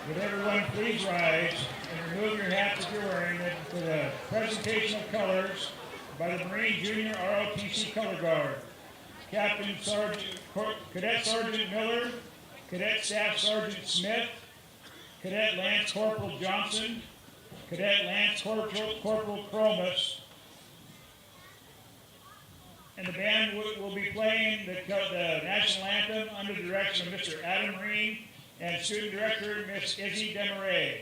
Would everyone please rise and remove your hats if you're wearing it for the presentation of colors by the Marine Junior ROTC Color Guard. Captain Sergeant, Cadet Sergeant Miller, Cadet Staff Sergeant Smith, Cadet Lance Corporal Johnson, Cadet Lance Corporal Cromus, and the band will be playing the national anthem under the direction of Mr. Adam Marine and Student Director Miss Izzy Demaray.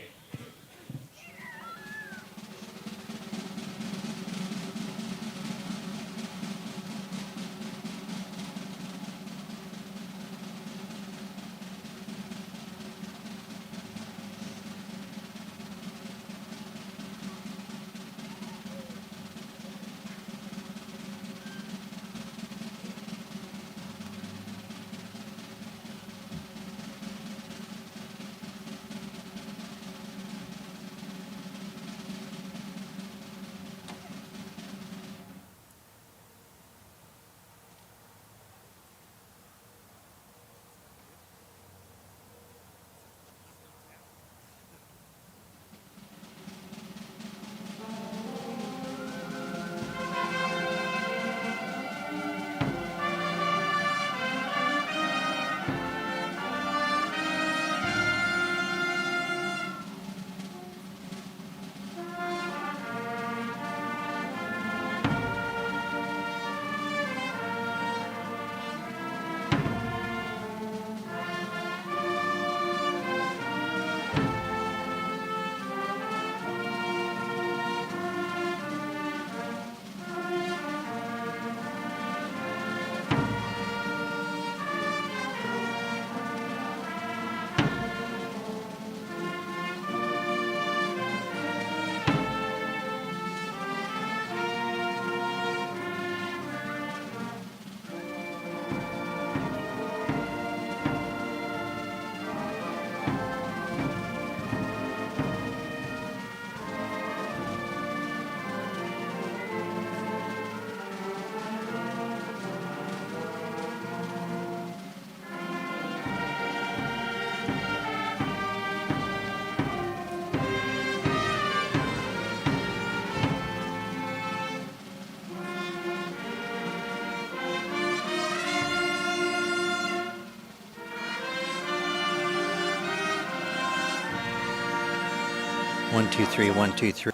One, two, three, 1, 2, 3.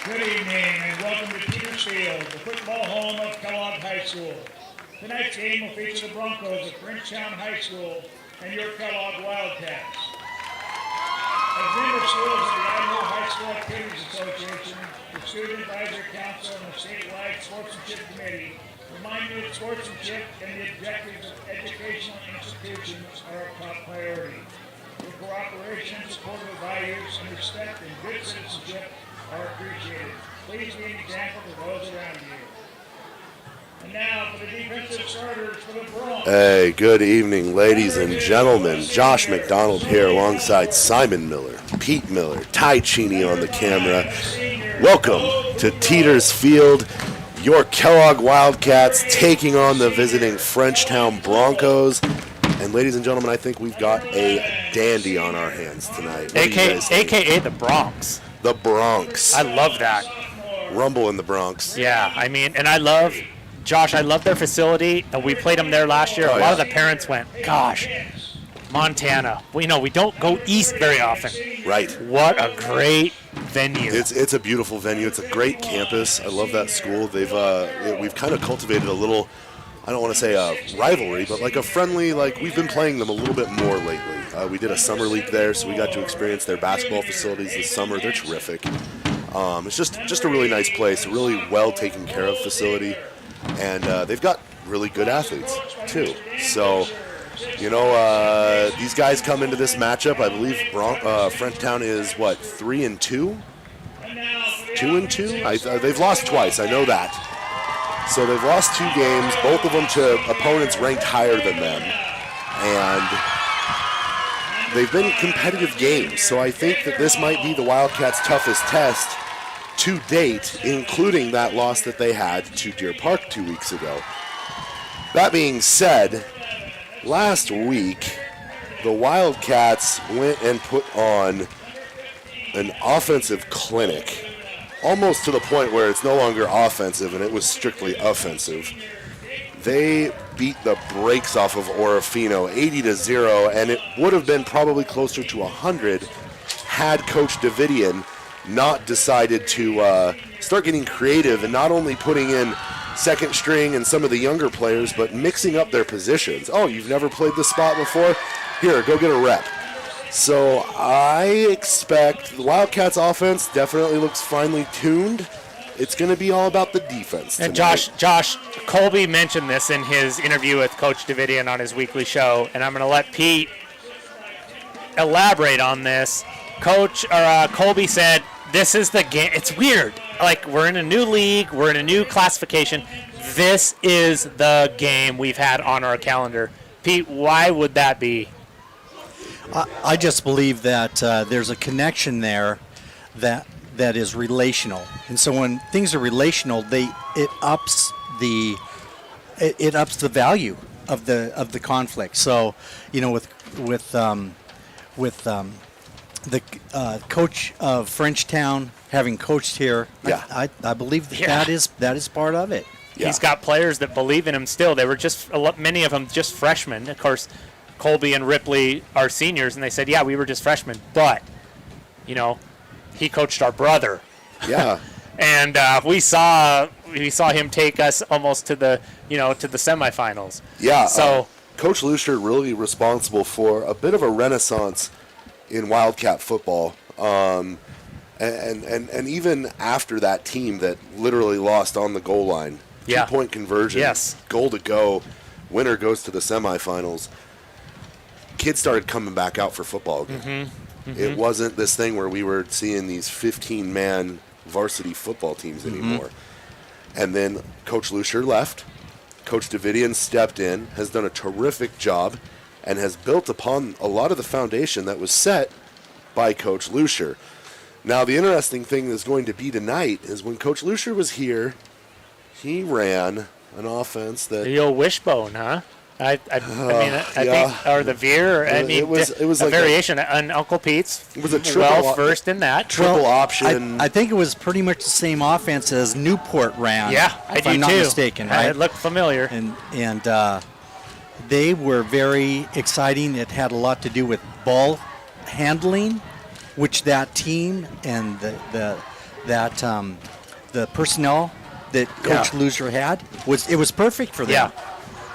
Good evening and welcome to Teeters Field, the football home of Kellogg High School. Tonight's game will feature the Broncos of Frenchtown High School and your Kellogg Wildcats. As member schools of the Idaho High School Activities Association, the Student Advisory Council, and the statewide Sportsmanship Committee remind you that sportsmanship and the objectives of educational institutions are a top priority. Your cooperation, supportive values, and respect and good citizenship are appreciated. Please be an example to those around you. And now for the defensive starters for the Bronx. Hey, good evening, ladies and gentlemen. Josh McDonald here alongside Simon Miller, Pete Miller, Ty Cheney on the camera. Welcome to Teeters Field. Your Kellogg Wildcats taking on the visiting Frenchtown Broncos. And ladies and gentlemen, I think we've got a dandy on our hands tonight. AKA the Bronx. The Bronx. I love that. Rumble in the Bronx. Yeah, I mean, and I love their facility. And we played them there last year. A lot of the parents went, gosh, Montana. We don't go east very often. Right. What a great venue. It's a beautiful venue. It's a great campus. I love that school. We've kind of cultivated a little, I don't want to say a rivalry, but like a friendly, like we've been playing them a little bit more lately. We did a summer league there, so we got to experience their basketball facilities this summer. They're terrific. It's just a really nice place, a really well taken care of facility, and they've got really good athletes too. So, these guys come into this matchup. I believe Frenchtown is 3-2, 2-2. They've lost twice. I know that. So they've lost 2 games, both of them to opponents ranked higher than them, and they've been competitive games. So I think that this might be the Wildcats' toughest test to date, including that loss that they had to Deer Park 2 weeks ago. That being said, last week, the Wildcats went and put on an offensive clinic, almost to the point where it's no longer offensive and it was strictly offensive. They beat the brakes off of Orofino 80-0, and it would have been probably closer to 100 had Coach Davidian not decided to start getting creative and not only putting in second string and some of the younger players, but mixing up their positions. Oh, you've never played this spot before? Here, go get a rep. So I expect the Wildcats offense definitely looks finely tuned. It's going to be all about the defense tonight. And Josh Colby mentioned this in his interview with Coach Davidian on his weekly show, and I'm going to let Pete elaborate on this. Colby said, this is the game. It's weird. Like, we're in a new league. We're in a new classification. This is the game we've had on our calendar. Pete, why would that be? I just believe that there's a connection there that is relational, and so when things are relational, it ups the value of the conflict. So, with the coach of Frenchtown having coached here, yeah. I believe that is part of it. Yeah. He's got players that believe in him still. They were many of them just freshmen. Of course, Colby and Ripley are seniors, and they said, yeah, we were just freshmen, but, he coached our brother. Yeah. And we saw him take us almost to the semifinals. Yeah. So Coach Lucier really responsible for a bit of a renaissance in Wildcat football. And even after that team that literally lost on the goal line, 2-point conversion, goal to go, winner goes to the semifinals. Kids started coming back out for football again. It wasn't this thing where we were seeing these 15-man varsity football teams anymore. And then Coach Lucier left. Coach Davidian stepped in, has done a terrific job, and has built upon a lot of the foundation that was set by Coach Lucier. Now, the interesting thing that's going to be tonight is when Coach Lucier was here, he ran an offense that... The old wishbone, huh? I think, or the veer. It was a like variation on Uncle Pete's. It was a versed in that. Triple option. I think it was pretty much the same offense as Newport ran. Yeah, if I'm not mistaken, right? It looked familiar. And they were very exciting. It had a lot to do with ball handling, which that team and the personnel that Coach Lucier had was perfect for them.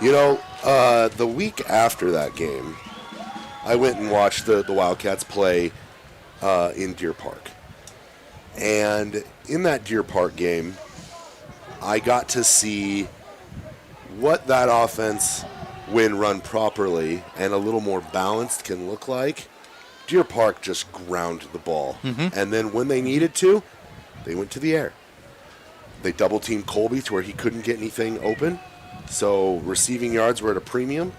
Yeah. The week after that game, I went and watched the Wildcats play in Deer Park. And in that Deer Park game, I got to see what that offense, when run properly and a little more balanced, can look like. Deer Park just ground the ball. And then when they needed to, they went to the air. They double-teamed Colby to where he couldn't get anything open. So receiving yards were at a premium.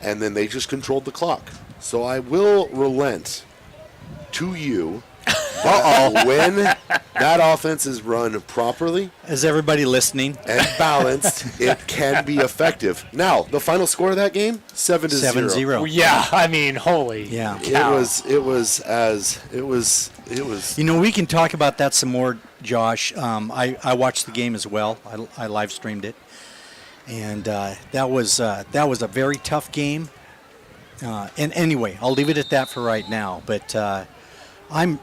And then they just controlled the clock. So I will relent to you when that offense is run properly. Is everybody listening? And balanced, it can be effective. Now, the final score of that game, 7-0. 7-0. Yeah, I mean, holy. Yeah. It was. You know, we can talk about that some more, Josh. I watched the game as well. I live streamed it, and that was a very tough game. And anyway, I'll leave it at that for right now. But I'm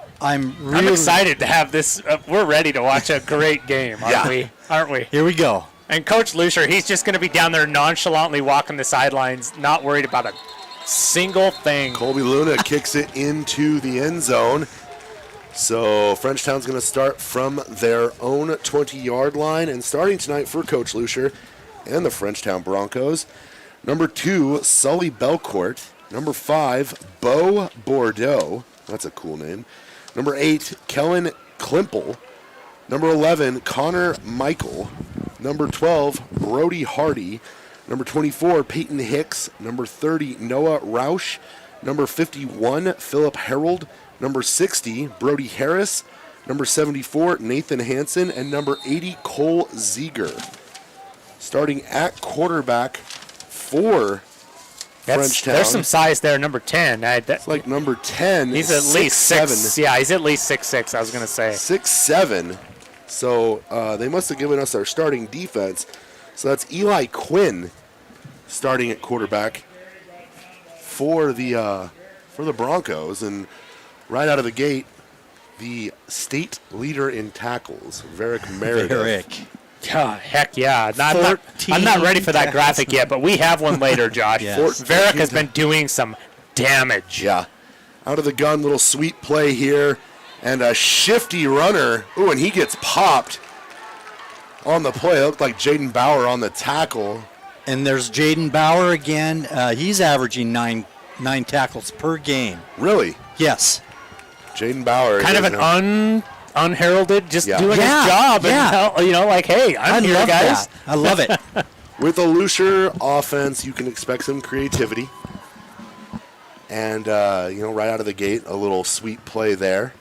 really excited to have this. We're ready to watch a great game, aren't we? Aren't we? Here we go. And Coach Lucier, he's just going to be down there nonchalantly walking the sidelines, not worried about a single thing. Colby Luna kicks it into the end zone. So Frenchtown's going to start from their own 20-yard line. And starting tonight for Coach Lucier and the Frenchtown Broncos, number 2, Sully Belcourt. Number 5, Beau Bordeaux. That's a cool name. Number 8, Kellen Klimple. Number 11, Connor Michael. Number 12, Brody Hardy. Number 24, Peyton Hicks. Number 30, Noah Roush. Number 51, Philip Harold. Number 60, Brody Harris. Number 74, Nathan Hansen. And number 80, Cole Ziegler. Starting at quarterback for Frenchtown. There's some size there. Number 10. It's like number 10. He's at least 6'7". Yeah, he's at least 6'6", I was going to say. 6'7". So they must have given us our starting defense. So that's Eli Quinn starting at quarterback for the Broncos. And right out of the gate, the state leader in tackles, Varick Meredith. Yeah, heck yeah. I'm not ready for that graphic yet, but we have one later, Josh. Yes. Varick has been doing some damage. Yeah. Out of the gun, little sweet play here. And a shifty runner. Ooh, and he gets popped on the play. It looked like Jaden Bauer on the tackle. And there's Jaden Bauer again. He's averaging nine tackles per game. Really? Yes. Jaden Bauer. Kind of an unheralded, just doing his Yeah, job. yeah. And, like, hey, I'm here, love guys. that. I love it. With a Lucier offense, you can expect some creativity. And, right out of the gate, a little sweet play there.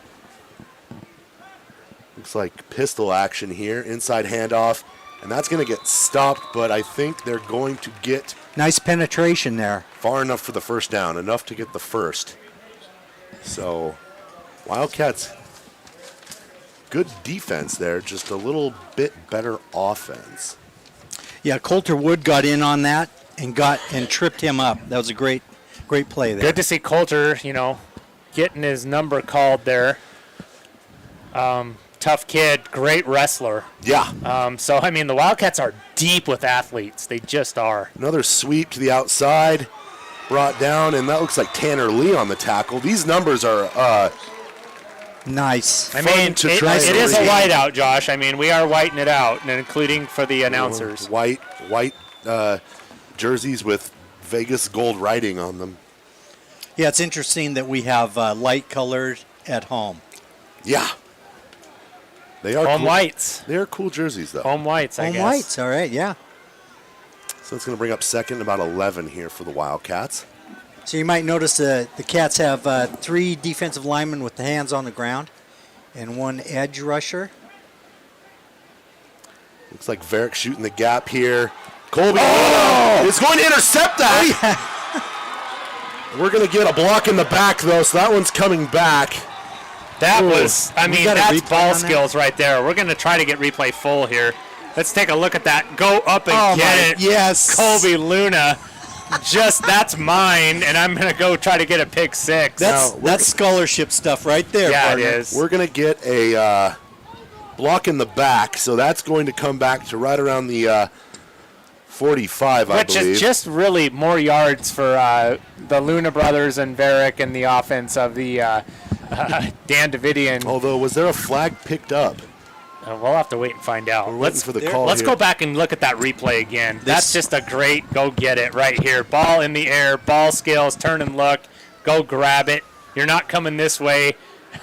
Looks like pistol action here, inside handoff. And that's going to get stopped, but I think they're going to get Nice penetration there. far enough for the first down, enough to get the first. So, Wildcats, good defense there, just a little bit better offense. Yeah, Coulter Wood got in on that and tripped him up. That was a great play there. Good to see Coulter, getting his number called there. Tough kid, great wrestler. Yeah. The Wildcats are deep with athletes. They just are. Another sweep to the outside, brought down, and that looks like Tanner Lee on the tackle. These numbers are Nice. I mean, to try it and is a read. whiteout, Josh. I mean, we are whiting it out, and including for the announcers. White jerseys with Vegas gold writing on them. Yeah, it's interesting that we have light colors at home. Yeah. They are Home cool. whites. They are cool jerseys, though. Home whites, I Home guess. whites, all right, yeah. So it's going to bring up second, about 11 here for the Wildcats. So you might notice the Cats have 3 defensive linemen with the hands on the ground and 1 edge rusher. Looks like Varick shooting the gap here. Colby is going to intercept that. We're going to get a block in the back, though, so that one's coming back. That was, got a that's replay ball on that? skills right there. We're going to try to get replay full here. Let's take a look at that. Go up and get it. Yes. Colby Luna. That's mine, and I'm going to go try to get a pick 6. That's scholarship stuff right there, Yeah, partner. it is. We're going to get a block in the back, so that's going to come back to right around the 45, I Which believe. is just really more yards for the Luna brothers and Varick and the offense of the Dan Davidian. Although, was there a flag picked up? We'll have to wait and find out. We're waiting for the call Let's here. go back and look at that replay again. That's just a great go get it right here. Ball in the air, ball skills, turn and look, go grab it. You're not coming this way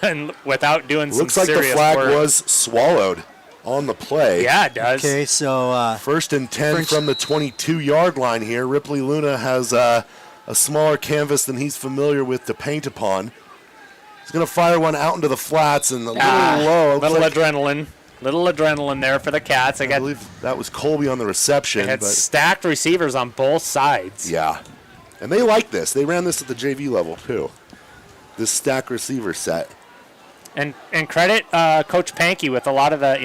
and without doing some Looks like serious the flag work. was swallowed on the play. Yeah, it does. Okay, so First and 10 from the 22-yard line here. Ripley Luna has a smaller canvas than he's familiar with to paint upon. He's going to fire one out into the flats and a little low. Little adrenaline there for the Cats. I believe that was Colby on the reception. They had but stacked receivers on both sides. yeah, and they like this. They ran this at the JV level too. This stack receiver set. And credit Coach Pankey with a lot of the,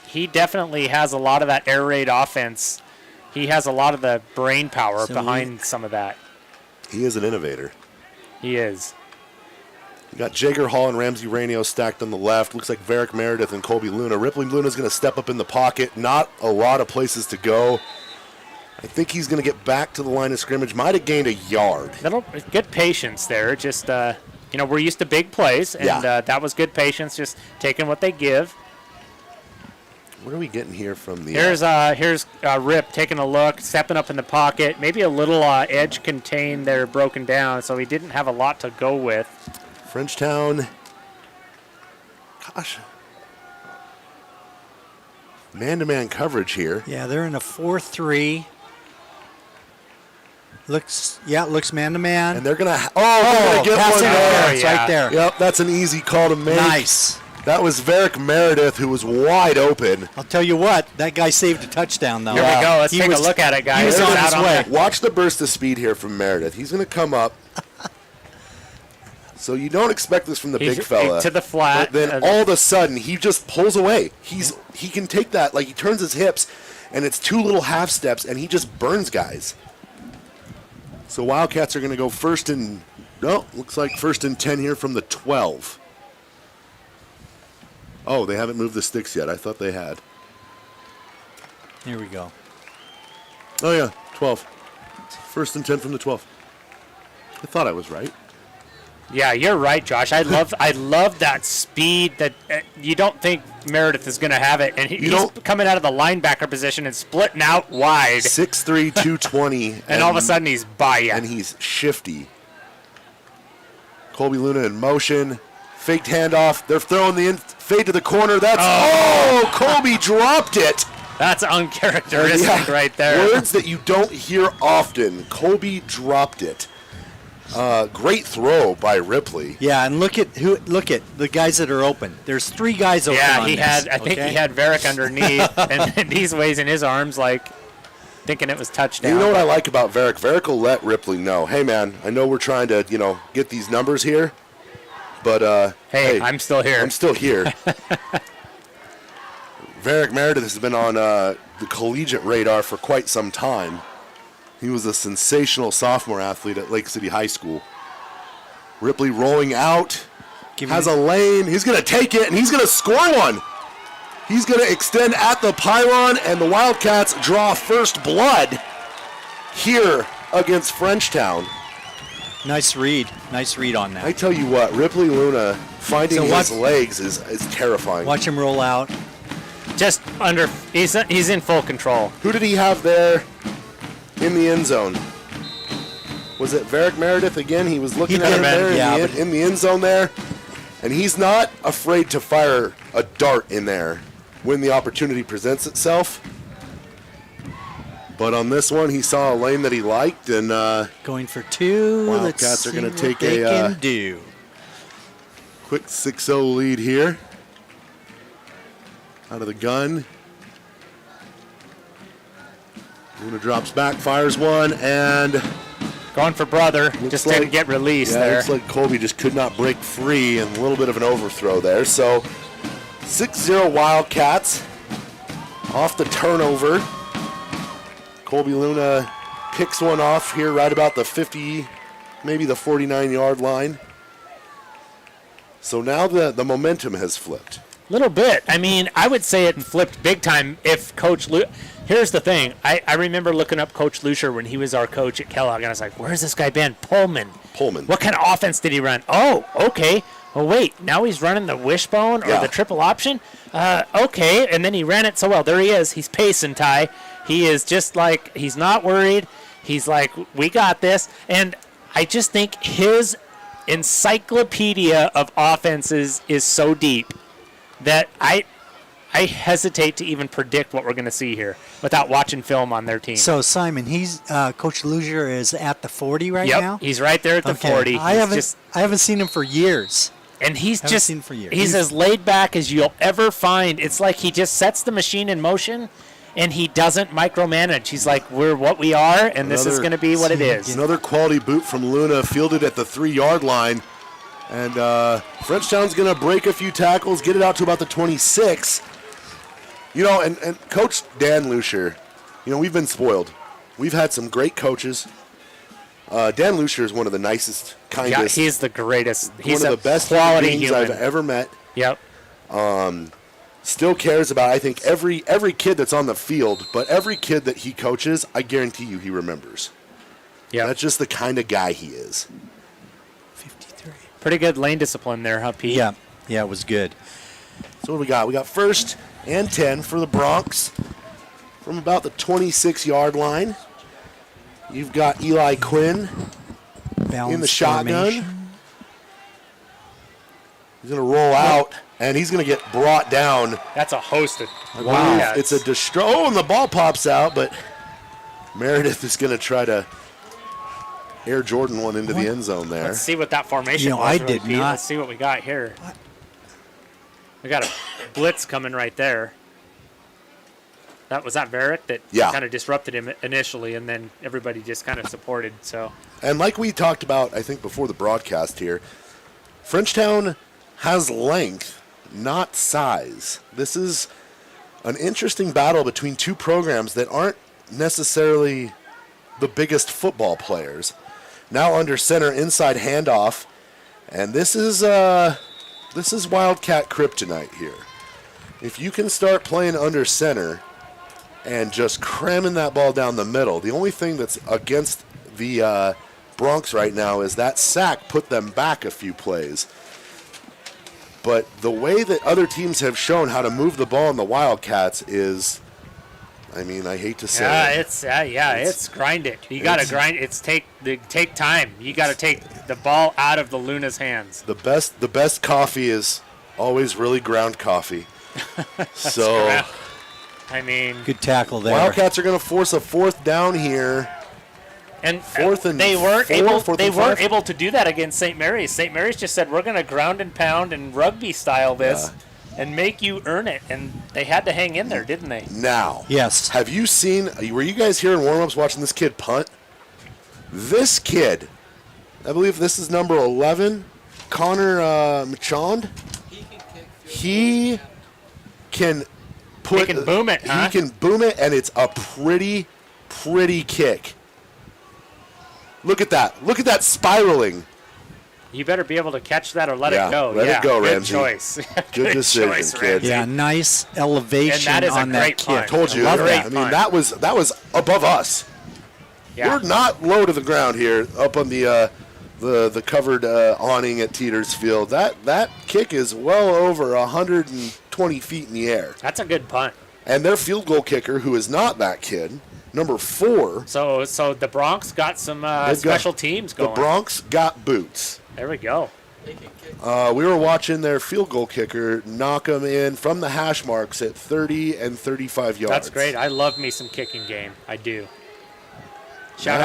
he definitely has a lot of that air raid offense. He has a lot of the brain power behind some of that. He is an innovator. He is. You got Jager Hall and Ramsey Rainio stacked on the left. Looks like Varick Meredith and Colby Luna. Ripley Luna's going to step up in the pocket. Not a lot of places to go. I think he's going to get back to the line of scrimmage. Might have gained a yard. Good patience there. Just, we're used to big plays, and that was good patience, just taking what they give. What are we getting here from the... Here's Rip taking a look, stepping up in the pocket. Maybe a little edge contained there broken down, so he didn't have a lot to go with. Frenchtown, gosh, man-to-man coverage here. yeah, they're in a 4-3. Looks man-to-man. And they're going to get pass one there. interference right there. Yep, that's an easy call to make. Nice. That was Varick Meredith, who was wide open. I'll tell you what, that guy saved a touchdown, though. Here we go. Let's He take was- a look at it, guys. he was There's on out his on way. the- Watch the burst of speed here from Meredith. He's going to come up. So you don't expect this from the big fella. To the flat. But then all of a sudden, he just pulls away. He can take that, like he turns his hips, and it's two little half steps, and he just burns guys. So Wildcats are going to go looks like first and 10 here from the 12. Oh, they haven't moved the sticks yet. I thought they had. Here we go. Oh, yeah, 12. First and 10 from the 12. I thought I was right. Yeah, you're right, Josh. I love that speed that you don't think Meredith is going to have it, and he's coming out of the linebacker position and splitting out wide. 6'3", 220. And all of a sudden he's by you. And he's shifty. Colby Luna in motion. Faked handoff. They're throwing the fade to the corner. Colby dropped it. That's uncharacteristic right there. Words that you don't hear often. Colby dropped it. Great throw by Ripley. Yeah, and look at the guys that are open. There's 3 guys open. Yeah, on he this, had. I think he had Varick underneath, and he's raising his arms like thinking it was touchdown. You know what I like about Varick? Varick will let Ripley know, hey man, I know we're trying to get these numbers here, but hey, I'm still here. I'm still here. Varick Meredith has been on the collegiate radar for quite some time. He was a sensational sophomore athlete at Lake City High School. Ripley rolling out, has a lane. He's going to take it, and he's going to score one. He's going to extend at the pylon, and the Wildcats draw first blood here against Frenchtown. Nice read on that. I tell you what, Ripley Luna finding his legs is terrifying. Watch him roll out. Just under. He's in full control. Who did he have there in the end zone? Was it Varick Meredith again? He was looking at him there in the end zone there. And he's not afraid to fire a dart in there when the opportunity presents itself. But on this one, he saw a lane that he liked, and going for 2. Wildcats are going to take a quick 6-0 lead here. Out of the gun. Luna drops back, fires one, and going for brother. Just didn't get released there. Looks like Colby just could not break free, and a little bit of an overthrow there. So 6-0 Wildcats off the turnover. Colby Luna picks one off here right about the 50, maybe the 49-yard line. So now the momentum has flipped. Little bit. I mean, I would say it flipped big time if Coach Here's the thing. I remember looking up Coach Lucier when he was our coach at Kellogg, and I was like, where's this guy been? Pullman. What kind of offense did he run? Oh, okay. Oh, wait. Now he's running the wishbone or the triple option? Okay. And then he ran it so well. There he is. He's pacing, Ty. He is just like, he's not worried. He's like, we got this. And I just think his encyclopedia of offenses is so deep that I I hesitate to even predict what we're going to see here without watching film on their team. So Simon, he's Coach Luzier is at the 40 right Yep, now. he's right there at the Okay. 40. I haven't seen him for years. And he's Haven't just seen for years. he's as laid back as you'll ever find. It's like he just sets the machine in motion, and he doesn't micromanage. He's like, we're what we are, and this is going to be what it is. Another quality boot from Luna, fielded at the 3-yard line. And Frenchtown's going to break a few tackles, get it out to about the 26. You know, and Coach Dan Lucier, you know, we've been spoiled. We've had some great coaches. Dan Lucier is one of the nicest, kindest. Yeah, he's the greatest. He's one of the best quality human beings human. I've ever met. Yep. Still cares about, I think, every kid that's on the field, but every kid that he coaches, I guarantee you he remembers. Yeah. That's just the kind of guy he is. 53. Pretty good lane discipline there, huh, Pete? Yeah, it was good. So what do we got? We got 1st and 10 for the Bronx from about the 26-yard line. You've got Eli Quinn in the shotgun. Formation. He's going to roll out, and he's going to get brought down. That's a host of Wow. It's a oh, and the ball pops out, but Meredith is going to try to Air Jordan one into the end zone there. Let's see what that formation You know, was. I really, did Pete. not- Let's see what we got here. We got a blitz coming right there. Was that Varick that Yeah. kind of disrupted him initially, and then everybody just kind of supported. So And like we talked about, I think, before the broadcast here, Frenchtown has length, not size. This is an interesting battle between two programs that aren't necessarily the biggest football players. Now under center, inside handoff, and this is Wildcat kryptonite here. If you can start playing under center and just cramming that ball down the middle, the only thing that's against the Bronx right now is that sack put them back a few plays. But the way that other teams have shown how to move the ball in the Wildcats is, I mean, I hate to say it. It's grind it. You got to grind. It's take time. You got to take the ball out of the Luna's hands. The best coffee is always really ground coffee. So correct. I mean, Good tackle there. Wildcats are going to force a 4th down here. and Fourth and they weren't four, able. fourth They and weren't five. able to do that against St. Mary's. St. Mary's just said we're going to ground and pound and rugby style this, and make you earn it. And they had to hang in there, didn't they? Now, Yes. have you seen, were you guys here in warm-ups watching this kid punt? This kid, I believe this is number 11, Connor Machond. He can put. He can boom it, huh? He can boom it, and it's a pretty kick. Look at that. Look at that spiraling. You better be able to catch that or let Yeah, it go. let it go, good Ramsey. choice. Good decision, choice, kid. Ramsey. Yeah, nice elevation And that is a on that great kick. punt. Told you. Love I it. mean, that was above us. Yeah. We're not low to the ground here, up on the covered awning at Teeters Field. That kick is well over 120 feet in the air. That's a good punt. And their field goal kicker, who is not that kid, number 4. So the Bronx got some they've special got- teams The going. Bronx got boots. There we go. We were watching their field goal kicker knock them in from the hash marks at 30 and 35 yards. That's great. I love me some kicking game. I do. Shout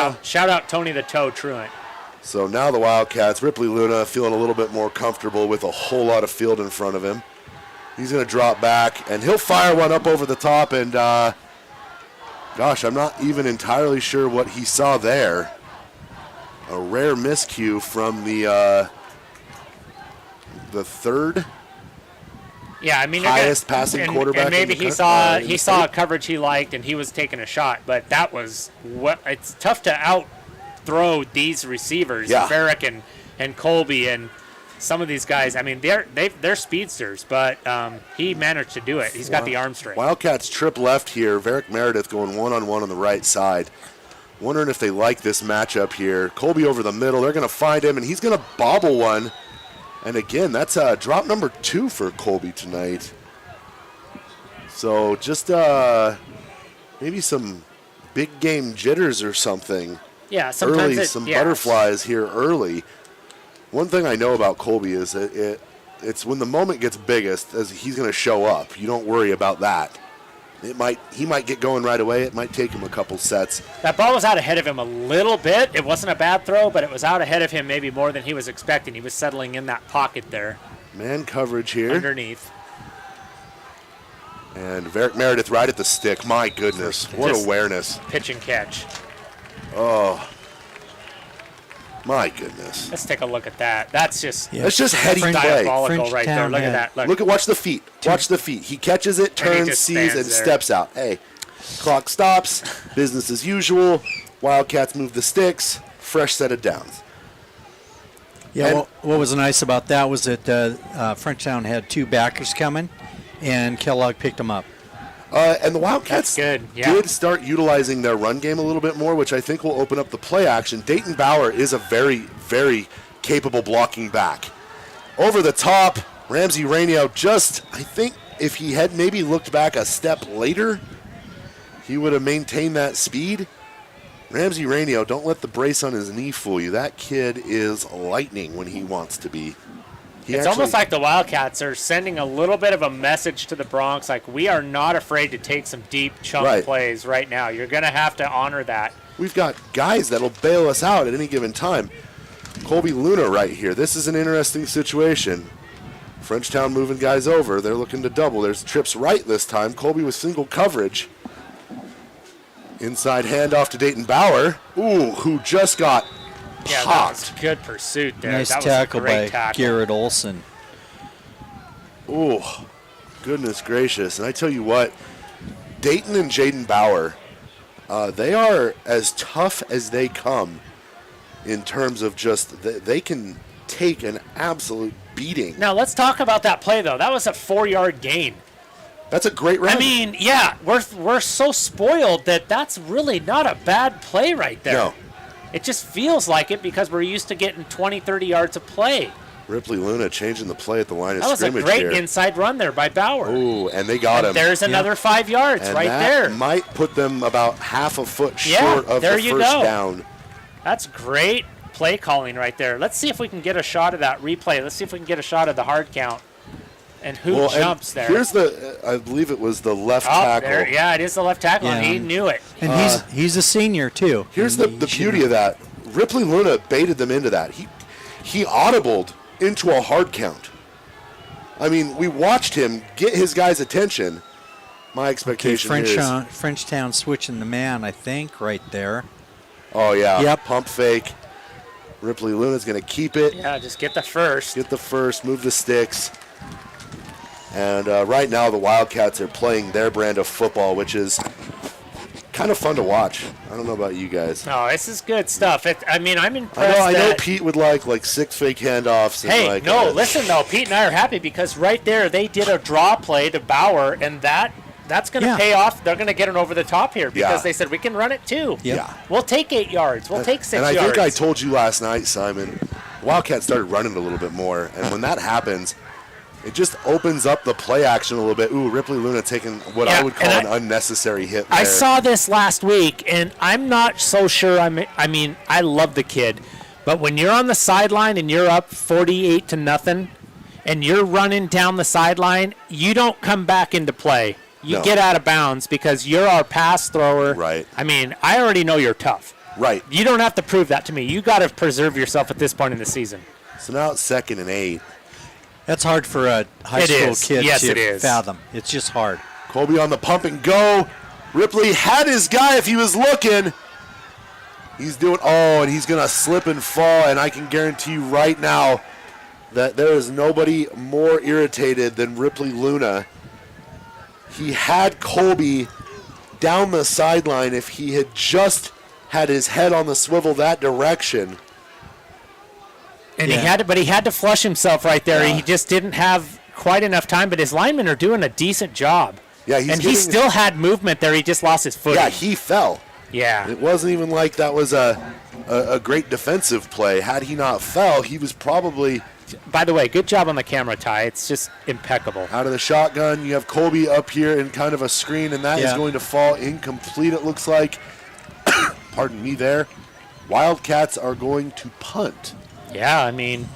out Tony the Toe Truant. So now the Wildcats, Ripley Luna feeling a little bit more comfortable with a whole lot of field in front of him. He's going to drop back, and he'll fire one up over the top, and gosh, I'm not even entirely sure what he saw there. A rare miscue from the third. Yeah, I mean Highest passing quarterback And maybe in the he co- saw in the he saw a state. coverage he liked, and he was taking a shot. But that was what it's tough to out throw these receivers, Yeah. Varick and Colby and some of these guys. I mean, they're speedsters, but he managed to do it. He's got the arm strength. Wildcats trip left here. Varick Meredith going one-on-one on the right side. Wondering if they like this matchup here. Colby over the middle. They're going to find him, and he's going to bobble one. And again, that's drop number 2 for Colby tonight. So just maybe some big game jitters or something. Yeah, sometimes Some butterflies here early. One thing I know about Colby is that it's when the moment gets biggest, as he's going to show up. You don't worry about that. He might get going right away. It might take him a couple sets. That ball was out ahead of him a little bit. It wasn't a bad throw, but it was out ahead of him maybe more than he was expecting. He was settling in that pocket there. Man coverage here. Underneath. And Varric Meredith right at the stick. My goodness, what Just awareness. Pitch and catch. Oh, my goodness. Let's take a look at that. That's just That's just heady play. diabolical right there. Frenchtown Look at had- that. Look. Watch the feet. Watch the feet. He catches it, And he turns, just sees, stands and there. steps out. Hey, clock stops. Business as usual. Wildcats move the sticks. Fresh set of downs. Yeah, And- what was nice about that was that Frenchtown had 2 backers coming, and Kellogg picked them up. And the Wildcats That's good, yeah. did start utilizing their run game a little bit more, which I think will open up the play action. Dayton Bauer is a very, very capable blocking back. Over the top, Ramsey Rainio just, I think if he had maybe looked back a step later, he would have maintained that speed. Ramsey Rainio, don't let the brace on his knee fool you. That kid is lightning when he wants to be. It's almost like the Wildcats are sending a little bit of a message to the Bronx, like we are not afraid to take some deep chunk plays right now. You're going to have to honor that. We've got guys that'll bail us out at any given time. Colby Luna right here. This is an interesting situation. Frenchtown moving guys over. They're looking to double. There's trips right this time. Colby with single coverage. Inside handoff to Dayton Bauer. Ooh, who just got Yeah, that popped. was good pursuit there. Nice that was tackle a great by tackle. Garrett Olson. Ooh, goodness gracious. And I tell you what, Dayton and Jaden Bauer, they are as tough as they come in terms of just, they can take an absolute beating. Now, let's talk about that play, though. That was a 4-yard gain. That's a great run. I mean, yeah, we're so spoiled that that's really not a bad play right there. No. It just feels like it because we're used to getting 20, 30 yards of play. Ripley Luna changing the play at the line of That was a scrimmage great here. inside run there by Bauer. Ooh, and they got him. There's another 5 yards and right that there. might put them about half a foot Yeah, short of there the you first go. down. That's great play calling right there. Let's see if we can get a shot of that replay. Let's see if we can get a shot of the hard count. And who jumps there? Here's I believe it was the left Oh, tackle. there, yeah, it is the left tackle, and Yeah. he knew it. And he's a senior, too. Here's And the he beauty of that. Ripley Luna baited them into that. He audibled into a hard count. I mean, we watched him get his guy's attention. My Okay, expectation is... Frenchtown switching the man, I think, right there. Oh, yeah. Yep. Pump fake. Ripley Luna's going to keep it. Yeah, just get the first. Get the first, move the sticks. And right now the Wildcats are playing their brand of football, which is kind of fun to watch. I don't know about you guys. No, this is good stuff. I'm impressed. I know that- Pete would like 6 fake handoffs. And Hey, listen though, Pete and I are happy because right there they did a draw play to Bauer, and that's going to Yeah. pay off. They're going to get it over the top here because Yeah. they said we can run it too. Yep. Yeah. We'll take 8 yards. We'll take 6 And I yards. think I told you last night, Simon, Wildcats started running a little bit more. And when that happens, it just opens up the play action a little bit. Ooh, Ripley Luna taking what I Yeah, would call and an unnecessary hit there. I saw this last week, and I'm not so sure. I love the kid, but when you're on the sideline and you're up 48-0, and you're running down the sideline, you don't come back into play. You No. get out of bounds because you're our pass thrower. Right. I mean, I already know you're tough. Right. You don't have to prove that to me. You got to preserve yourself at this point in the season. So now it's 2nd and 8. That's hard for a high It school is. kid Yes, to it is. fathom. It's just hard. Colby on the pump and go. Ripley had his guy if he was looking. He's doing, and he's going to slip and fall, and I can guarantee you right now that there is nobody more irritated than Ripley Luna. He had Colby down the sideline if he had just had his head on the swivel that direction. And Yeah. he had to flush himself right there. Yeah. He just didn't have quite enough time, but his linemen are doing a decent job. Yeah, and he getting- still had movement there. He just lost his footing. Yeah, he fell. Yeah. It wasn't even like that was a great defensive play. Had he not fell, he was probably By the way, good job on the camera, Ty. It's just impeccable. out of the shotgun. You have Colby up here in kind of a screen, and that is Yeah. going to fall incomplete, it looks like. Pardon me there. Wildcats are going to punt. Yeah, I mean,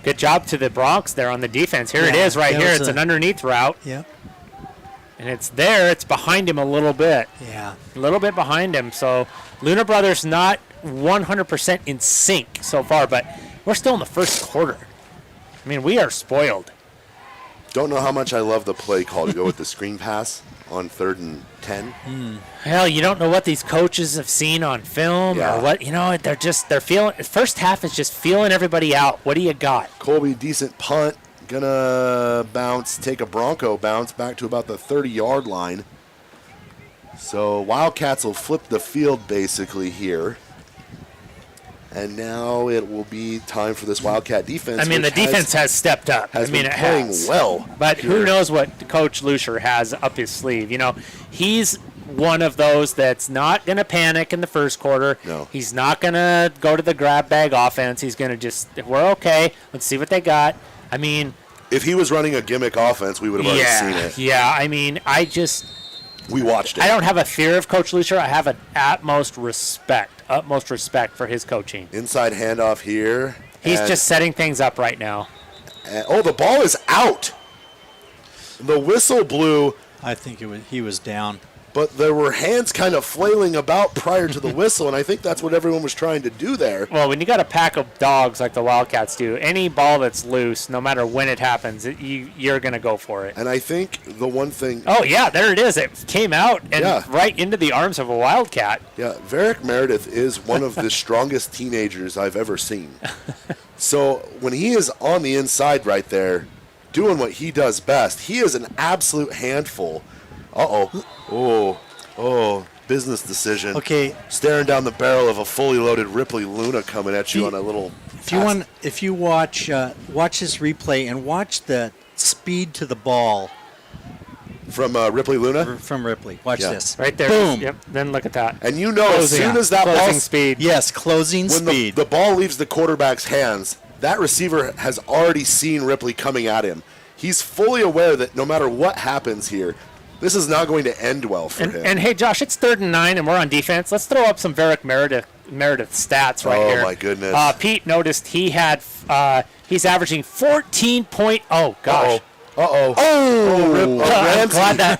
Good job to the Bronx there on the defense. Here it Yeah, is right that here. was It's an underneath route. Yeah. And it's there. It's behind him a little bit. Yeah. A little bit behind him. So Luna Brothers not 100% in sync so far, but we're still in the first quarter. I mean, we are spoiled. Don't know how much I love the play call to go with the screen pass on 3rd and 10. Hell, you don't know what these coaches have seen on film Yeah. or what, they're feeling, first half is just feeling everybody out. What do you got? Colby, decent punt. Gonna bounce, take a Bronco bounce back to about the 30-yard line. So Wildcats will flip the field basically here. And now it will be time for this Wildcat defense. I mean, the which defense has stepped up. has I mean, been it playing has. well. But here. who knows what Coach Lucier has up his sleeve. He's one of those that's not going to panic in the first quarter. No. He's not going to go to the grab bag offense. He's going to just, if we're okay, let's see what they got. I mean, If he was running a gimmick offense, we would have already seen it. Yeah. I mean, We watched it. I don't have a fear of Coach Lucier. I have an utmost respect for his coaching. Inside handoff here. He's and- just setting things up right now. oh, the ball is out. The whistle blew, I think he was down. but there were hands kind of flailing about prior to the whistle, and I think that's what everyone was trying to do there. Well, when you got a pack of dogs like the Wildcats do, any ball that's loose, no matter when it happens, you're going to go for it. And I think the one thing, Oh, yeah, there it is. It came out and Yeah. right into the arms of a Wildcat. yeah, Varick Meredith is one of the strongest teenagers I've ever seen. So when he is on the inside right there, doing what he does best, he is an absolute handful. Oh, business decision. Okay. Staring down the barrel of a fully loaded Ripley Luna coming at you on a little. If you watch this replay and watch the speed to the ball From Ripley Luna. from Ripley. Watch Yeah. this. Right there. Boom. Yep. Then look at that. And you know, as soon as that Closing ball, speed. Yes, closing when speed. the ball leaves the quarterback's hands, that receiver has already seen Ripley coming at him. He's fully aware that no matter what happens here, this is not going to end well for him. And hey, Josh, it's 3rd and 9, and we're on defense. Let's throw up some Varick Meredith stats right here. Oh, my goodness. Pete noticed he's averaging 14 point. Oh gosh. Ramsey.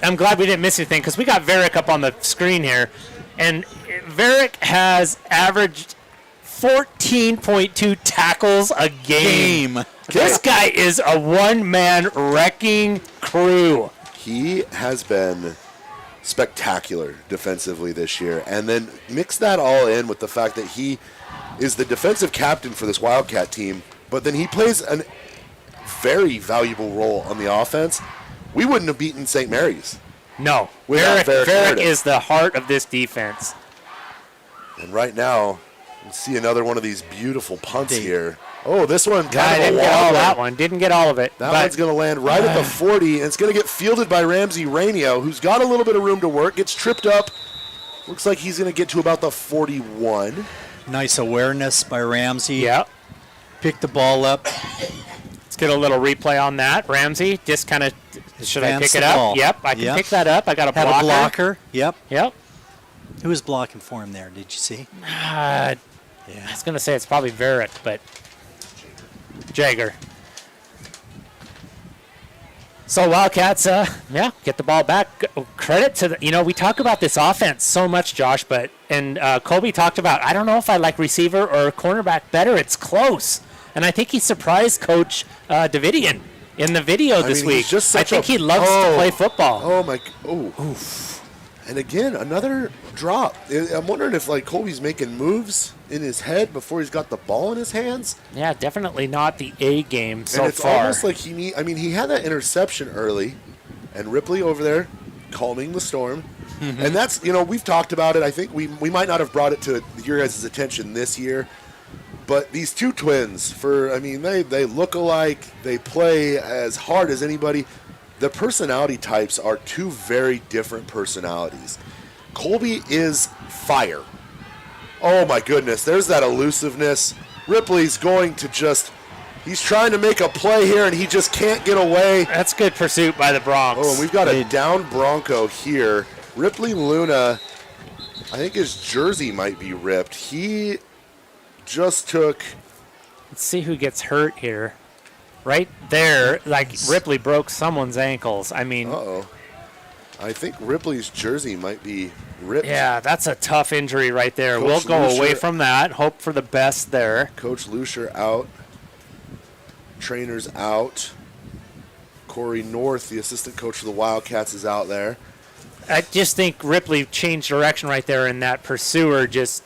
I'm glad we didn't miss anything because we got Varick up on the screen here, and Varick has averaged 14.2 tackles a game. This guy is a one-man wrecking crew. He has been spectacular defensively this year. And then mix that all in with the fact that he is the defensive captain for this Wildcat team, but then he plays a very valuable role on the offense. We wouldn't have beaten St. Mary's. No, Without Varick Meredith. is the heart of this defense. And right now, we see another one of these beautiful punts here. Oh, this one I kind didn't of a get all wobbler. that one. Didn't get all of it. That but one's going to land right at the 40, and it's going to get fielded by Ramsey Rainio, who's got a little bit of room to work. Gets tripped up. Looks like he's going to get to about the 41. Nice awareness by Ramsey. yeah. Pick the ball up. Let's get a little replay on that. Ramsey just kind of. Should I Advance pick it the up? ball. Yep, I can Yep. pick that up. I got a Had blocker. a blocker. Yep. Yep. Who was blocking for him there? Did you see? I was going to say it's probably Varick, but Jagger. So Wildcats, get the ball back. Credit to we talk about this offense so much, Josh, and Colby talked about, I don't know if I like receiver or cornerback better. It's close. And I think he surprised Coach Davidian in the video this he's week. just I such think a- he loves to play football. Oh, my. Oh. And again, another drop. I'm wondering if, Colby's making moves in his head before he's got the ball in his hands. Yeah, definitely not the A game so and it's far. almost like he had that interception early, and Ripley over there calming the storm. Mm-hmm. And that's, we've talked about it. I think we might not have brought it to your guys' attention this year, but these two twins, they look alike. They play as hard as anybody. The personality types are two very different personalities. Colby is fire. Oh my goodness, there's that elusiveness. Ripley's going to he's trying to make a play here and he just can't get away. That's good pursuit by the Bronx. Oh, and we've got a down Bronco here. Ripley Luna, I think his jersey might be ripped. He just took, Let's see who gets hurt here. right there, like Ripley broke someone's ankles. I mean, Uh-oh. I think Ripley's jersey might be ripped. yeah, that's a tough injury right there. Coach We'll go Lucier- away from that. Hope for the best there. Coach Lucier out. Trainers out. Corey North, the assistant coach for the Wildcats, is out there. I just think Ripley changed direction right there, and that pursuer just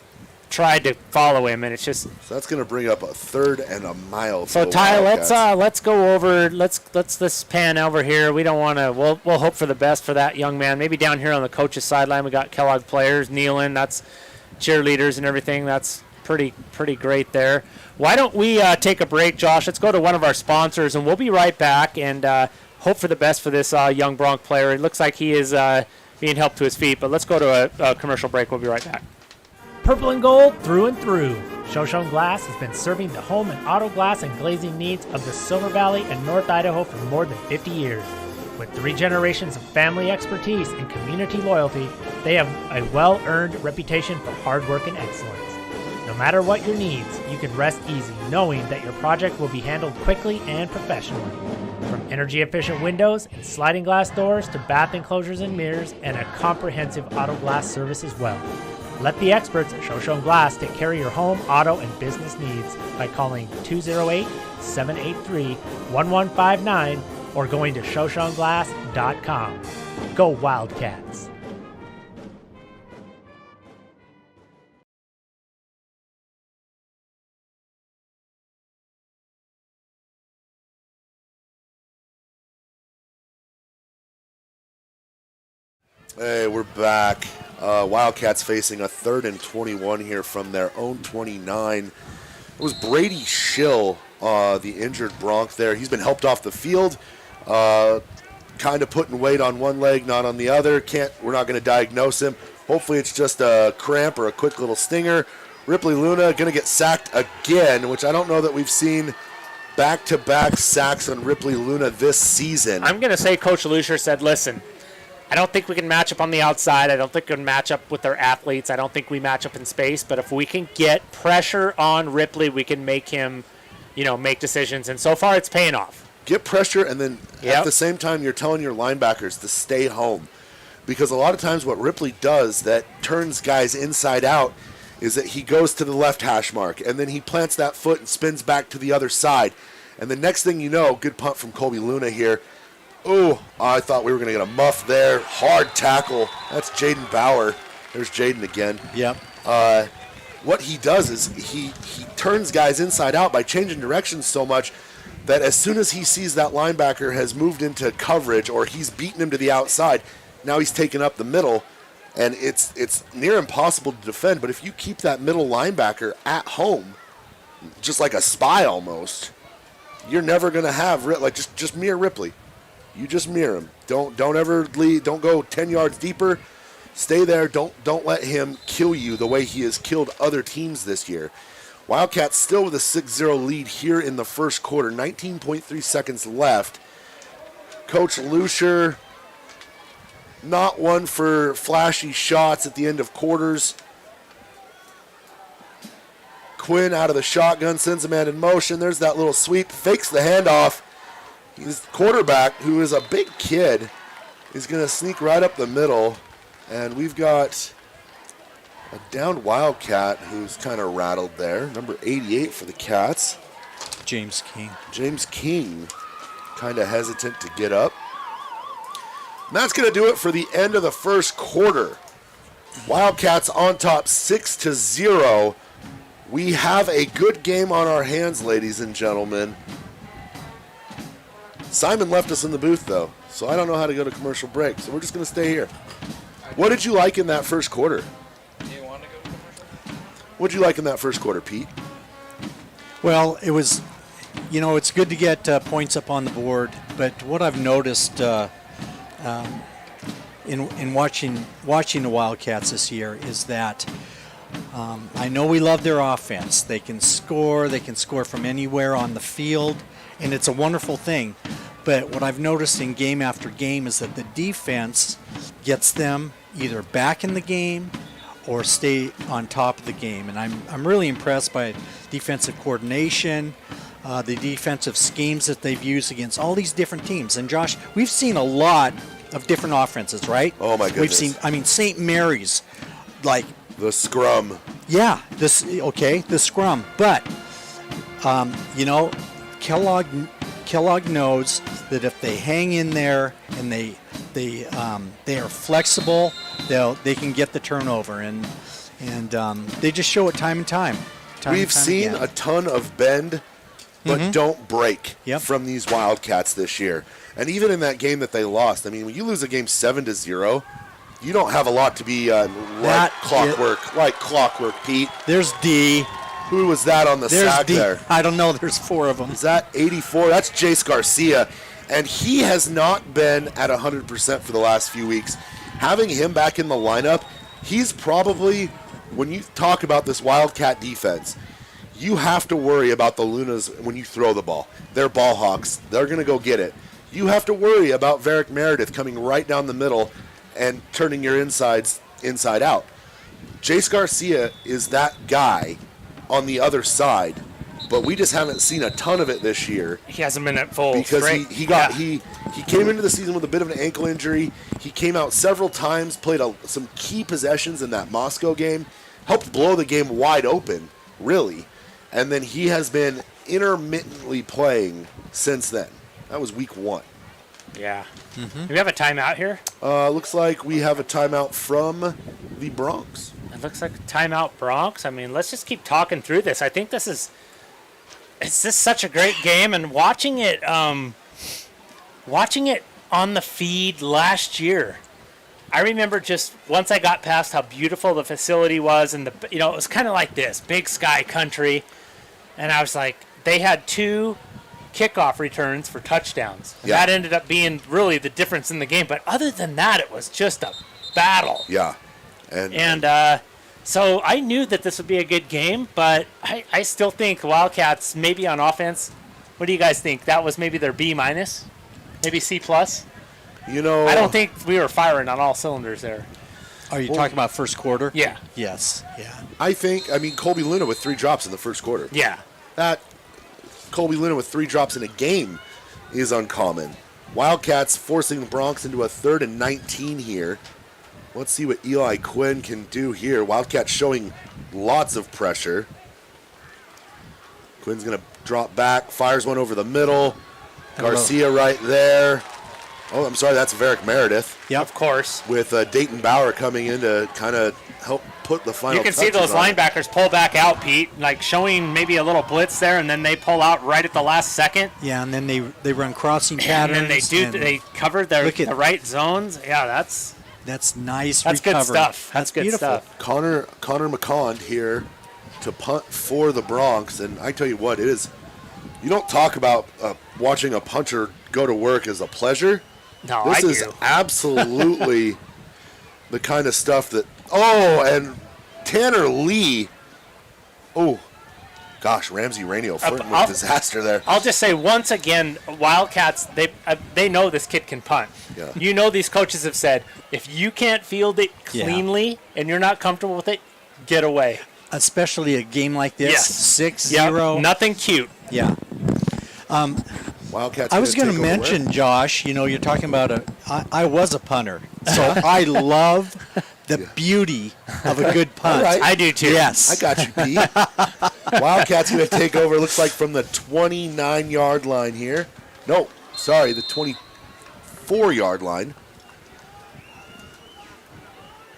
tried to follow him, and it's just. So that's going to bring up a 3rd and a mile. So for the Ty, Wildcats. let's go over. Let's this pan over here. We don't want to. We'll hope for the best for that young man. Maybe down here on the coach's sideline, we got Kellogg players kneeling. That's cheerleaders and everything. That's pretty great there. Why don't we take a break, Josh? Let's go to one of our sponsors, and we'll be right back and hope for the best for this young Bronc player. It looks like he is being helped to his feet, but let's go to a commercial break. We'll be right back. Purple and gold through and through. Shoshone Glass has been serving the home and auto glass and glazing needs of the Silver Valley and North Idaho for more than 50 years. With 3 generations of family expertise and community loyalty, they have a well-earned reputation for hard work and excellence. No matter what your needs, you can rest easy knowing that your project will be handled quickly and professionally. From energy-efficient windows and sliding glass doors to bath enclosures and mirrors and a comprehensive auto glass service as well. Let the experts at Shoshone Glass take care of your home, auto, and business needs by calling 208-783-1159 or going to shoshoneglass.com. Go Wildcats! Hey, we're back. Wildcats facing a 3rd and 21 here from their own 29. It was Brady Schill, the injured Bronc there. He's been helped off the field, kind of putting weight on one leg, not on the other. We're not going to diagnose him. Hopefully it's just a cramp or a quick little stinger. Ripley Luna going to get sacked again, which I don't know that we've seen back-to-back sacks on Ripley Luna this season. I'm going to say Coach Lucier said, listen, I don't think we can match up on the outside. I don't think we can match up with their athletes. I don't think we match up in space. But if we can get pressure on Ripley, we can make him, make decisions. And so far, it's paying off. Get pressure, and then at the same time, you're telling your linebackers to stay home. Because a lot of times what Ripley does that turns guys inside out is that he goes to the left hash mark, and then he plants that foot and spins back to the other side. And the next thing you know, good punt from Colby Luna here. Oh, I thought we were going to get a muff there. Hard tackle. That's Jaden Bauer. There's Jaden again. Yep. What he does is he turns guys inside out by changing directions so much that as soon as he sees that linebacker has moved into coverage or he's beaten him to the outside, now he's taken up the middle, and it's near impossible to defend. But if you keep that middle linebacker at home, just like a spy almost, you're never going to have just mirror Ripley. You just mirror him. Don't ever lead. Don't go 10 yards deeper. Stay there. Don't let him kill you the way he has killed other teams this year. Wildcats still with a 6-0 lead here in the first quarter. 19.3 seconds left. Coach Lucier, not one for flashy shots at the end of quarters. Quinn out of the shotgun, sends a man in motion. There's that little sweep. Fakes the handoff. His quarterback, who is a big kid, is going to sneak right up the middle. And we've got a downed Wildcat who's kind of rattled there. Number 88 for the Cats. James King. James King, kind of hesitant to get up. And that's going to do it for the end of the first quarter. Wildcats on top 6-0. We have a good game on our hands, ladies and gentlemen. Simon left us in the booth, though, so I don't know how to go to commercial break, so we're just going to stay here. What did you like in that first quarter? You want to go to commercial? What did you like in that first quarter, Pete? Well, it was, it's good to get points up on the board, but what I've noticed in watching the Wildcats this year is that I know we love their offense. They can score from anywhere on the field, and it's a wonderful thing. But what I've noticed in game after game is that the defense gets them either back in the game or stay on top of the game. And I'm really impressed by defensive coordination, the defensive schemes that they've used against all these different teams. And Josh, we've seen a lot of different offenses, right? Oh, my We've goodness. seen, St. Mary's, like, The scrum. yeah, the scrum. But, Kellogg knows that if they hang in there and they are flexible, they can get the turnover, and they just show it time and time. We've seen a ton of bend, but don't break Yep. from these Wildcats this year. And even in that game that they lost, I mean, when you lose a game 7-0, you don't have a lot to be like clockwork, Pete. There's D. Who was that on the There's sack D. there? I don't know. There's 4 of them. Is that 84? That's Jace Garcia. And he has not been at 100% for the last few weeks. Having him back in the lineup, he's probably, when you talk about this Wildcat defense, you have to worry about the Lunas when you throw the ball. They're ball hawks. They're going to go get it. You have to worry about Varric Meredith coming right down the middle and turning your insides inside out. Jace Garcia is that guy on the other side, but we just haven't seen a ton of it this year He hasn't been at full because strength. he came into the season with a bit of an ankle injury. He came out several times, played some key possessions in that Moscow game, helped blow the game wide open, really, and then he has been intermittently playing since then. That was week 1. Yeah. Do we have a timeout here? Looks like we have a timeout from the Bronx. It looks like a timeout Bronx. I mean, let's just keep talking through this. I think it's just such a great game, and watching it on the feed last year, I remember just once I got past how beautiful the facility was, and it was kind of like this big sky country, and I was like, they had 2 kickoff returns for touchdowns. And Yeah. that ended up being really the difference in the game. But other than that, it was just a battle. Yeah. And so I knew that this would be a good game, but I still think Wildcats, maybe on offense, what do you guys think? That was maybe their B-, maybe C+? I don't think we were firing on all cylinders there. Are you talking about first quarter? Yeah. Yes. Yeah. Colby Luna with 3 drops in the first quarter. Yeah. That Colby Luna with 3 drops in a game is uncommon. Wildcats forcing the Bronx into a 3rd and 19 here. Let's see what Eli Quinn can do here. Wildcats showing lots of pressure. Quinn's going to drop back, fires one over the middle. Garcia right there. Oh, I'm sorry, that's Varric Meredith. Yep. Of course. With Dayton Bauer coming in to kind of help put the final You can see touches those on it. linebackers pull back out, Pete, like showing maybe a little blitz there, and then they pull out right at the last second. Yeah, and then they run crossing And patterns. then they cover the right zones. Yeah, that's nice. That's good recovery. stuff. That's good beautiful. stuff. Connor McCond here to punt for the Bronx, and I tell you what, it is. You don't talk about watching a punter go to work as a pleasure. No, This I is do. absolutely the kind of stuff that. Oh, and Tanner Lee. Oh, gosh, Ramsey Rainio flirting with disaster there. I'll just say once again, Wildcats, they know this kid can punt. Yeah. You know these coaches have said, if you can't field it cleanly and you're not comfortable with it, get away. Especially a game like this, Yes. 6-0. Yep. Nothing cute. Yeah. Wildcats. I was going to take over. mention, Josh, you're talking about I was a punter, so I love the beauty of a good punt. All right. I do too. Yes. I got you, Pete. Wildcats going to take over. Looks like from the 29-yard line here. No, sorry, the 24-yard line.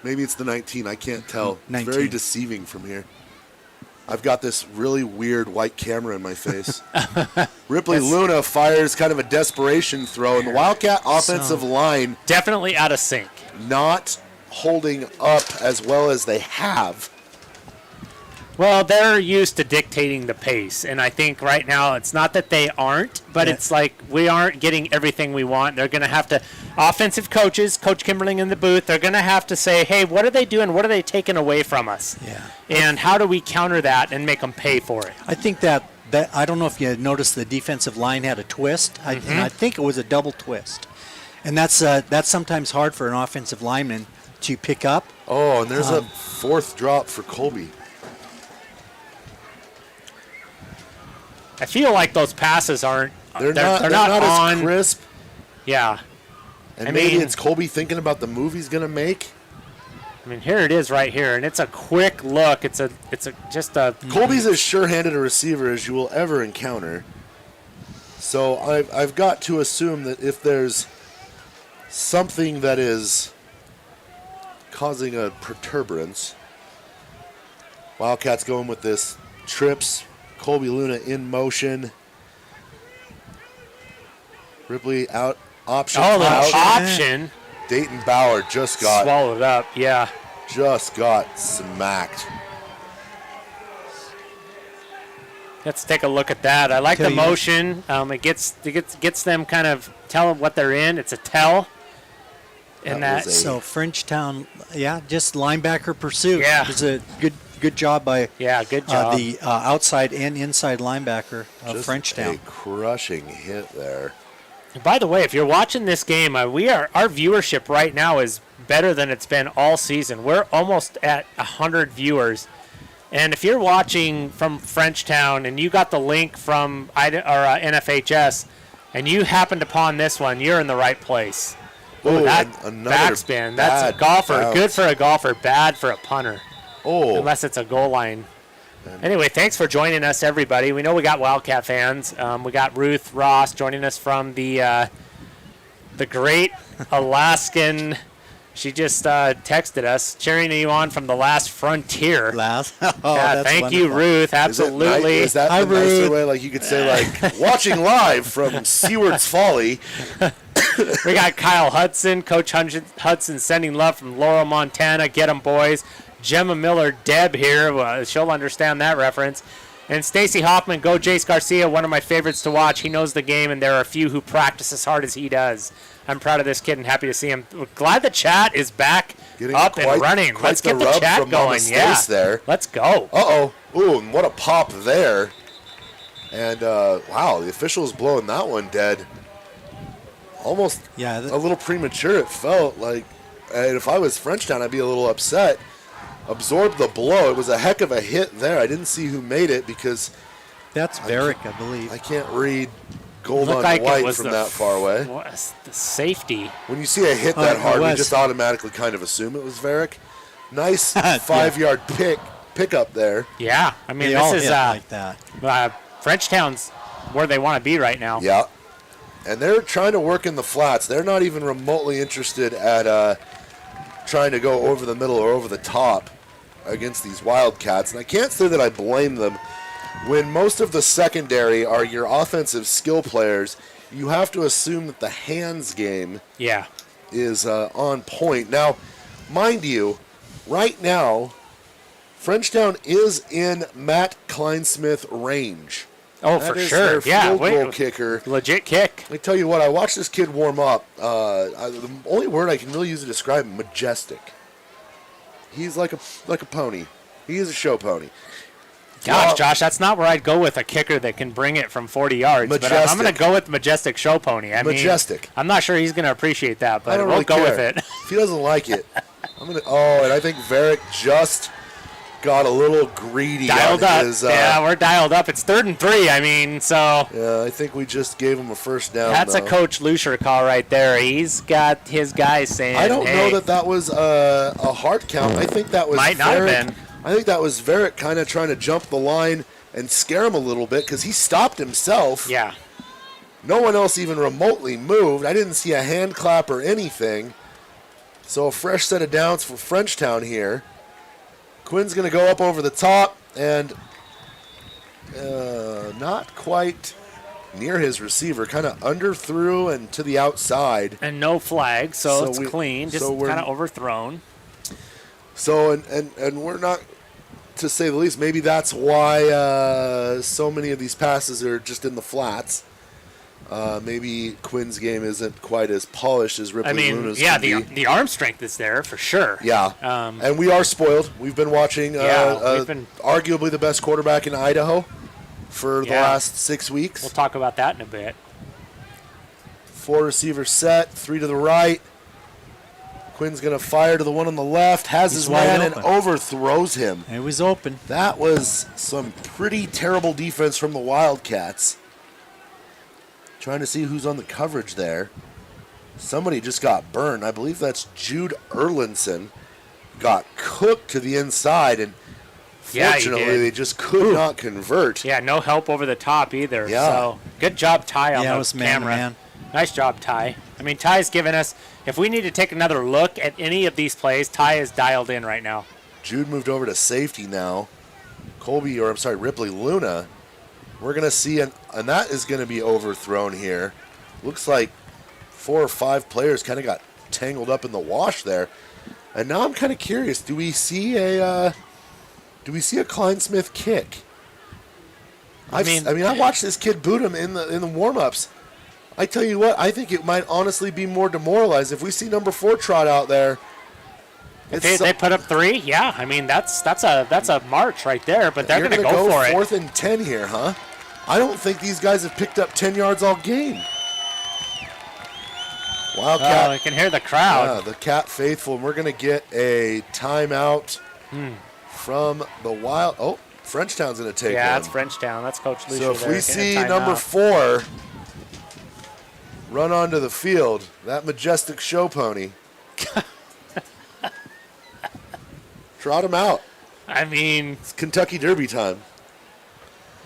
Maybe it's the 19. I can't tell. 19. It's very deceiving from here. I've got this really weird white camera in my face. Ripley Luna fires kind of a desperation throw, and the Wildcat offensive line Definitely out of sync. not holding up as well as they have. Well, they're used to dictating the pace, and I think right now it's not that they aren't, but it's like we aren't getting everything we want. They're going to have to, offensive coaches, Coach Kimberling in the booth, they're going to have to say, hey, what are they doing? What are they taking away from us? Yeah. And how do we counter that and make them pay for it? I think that I don't know if you noticed the defensive line had a twist. And I think it was a double twist. And that's sometimes hard for an offensive lineman to pick up. Oh, and there's a 4th drop for Colby. I feel like those passes aren't. They're not on. as crisp. Yeah. And I maybe mean- it's Colby thinking about the move he's going to make. I mean, here it is right here, and it's a quick look. It's just a. Colby's as sure-handed a receiver as you will ever encounter. So I've got to assume that if there's something that is causing a perturbance, Wildcats going with this trips. Colby Luna in motion. Ripley out. Option Oh, the out. option Dayton Bauer just got swallowed up. Yeah. smacked. Let's take a look at that. I like Tell the you- motion. It gets them kind of tell what they're in. It's a tell. And That that. was a- So Frenchtown, just linebacker pursuit. Yeah. It was a good job by Yeah, good job. the outside and inside linebacker of Just Frenchtown. a crushing hit there. By the way, if you're watching this game, our viewership right now is better than it's been all season. We're almost at 100 viewers. And if you're watching from Frenchtown and you got the link from NFHS and you happened upon this one, you're in the right place. Oh, that another backspin. That's a bad golfer. bounce. Good for a golfer, bad for a punter. Oh, Unless it's a goal line. Anyway, thanks for joining us, everybody. We know we got Wildcat fans. We got Ruth Ross joining us from the great Alaskan. She just texted us, cheering you on from the last frontier. Last. Yeah, That's thank you, wonderful. Ruth. Absolutely. Is that Hi, the nicer Ruth. way? Like you could say, like watching live from Seward's Folly. We got Kyle Hudson, Coach Hudson sending love from Laurel, Montana. Get 'em, boys. Gemma Miller, Deb here. Well, she'll understand that reference. And Stacy Hoffman, go Jace Garcia, one of my favorites to watch. He knows the game, and there are a few who practice as hard as he does. I'm proud of this kid and happy to see him. We're glad the chat is back Getting up quite- and running. quite Let's the get the rub chat from Mama going. Stace Yeah, there. let's go. Uh-oh. Ooh, and what a pop there. And, wow, the official is blowing that one dead. Almost Yeah, a little premature, it felt like. And if I was Frenchtown, I'd be a little upset. Absorbed the blow. It was a heck of a hit there. I didn't see who made it because That's Varick, I believe. I can't read gold Looked on like it white was from the that far away. Was the safety. When you see a hit that it hard, we was. just automatically kind of assume it was Varick. Nice Yeah. 5-yard pick up there. Yeah, I mean, They all this is hit like that. Frenchtown's where they want to be right now. Yeah. And they're trying to work in the flats. They're not even remotely interested at trying to go over the middle or over the top against these Wildcats. And I can't say that I blame them. When most of the secondary are your offensive skill players, you have to assume that the hands game Yeah. is on point. Now, mind you, right now, Frenchtown is in Matt Kleinsmith range. Oh, That for is sure. their Yeah, field goal kicker. legit kick. I tell you what, I watched this kid warm up. The only word I can really use to describe him, majestic. He's like a pony. He is a show pony. Gosh, Well, Josh, that's not where I'd go with a kicker that can bring it from 40 yards. But I'm Majestic. going to go with Majestic Show Pony. I mean, Majestic. I'm not sure he's going to appreciate that, I but don't we'll really go care. with it. If he doesn't like it, I'm gonna. Oh, and I think Varick just got a little greedy. Dialed on up. his, Yeah, we're dialed up. It's 3rd and 3. I mean, so Yeah, I think we just gave him a first down. that's a though. Coach Lucier call right there. He's got his guys saying, I don't hey, know that was a hard count. I think that was Might not have Varick- been. I think that was Varick kind of trying to jump the line and scare him a little bit because he stopped himself. Yeah. No one else even remotely moved. I didn't see a hand clap or anything. So a fresh set of downs for Frenchtown here. Quinn's going to go up over the top and not quite near his receiver. Kind of underthrew and to the outside. And no flag, so it's we- clean. Just so we're- kind of overthrown. So, and we're not, to say the least, maybe that's why so many of these passes are just in the flats. Maybe Quinn's game isn't quite as polished as Ripley I mean, Luna's yeah, can be. the arm strength is there for sure. Yeah, and we are spoiled. We've been watching Yeah, we've been- arguably the best quarterback in Idaho for the Yeah. last 6 weeks. We'll talk about that in a bit. 4 receiver set, 3 to the right. Quinn's going to fire to the one on the left, has He's his man, wide and open. overthrows him. It was open. That was some pretty terrible defense from the Wildcats. Trying to see who's on the coverage there. Somebody just got burned. I believe that's Jude Erlinson. Got cooked to the inside, and Yeah, he fortunately did. they just could not convert. Yeah, no help over the top either. Yeah. So good job, Ty, on Yeah, it the was man to camera. man. Nice job, Ty. I mean, Ty's given us, if we need to take another look at any of these plays, Ty is dialed in right now. Jude moved over to safety now. Ripley Luna. We're going to see, and that is going to be overthrown here. Looks like 4 or 5 players kind of got tangled up in the wash there. And now I'm kind of curious, do we see a Klein Smith kick? I watched this kid boot him in the warm-ups. I tell you what, I think it might honestly be more demoralized if we see number 4 trot out there. They put up 3. Yeah, I mean that's a march right there. But they're You're going to gonna go for it. 4th and 10 here, huh? I don't think these guys have picked up 10 yards all game. Wildcat. Oh, I can hear the crowd. Yeah, the Cat faithful. And we're going to get a timeout from the Wild. Oh, Frenchtown's going to take Yeah, one. that's Frenchtown. That's Coach Lucia. So if there we getting a see timeout. number 4 run onto the field, that majestic show pony, trot him out. I mean, It's Kentucky Derby time.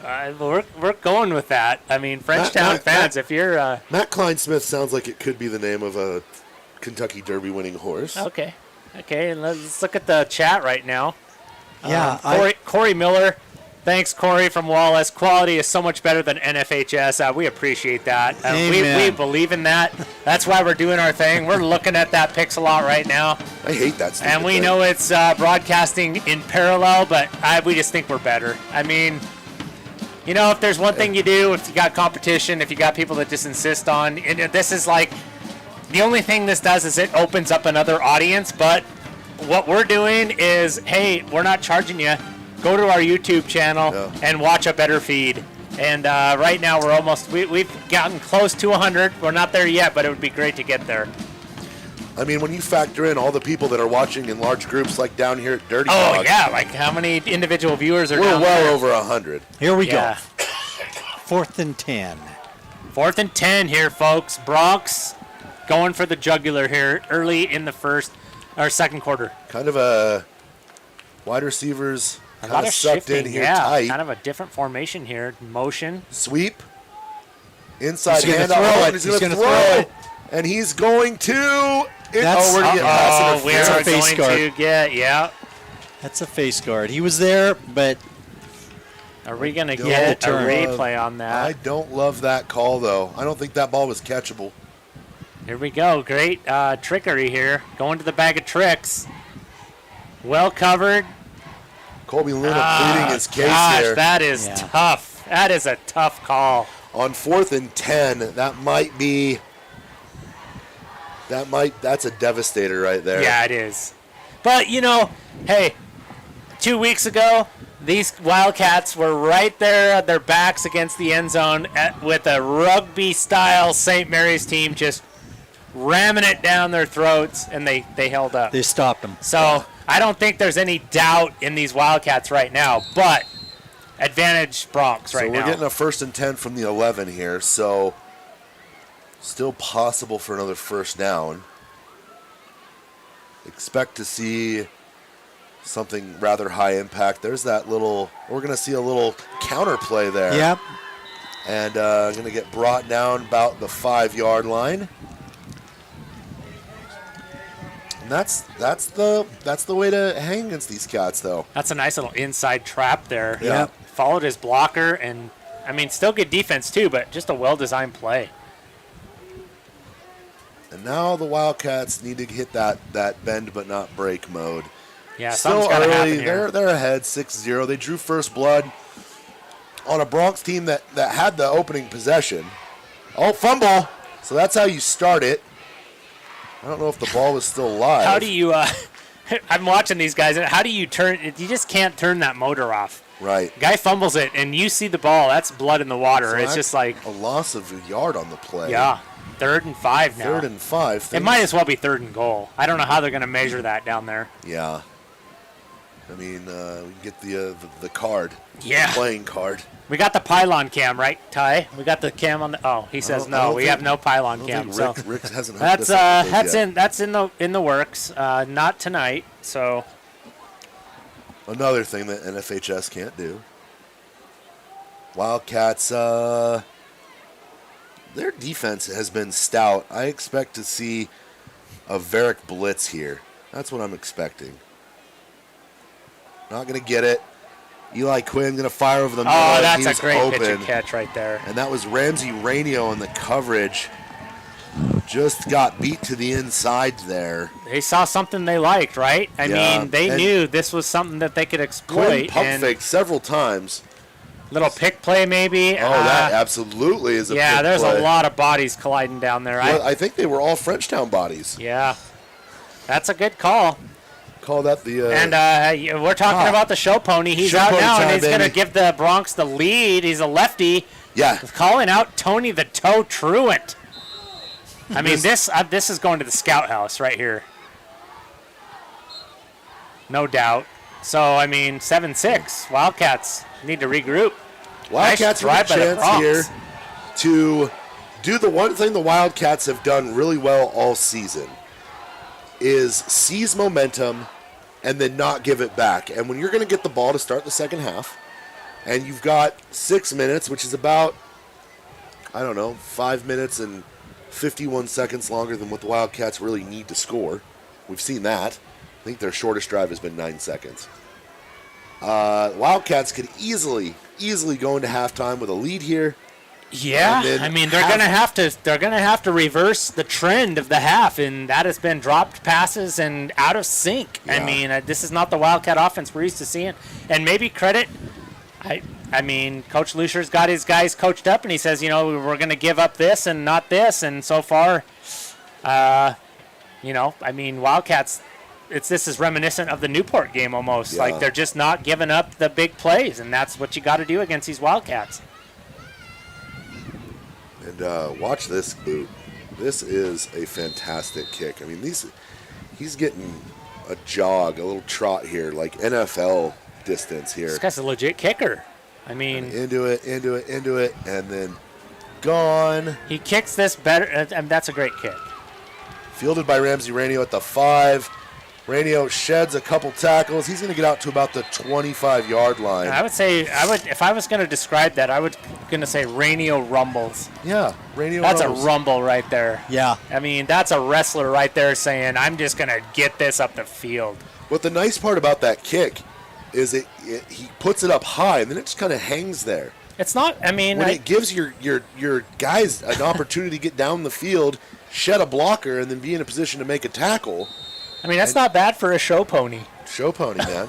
we're going with that. I mean, Frenchtown fans, if you're Matt Klein Smith sounds like it could be the name of a Kentucky Derby winning horse. okay, and let's look at the chat right now. Yeah, Corey Miller. Thanks, Corey from Wallace. Quality is so much better than NFHS. We appreciate that. We Amen. believe in that. That's why we're doing our thing. We're looking at that pixel out right now. I hate that stupid And we thing. know it's broadcasting in parallel, but we just think we're better. I mean, you know, if there's one thing you do, if you got competition, if you got people that just insist on, and this is like, the only thing this does is it opens up another audience, but what we're doing is, hey, we're not charging you. Go to our YouTube channel and watch a better feed. And right now we've gotten close to 100. We're not there yet, but it would be great to get there. I mean, when you factor in all the people that are watching in large groups like down here at Dirty Oh, Dog, yeah, like how many individual viewers are we're down well there? over 100. here we Yeah. go. 4th and 10. 4th and 10 here, folks. Bronx going for the jugular here early in the second quarter. Kind of a wide receivers A kind lot of of sucked shifting, in here yeah. tight. Kind of a different formation here. Motion. Sweep. Inside He's gonna handoff. throw Oh, it. and he's He's going to gonna throw throw it. And he's going to. We're going That's- to get pass We interference. are a face going guard. to get, yeah. That's a face guard. He was there, but Are we going to Don't get a turn. replay on I that? don't love that call, though. I don't think that ball was catchable. Here we go. Great trickery here. Going to the bag of tricks. Well covered. Colby Luna pleading his case Gosh, here. that is Yeah. tough. That is a tough call. On 4th and 10, that's a devastator right there. Yeah, it is. But, you know, hey, 2 weeks ago, these Wildcats were right there at their backs against the end zone with a rugby-style St. Mary's team just ramming it down their throats, and they held up. they stopped him. So I don't think there's any doubt in these Wildcats right now, but advantage Bronx right So we're now. getting a 1st and 10 from the 11 here, so still possible for another first down. Expect to see something rather high impact. There's that little, we're going to see a little counter play there. Yep. And going to get brought down about the 5-yard line. And that's the way to hang against these cats, though. That's a nice little inside trap there. Yeah. Yep. Followed his blocker, and, I mean, still good defense, too, but just a well-designed play. And now the Wildcats need to hit that bend but not break mode. Yeah, Still something's got to early. happen here. They're ahead 6-0. They drew first blood on a Bronx team that had the opening possession. Oh, fumble. So that's how you start it. I don't know if the ball was still live. How do you I'm watching these guys, and how do you turn – you just can't turn that motor off. Right. Guy fumbles it, and you see the ball. That's blood in the water. So it's that's just like, a loss of a yard on the play. yeah. 3rd and 5 now. 3rd and 5. It might as well be 3rd and goal. I don't know how they're going to measure that down there. Yeah. I mean, we get the card. Yeah. The playing card. We got the pylon cam, right, Ty? We got the cam on the. Oh, he says no. We have no pylon cam. Rick hasn't. That's yet. in the works. Not tonight. So Another thing that NFHS can't do. Wildcats. Their defense has been stout. I expect to see a Varick blitz here. That's what I'm expecting. Not going to get it. Eli Quinn going to fire over the middle. oh, that's He's a great open. pitch and catch right there. And that was Ramsey Rainio in the coverage. Just got beat to the inside there. They saw something they liked, right? I Yeah, mean, they and knew this was something that they could Quinn exploit. pump and faked several times. little pick play maybe. Oh, that absolutely is a yeah. big There's play. a lot of bodies colliding down there. Well, I think they were all Frenchtown bodies. Yeah, that's a good call. Call that the. And we're talking about the show pony. He's Show out pony now, time, and he's going to baby. give the Bronx the lead. He's a lefty. Yeah. Calling out Tony the Toe Truant. I mean, this is going to the scout house right here. No doubt. So, I mean, 7-6. Wildcats need to regroup. Wildcats Nice have a drive by the chance Bronx. here to do the one thing the Wildcats have done really well all season is seize momentum and then not give it back. And when you're going to get the ball to start the second half and you've got 6 minutes, which is about, 5 minutes and 51 seconds longer than what the Wildcats really need to score. We've seen that. I think their shortest drive has been 9 seconds. Wildcats could easily go into halftime with a lead here. Yeah, And then I mean they're gonna have to reverse the trend of the half, and that has been dropped passes and out of sync. Yeah. I mean this is not the Wildcat offense we're used to seeing, and maybe credit. I mean Coach Lucer's got his guys coached up, and he says we're gonna give up this and not this, and so far, I mean Wildcats. This is reminiscent of the Newport game almost. Yeah. Like they're just not giving up the big plays, and that's what you got to do against these Wildcats. And watch this boot. This is a fantastic kick. I mean, he's getting a jog, a little trot here, like NFL distance here. This guy's a legit kicker. I mean, Into it, and then gone. he kicks this better, and that's a great kick. Fielded by Ramsey Rainio at the 5. Rainio sheds a couple tackles. He's going to get out to about the 25-yard line. I would say, if I was going to describe that, I would going to say Rainio rumbles. Yeah, Rainio. That's rumbles. a rumble right there. Yeah. I mean, that's a wrestler right there saying, I'm just going to get this up the field. What the nice part about that kick is he puts it up high, and then it just kind of hangs there. It's not, I mean, When it gives your guys an opportunity to get down the field, shed a blocker, and then be in a position to make a tackle. that's not bad for a show pony. Show pony, man.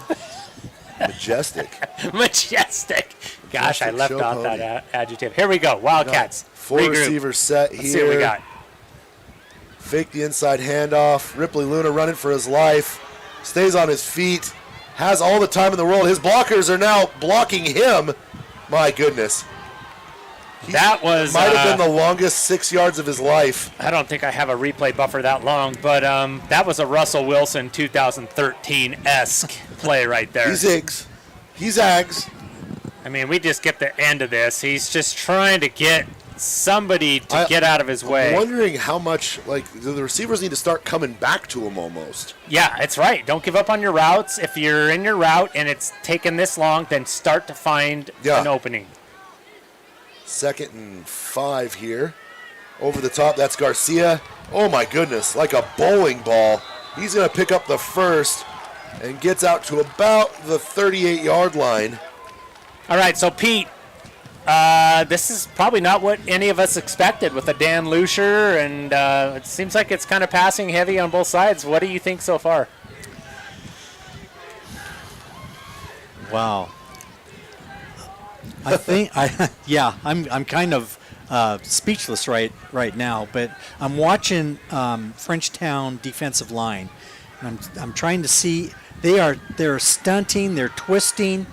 Majestic. Majestic. Gosh, I Majestic left show off pony. that adjective. Here we go. Wildcats. 4 Regroup. receivers set here. Let's see what we got. Fake the inside handoff. Ripley Luna running for his life. Stays on his feet. Has all the time in the world. His blockers are now blocking him. My goodness. That was Might have been the longest 6 yards of his life. I don't think I have a replay buffer that long, but that was a Russell Wilson 2013-esque play right there. He zigs. He zags. I mean, we just get the end of this. He's just trying to get somebody to get out of his way. I'm wondering how much, the receivers need to start coming back to him almost. Yeah, it's right. Don't give up on your routes. If you're in your route and it's taken this long, then start to find an opening. 2nd and 5 here. Over the top, that's Garcia. Oh my goodness, like a bowling ball. He's going to pick up the first and gets out to about the 38-yard line. All right, so Pete, this is probably not what any of us expected with a Dan Lucier, and it seems like it's kind of passing heavy on both sides. What do you think so far? Wow. I think I'm kind of speechless right now, but I'm watching Frenchtown defensive line, and I'm trying to see they're stunting, they're twisting,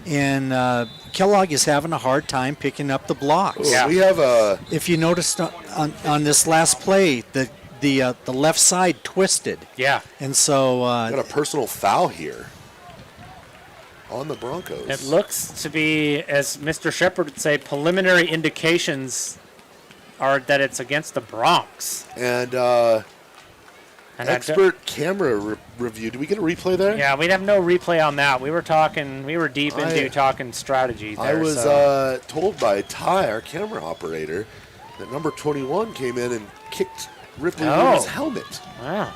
and Kellogg is having a hard time picking up the blocks. Yeah. We have a If you noticed on this last play, the left side twisted, Yeah. and so got a personal foul here on the Broncos. It looks to be, as Mr. Shepard would say, preliminary indications are that it's against the Bronx. And And I expert camera review. Do we get a replay there? yeah, we'd have no replay on that. We were deep into talking strategy there. I was so. told by Ty, our camera operator, that number 21 came in and kicked Ripley Luna's helmet. Wow.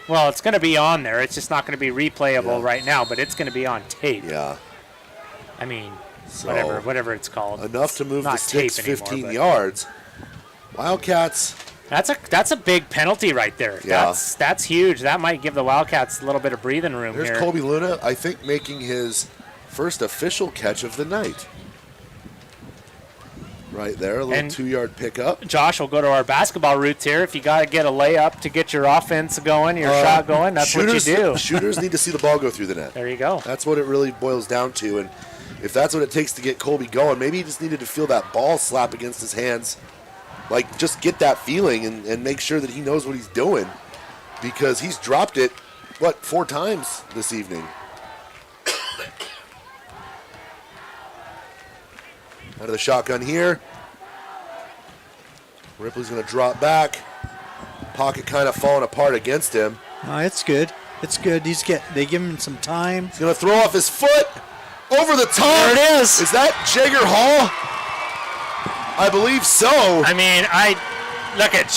Well, it's going to be on there. It's just not going to be replayable Yeah. right now, but it's going to be on tape. Yeah. I mean, So, whatever it's called. Enough to move the Not sticks tape anymore, 15 but- yards. Wildcats. That's a big penalty right there. Yeah. That's huge. That might give the Wildcats a little bit of breathing room There's here. Colby Luna, I think, making his first official catch of the night. Right there, a little And- 2-yard pickup. Josh, we'll go to our basketball roots here. If you got to get a layup to get your offense going, your shot going, that's what you do. Shooters need to see the ball go through the net. There you go. That's what it really boils down to. And if that's what it takes to get Colby going, maybe he just needed to feel that ball slap against his hands. Like, just get that feeling and make sure that he knows what he's doing. Because he's dropped it, 4 times this evening. Out of the shotgun here. Ripley's going to drop back. Pocket kind of falling apart against him. no, it's good. It's good. They give him some time. He's going to throw off his foot. Over the top. There it is. Is that Jagger Hall? I believe so. I mean, look at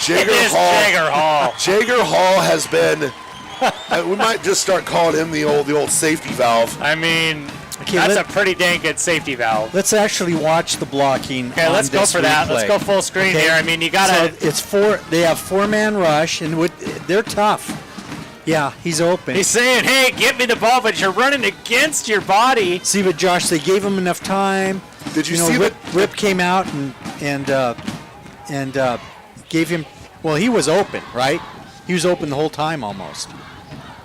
Jagger it is Hall. Jagger Hall. Jagger Hall has been. We might just start calling him the old safety valve. I mean, Okay, that's a pretty dang good safety valve. Let's actually watch the blocking. Okay, on let's go this for that. replay. Let's go full screen Okay. here. I mean, you gotta. So it's they have 4-man rush, and they're tough. Yeah, he's open. He's saying, "Hey, give me the ball," but you're running against your body. See, but Josh, they gave him enough time. Did you know, see Rip came out and gave him. Well, he was open, right? He was open the whole time almost.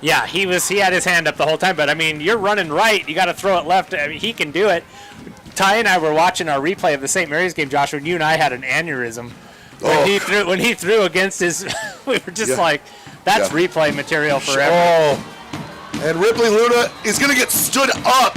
Yeah, he had his hand up the whole time. But I mean, you're running right. You got to throw it left. I mean, he can do it. Ty and I were watching our replay of the St. Mary's game, Joshua, and you and I had an aneurysm when he threw against his. We were just like, that's replay material forever. Oh, and Ripley Luna is going to get stood up.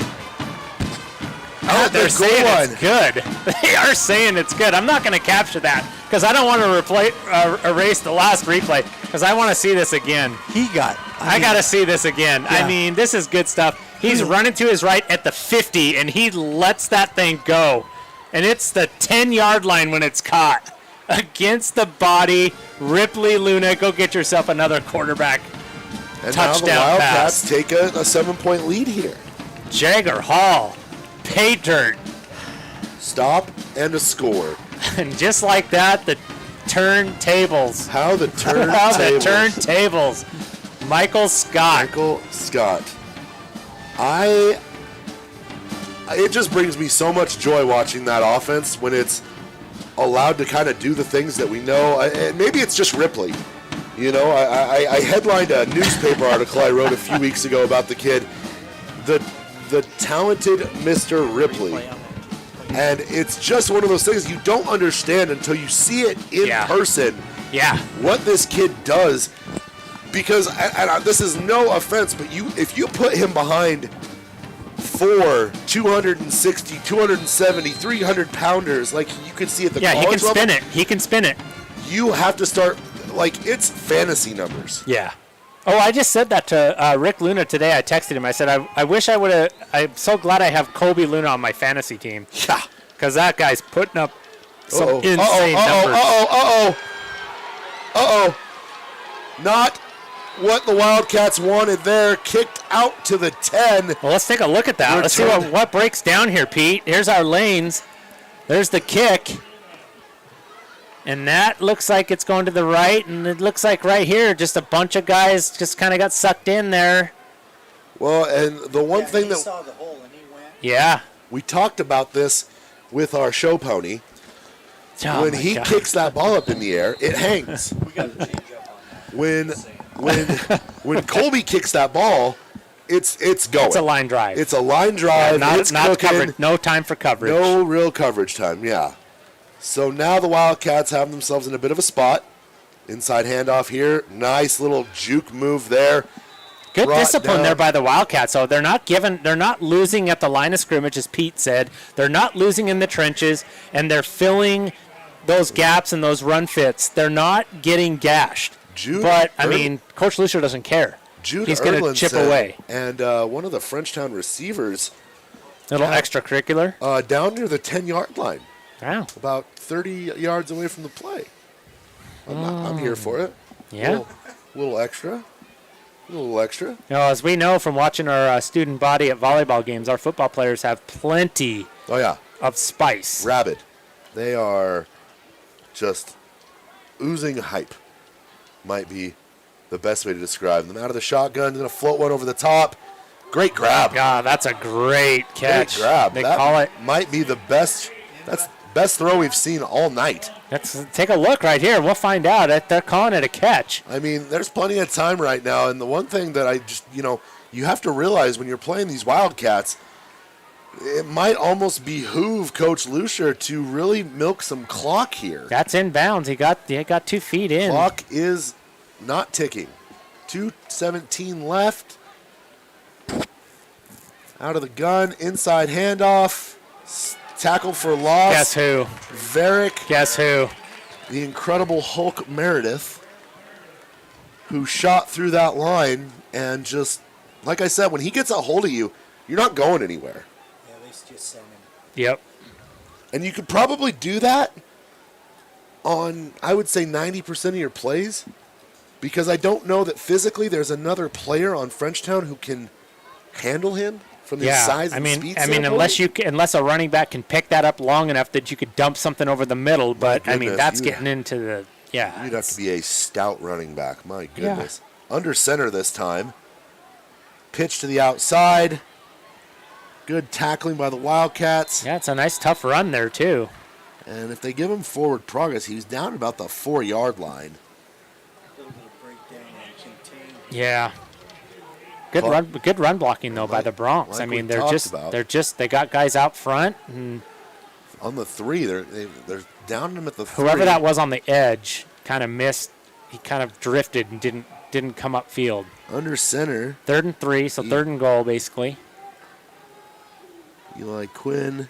Oh, they're saying it's good. They are saying it's good. I'm not going to capture that because I don't want to erase the last replay because I want to see this again. I got to see this again. Yeah. I mean, this is good stuff. He's running to his right at the 50, and he lets that thing go. And it's the 10-yard line when it's caught. Against the body, Ripley Luna, go get yourself another quarterback. And Touchdown now the Wildcats pass. take a 7-point lead here. Jagger Hall, pay dirt. Stop and a score. And just like that, the turntables. How the turntables. How the turntables. Michael Scott. Michael Scott. It just brings me so much joy watching that offense when it's allowed to kind of do the things that we know. And maybe it's just Ripley. You know, I headlined a newspaper article I wrote a few weeks ago about the kid, the talented Mr. Ripley. And it's just one of those things you don't understand until you see it in person. Yeah. What this kid does. Because, and this is no offense, but if you put him behind 4 260, 270, 300 pounders, like you can see at the college he can spin level, it. He can spin it. you have to start, like, it's fantasy numbers. Yeah. Oh, I just said that to Rick Luna today. I texted him. I said, I wish I would have. I'm so glad I have Colby Luna on my fantasy team. Yeah. Because that guy's putting up some insane numbers. Not what the Wildcats wanted there. Kicked out to the 10. Well, let's take a look at that. Let's see what breaks down here, Pete. Here's our lanes. There's the kick. And that looks like it's going to the right, and it looks like right here, just a bunch of guys just kind of got sucked in there. Well, and the one thing that saw the hole and he went. Yeah. we talked about this with our show pony. Oh When my he God. kicks that ball up in the air, it hangs. When Colby kicks that ball, It's going. It's a line drive. It's a line drive. not it's not cooking. coverage. No time for coverage. No real coverage time, yeah. So now the Wildcats have themselves in a bit of a spot. Inside handoff here. Nice little juke move there. Good Brought discipline down. there by the Wildcats. So they're not losing at the line of scrimmage, as Pete said. They're not losing in the trenches, and they're filling those gaps and those run fits. They're not getting gashed. But Coach Lucier doesn't care. Jude He's going to Erlin chip said- away. And one of the Frenchtown receivers Little extracurricular. down near the 10-yard line, Wow. about 30 yards away from the play. I'm here for it. Yeah. Little extra. A little extra. You know, as we know from watching our student body at volleyball games, our football players have plenty Oh, yeah. of spice. Rabid. They are just oozing hype, might be the best way to describe them. Out of the shotgun, going to float one over the top. Great grab. Yeah, that's a great catch. Great grab. They That call it. might be the best. That's the best throw we've seen all night. Let's take a look right here. We'll find out. They're calling it a catch. I mean, there's plenty of time right now, and the one thing that I just, you have to realize when you're playing these Wildcats, it might almost behoove Coach Lucier to really milk some clock here. That's in bounds. He got 2 feet in. Clock is not ticking. 2:17 left. Out of the gun, inside handoff. Tackle for loss. Guess who? Varick, Guess who? the incredible Hulk Meredith, who shot through that line and just, like I said, when he gets a hold of you, you're not going anywhere. Yeah, they just sent him. Yep. And you could probably do that on, I would say, 90% of your plays, because I don't know that physically there's another player on Frenchtown who can handle him from his size and speed standpoint. unless a running back can pick that up long enough that you could dump something over the middle, but goodness, that's getting into the You'd have to be a stout running back. My goodness. Under center this time. Pitch to the outside. Good tackling by the Wildcats. Yeah, it's a nice tough run there too. And if they give him forward progress, he's down about the 4-yard line. Yeah. Good run blocking though by the Bronx. like I mean, we talked about. they got guys out front, and On the 3, they're down him at the 3. whoever that was on the edge kind of missed. He kind of drifted and didn't come up field. Under center, 3rd and 3, so 3rd and goal basically. Eli Quinn.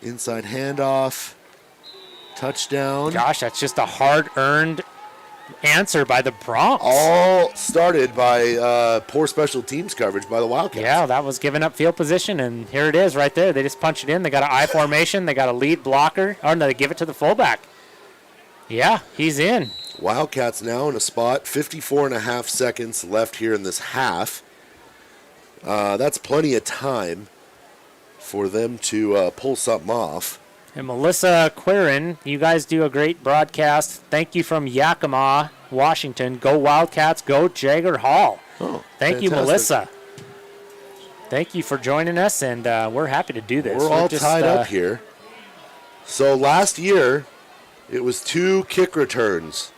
Inside handoff. Touchdown. Gosh, that's just a hard-earned answer by the Bronx. All started by poor special teams coverage by the Wildcats. Yeah, that was giving up field position, and here it is right there. They just punch it in. They got an I formation. They got a lead blocker. Oh, no, they give it to the fullback. Yeah, he's in. Wildcats now in a spot. 54.5 seconds left here in this half. That's plenty of time for them to pull something off. And Melissa Quirin, you guys do a great broadcast. Thank you from Yakima, Washington. Go Wildcats, go Jagger Hall. Oh, Thank you, fantastic. Melissa. Thank you for joining us, and we're happy to do this. We're all just, tied up here. So last year, it was 2 kick returns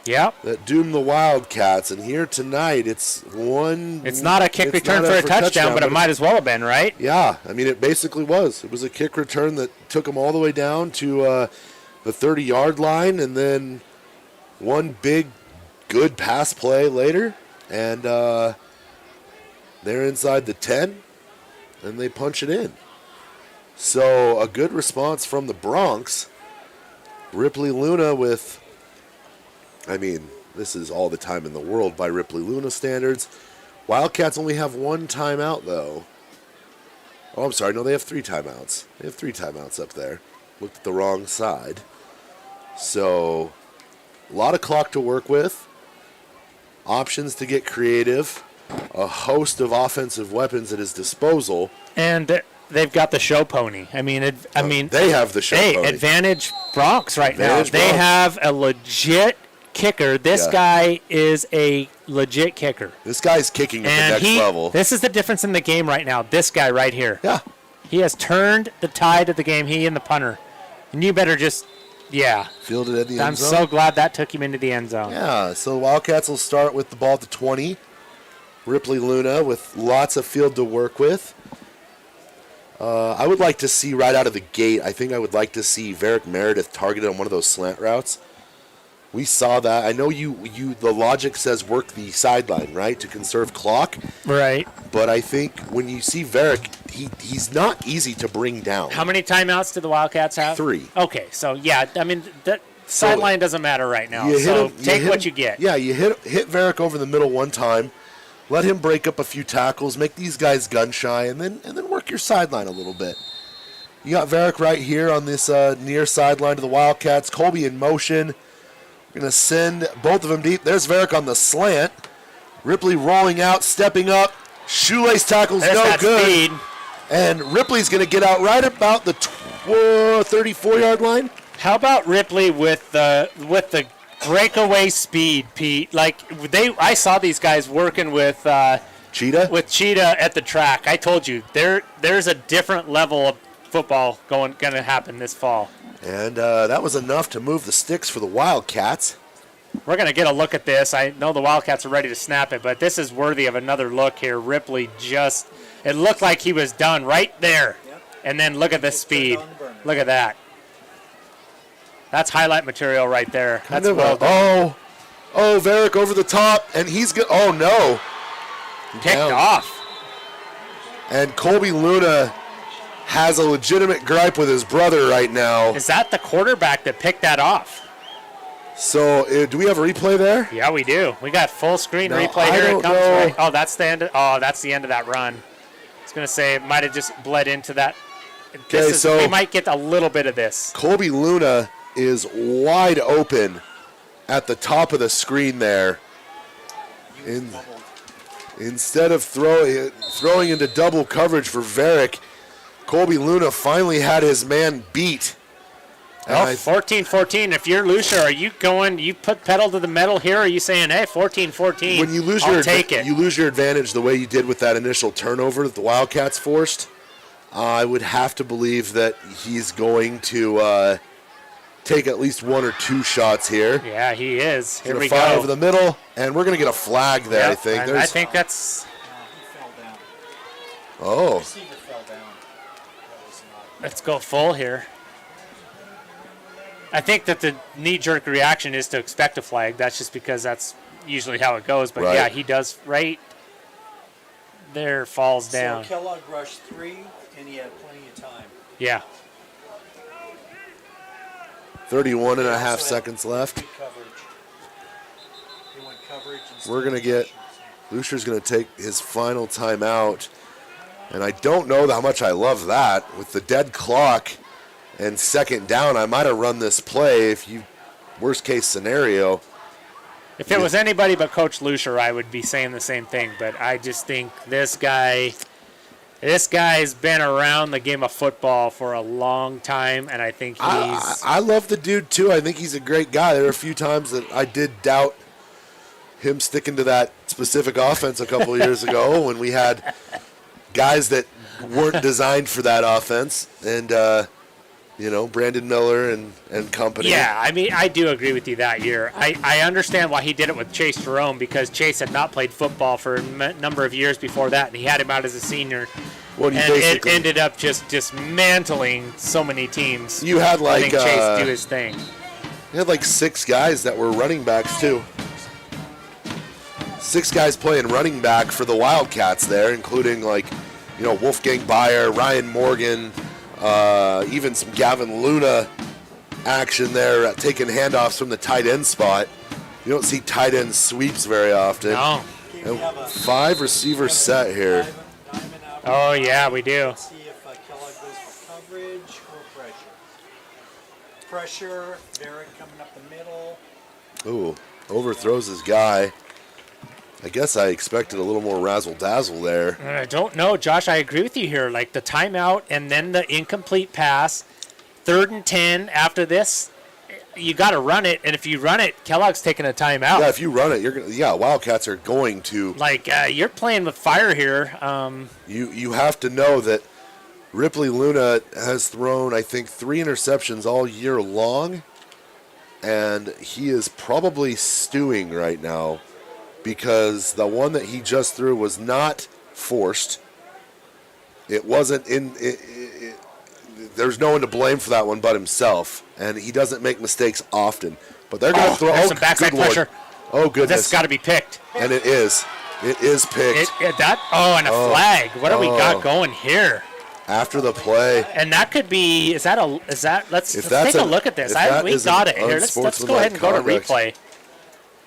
Yep. that doomed the Wildcats, and here tonight it's one. It's not a kick it's return not for a touchdown, but it might as well have been, right? Yeah, I mean, it basically was. It was a kick return that took them all the way down to the 30-yard line, and then one big, good pass play later, and they're inside the 10, and they punch it in. So a good response from the Bronx. Ripley Luna with, I mean, this is all the time in the world by Ripley Luna standards. Wildcats only have 1 timeout, though. Oh, I'm sorry. No, they have 3 timeouts. They have 3 timeouts up there. Looked at the wrong side. So, a lot of clock to work with. Options to get creative. A host of offensive weapons at his disposal. And they've got the show pony. I mean, They have the show pony. advantage Bronx right Advantage now. They Bronx. have a legit kicker. This Yeah. guy is a legit kicker. This guy's kicking at And the next level. this is the difference in the game right now. This guy right here. Yeah. He has turned the tide of the game, he and the punter. And you better just, Fielded in the I'm end zone. so glad that took him into the end zone. Yeah, so the Wildcats will start with the ball at the 20. Ripley Luna with lots of field to work with. I would like to see right out of the gate, I think I would like to see Varick Meredith targeted on one of those slant routes. We saw that. I know the logic says work the sideline, right, to conserve clock. Right. But I think when you see Varick, he's not easy to bring down. How many timeouts do the Wildcats have? 3. Okay, so yeah, I mean, that sideline doesn't matter right now. You So hit him, take what him, you get. Yeah, you hit Varick over the middle one time, let him break up a few tackles, make these guys gun shy, and then work your sideline a little bit. You got Varick right here on this near sideline to the Wildcats. Colby in motion. We're going to send both of them deep. There's Varick on the slant. Ripley rolling out, stepping up. Shoelace tackle's There's no that good. speed. And Ripley's going to get out right about the 34-yard line. How about Ripley with the breakaway speed, Pete? Like I saw these guys working with Cheetah? with Cheetah at the track. I told you there's a different level of football going to happen this fall. And that was enough to move the sticks for the Wildcats. We're going to get a look at this. I know the Wildcats are ready to snap it, but this is worthy of another look here. Ripley it looked like he was done right there. Yep. And then look at the speed. Look at that. That's highlight material right there. That's well done. Varick over the top, and he's good. Oh, no. Picked Down. off. And Colby Luna has a legitimate gripe with his brother right now. Is that the quarterback that picked that off? So, do we have a replay there? Yeah, we do. We got full screen No, replay I here. don't It comes know. right. Oh, that's the end. That's the end of that run. I was gonna say it might have just bled into that. Okay, so we might get a little bit of this. Colby Luna is wide open at the top of the screen there. Instead of throwing into double coverage for Varick, Colby Luna finally had his man beat. Well, 14-14. If you're Lucia, are you going? You put pedal to the metal here? Or are you saying, hey, 14-14? When you lose I'll take it. you lose your advantage the way you did with that initial turnover that the Wildcats forced. I would have to believe that he's going to take at least 1 or 2 shots here. Yeah, he is. Here we Fire go. over the middle, and we're going to get a flag there. Yep, I think. I think that's. He fell down. Oh, Receiver fell down. That was not. Let's go full here. I think that the knee-jerk reaction is to expect a flag. That's just because that's usually how it goes. But Right. yeah, he does right there, falls down. So Kellogg rushed 3, and he had plenty of time. Yeah. 31 and a half Also had seconds left. good coverage. They went coverage instead We're going to of get, motion. Lucer's going to take his final timeout. And I don't know how much I love that. With the dead clock and second down, I might have run this play worst case scenario. If it was anybody but Coach Lucia, I would be saying the same thing. But I just think this guy's been around the game of football for a long time, and I think he's. I love the dude, too. I think he's a great guy. There were a few times that I did doubt him sticking to that specific offense a couple of years ago when we had guys that weren't designed for that offense. And, Brandon Miller and company. Yeah, I mean, I do agree with you that year. I understand why he did it with Chase Jerome, because Chase had not played football for a number of years before that, and he had him out as a senior. Well, And it ended up just dismantling so many teams. You had letting Chase do his thing. You had like 6 guys that were running backs, too. 6 guys playing running back for the Wildcats there, including Wolfgang Bayer, Ryan Morgan, even some Gavin Luna action there, taking handoffs from the tight end spot. You don't see tight end sweeps very often. No. And 5 receivers set here. Oh, yeah, we do. Let's see if Kellogg goes for coverage or pressure. Pressure, Varick coming up the middle. Ooh, overthrows his guy. I guess I expected a little more razzle-dazzle there. I don't know, Josh. I agree with you here. Like the timeout and then the incomplete pass. 3rd and 10 after this. You got to run it, and if you run it, Kellogg's taking a timeout. Yeah, if you run it, Wildcats are going to. You're playing with fire here. You have to know that Ripley Luna has thrown, I think, 3 interceptions all year long, and he is probably stewing right now because the one that he just threw was not forced. It wasn't there's no one to blame for that one but himself, and he doesn't make mistakes often. But they're going to throw. There's some backside good Lord. pressure. Oh, goodness. This has got to be picked. And it is. It is picked. And a flag. What do we got going here? After the play. And that could be, let's take a look at this. We got it here. Let's go ahead and go to replay.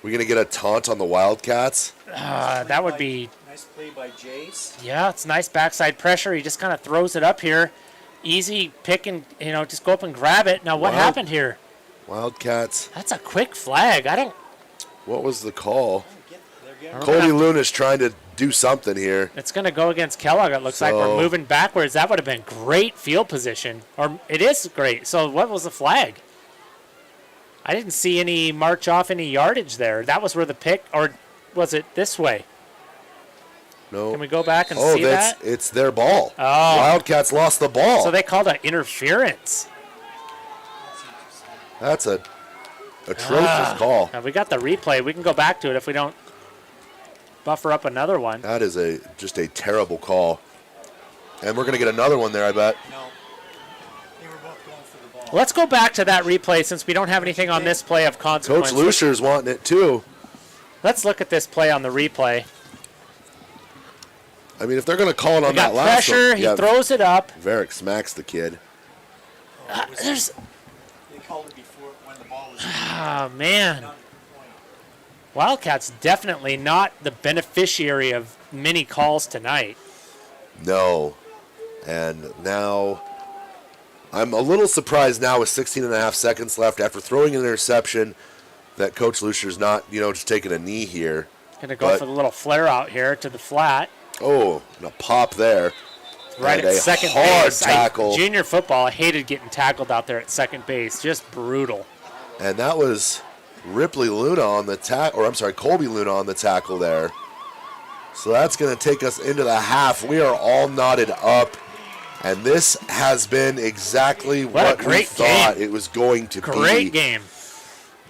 We're going to get a taunt on the Wildcats. That would be. Nice play by Jace. Yeah, it's nice backside pressure. He just kind of throws it up here. Easy pick and, just go up and grab it. Now, what happened here? Wildcats. That's a quick flag. What was the call? Cody Luna's trying to do something here. It's going to go against Kellogg. It looks like we're moving backwards. That would have been great field position. Or it is great. So what was the flag? I didn't see any march off any yardage there. That was where the pick, or was it this way? No. Can we go back and see that? It's their ball. Oh. Wildcats lost the ball. So they called it interference. That's a atrocious call. Now we got the replay. We can go back to it if we don't buffer up another one. That is just a terrible call. And we're going to get another one there, I bet. No. They were both going for the ball. Let's go back to that replay since we don't have anything on this play of consequence. Coach Lucer's wanting it too. Let's look at this play on the replay. I mean, if they're going to call it on that last pressure. one. He throws it up. Varick smacks the kid. They called it before when the ball was Oh, man. Wildcats definitely not the beneficiary of many calls tonight. No. And now I'm a little surprised now with 16 and a half seconds left after throwing an interception that Coach Lucer's not, just taking a knee here. Going to go for the little flare out here to the flat. Oh, and a pop there. Right and at second hard base. tackle. Junior football, I hated getting tackled out there at second base. Just brutal. And that was Colby Luna on the tackle there. So that's going to take us into the half. We are all knotted up. And this has been exactly what we thought it was going to be. Great game.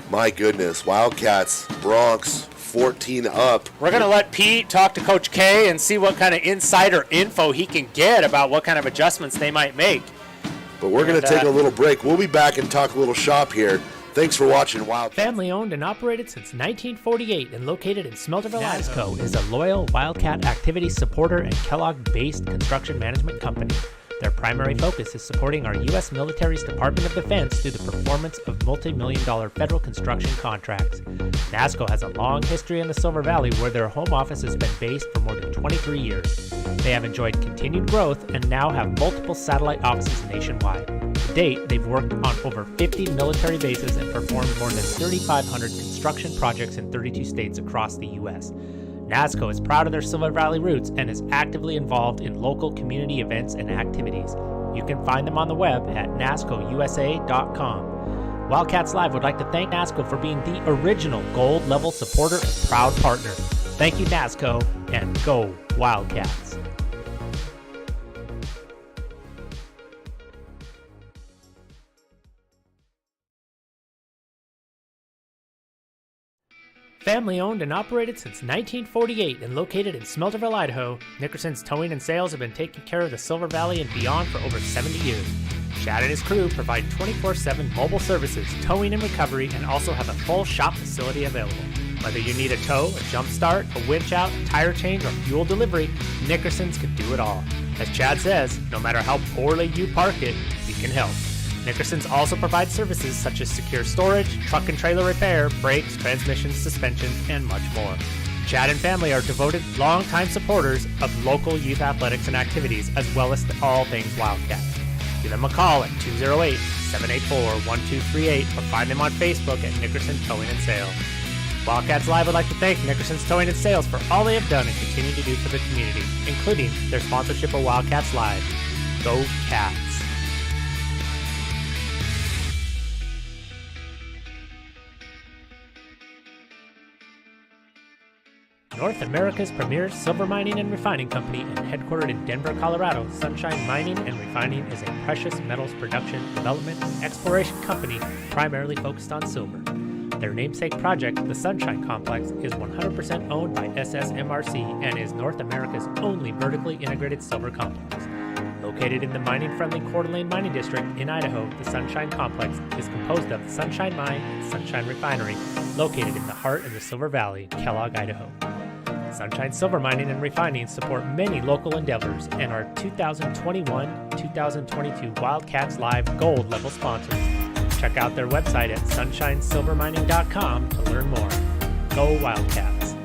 My goodness. Wildcats, Bronx, 14 up. We're going to let Pete talk to Coach K and see what kind of insider info he can get about what kind of adjustments they might make. But we're going to take a little break. We'll be back and talk a little shop here. Thanks for watching Wildcat. Family owned and operated since 1948 and located in Smelterville, NASCO is a loyal Wildcat activity supporter and Kellogg-based construction management company. Their primary focus is supporting our U.S. military's Department of Defense through the performance of multi-million-dollar federal construction contracts. NASCO has a long history in the Silver Valley where their home office has been based for more than 23 years. They have enjoyed continued growth and now have multiple satellite offices nationwide. To date, they've worked on over 50 military bases and performed more than 3,500 construction projects in 32 states across the U.S. NASCO is proud of their Silver Valley roots and is actively involved in local community events and activities. You can find them on the web at nascousa.com. Wildcats Live would like to thank NASCO for being the original gold-level supporter and proud partner. Thank you, NASCO, and go Wildcats. Family owned and operated since 1948 and located in Smelterville, Idaho, Nickerson's Towing and Sales have been taking care of the Silver Valley and beyond for over 70 years. Chad and his crew provide 24/7 mobile services, towing and recovery, and also have a full shop facility available. Whether you need a tow, a jump start, a winch out, tire change, or fuel delivery, Nickerson's can do it all. As Chad says, no matter how poorly you park it, we can help. Nickerson's also provides services such as secure storage, truck and trailer repair, brakes, transmissions, suspensions, and much more. Chad and family are devoted, longtime supporters of local youth athletics and activities, as well as all things Wildcat. Give them a call at 208-784-1238 or find them on Facebook at Nickerson Towing and Sales. Wildcats Live would like to thank Nickerson's Towing and Sales for all they have done and continue to do for the community, including their sponsorship of Wildcats Live. Go Cats! North America's premier silver mining and refining company and headquartered in Denver, Colorado, Sunshine Mining and Refining is a precious metals production, development, and exploration company primarily focused on silver. Their namesake project, the Sunshine Complex, is 100% owned by SSMRC and is North America's only vertically integrated silver complex. Located in the mining-friendly Coeur d'Alene Mining District in Idaho, the Sunshine Complex is composed of the Sunshine Mine and Sunshine Refinery, located in the heart of the Silver Valley, Kellogg, Idaho. Sunshine Silver Mining and Refining support many local endeavors and are 2021-2022 Wildcats Live Gold level sponsors. Check out their website at sunshinesilvermining.com to learn more. Go Wildcats!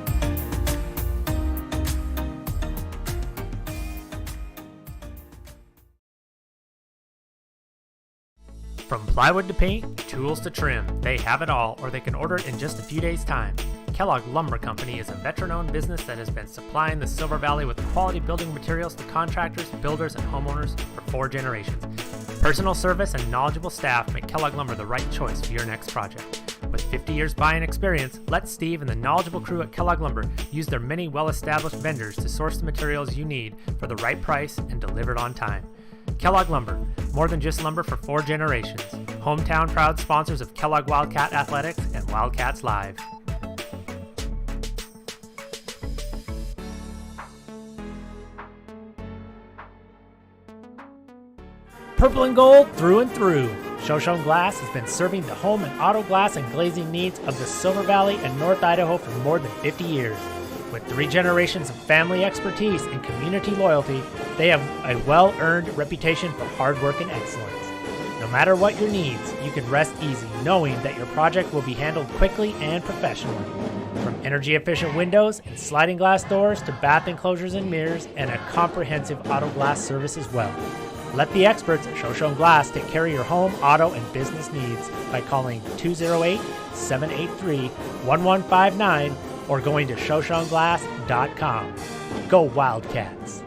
From plywood to paint, tools to trim, they have it all, or they can order it in just a few days' time. Kellogg Lumber Company is a veteran-owned business that has been supplying the Silver Valley with quality building materials to contractors, builders, and homeowners for 4 generations. Personal service and knowledgeable staff make Kellogg Lumber the right choice for your next project. With 50 years buying experience, let Steve and the knowledgeable crew at Kellogg Lumber use their many well-established vendors to source the materials you need for the right price and delivered on time. Kellogg Lumber, more than just lumber for 4 generations. Hometown proud sponsors of Kellogg Wildcat Athletics and Wildcats Live. Purple and gold through and through. Shoshone Glass has been serving the home and auto glass and glazing needs of the Silver Valley and North Idaho for more than 50 years. With 3 generations of family expertise and community loyalty, they have a well-earned reputation for hard work and excellence. No matter what your needs, you can rest easy knowing that your project will be handled quickly and professionally. From energy-efficient windows and sliding glass doors to bath enclosures and mirrors and a comprehensive auto glass service as well. Let the experts at Shoshone Glass take care of your home, auto, and business needs by calling 208-783-1159 or going to shoshoneglass.com. Go Wildcats!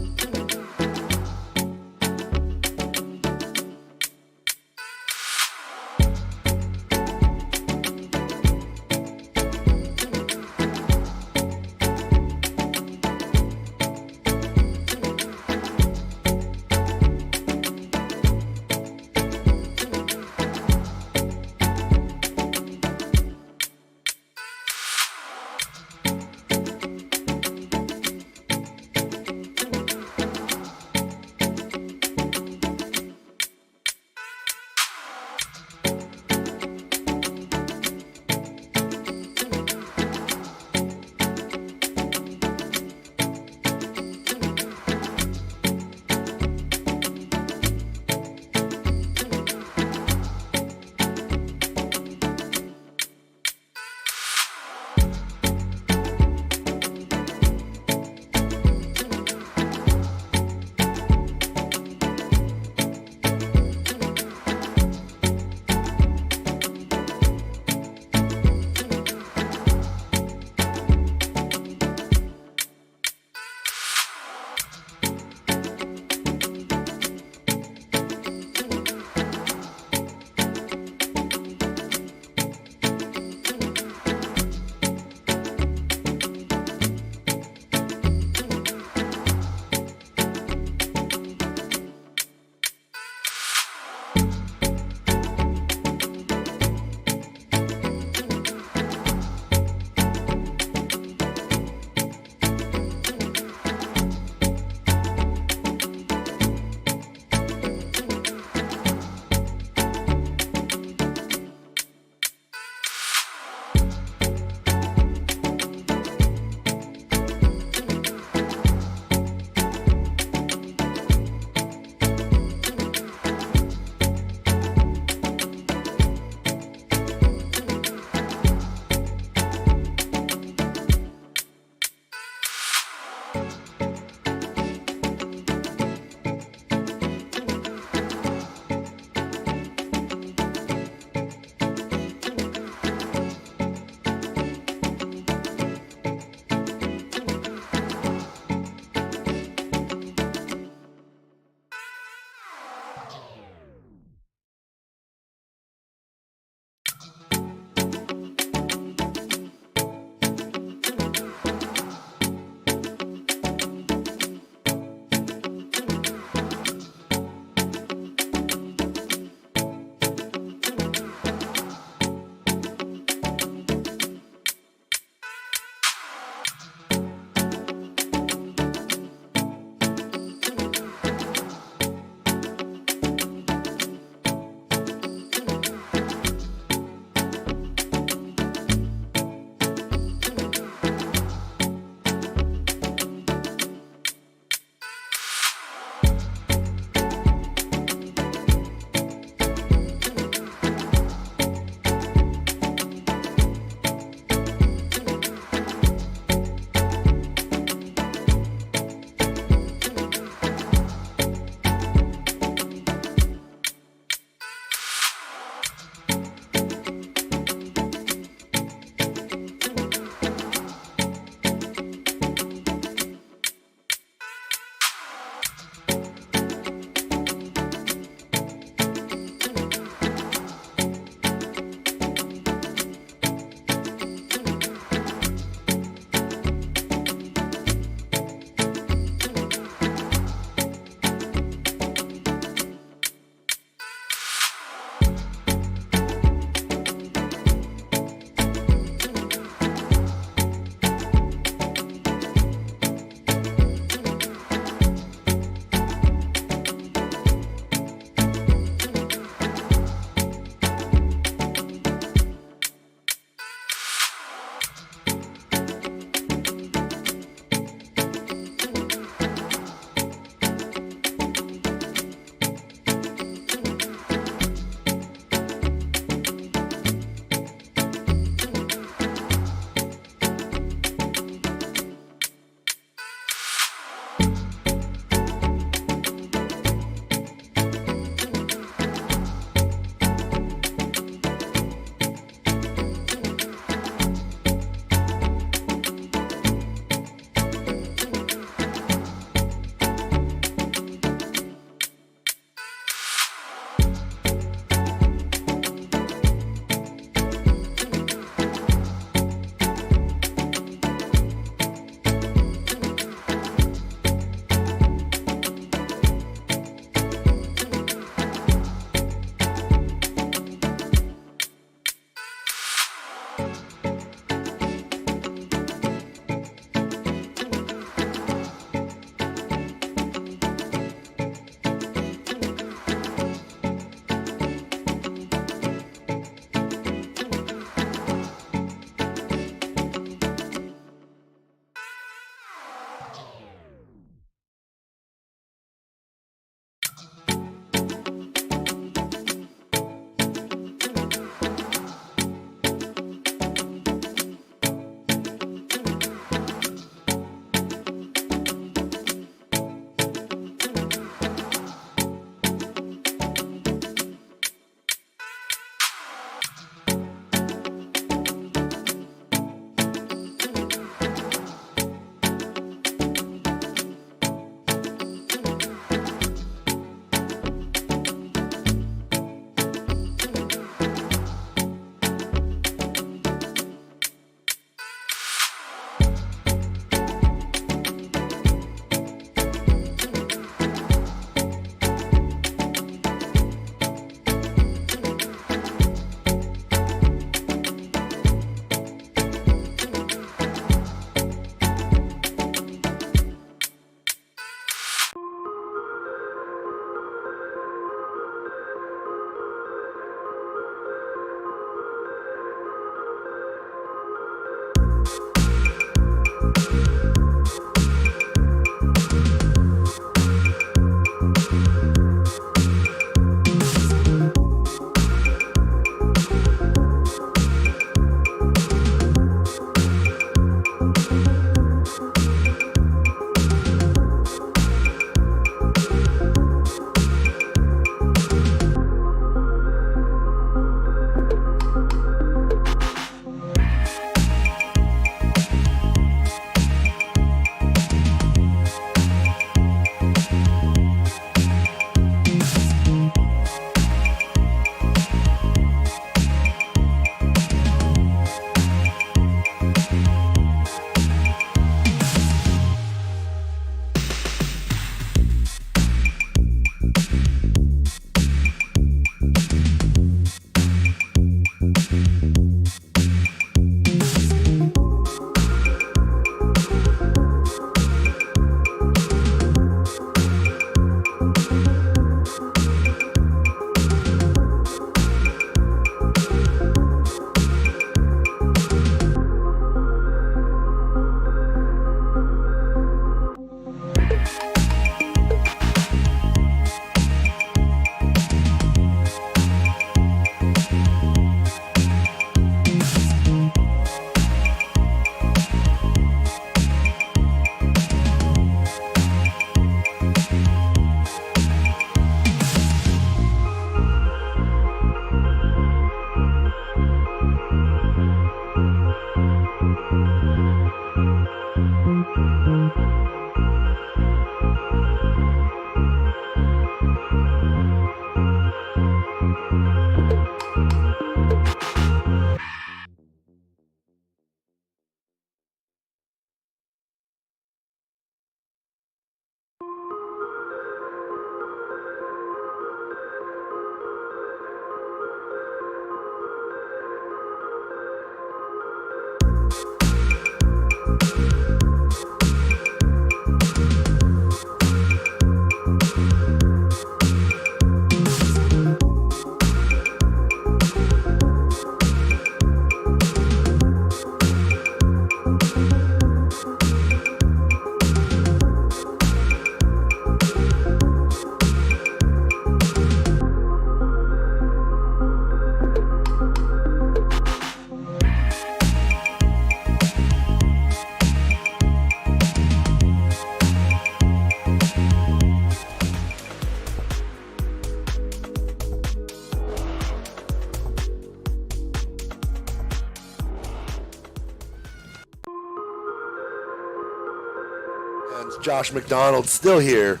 Josh McDonald still here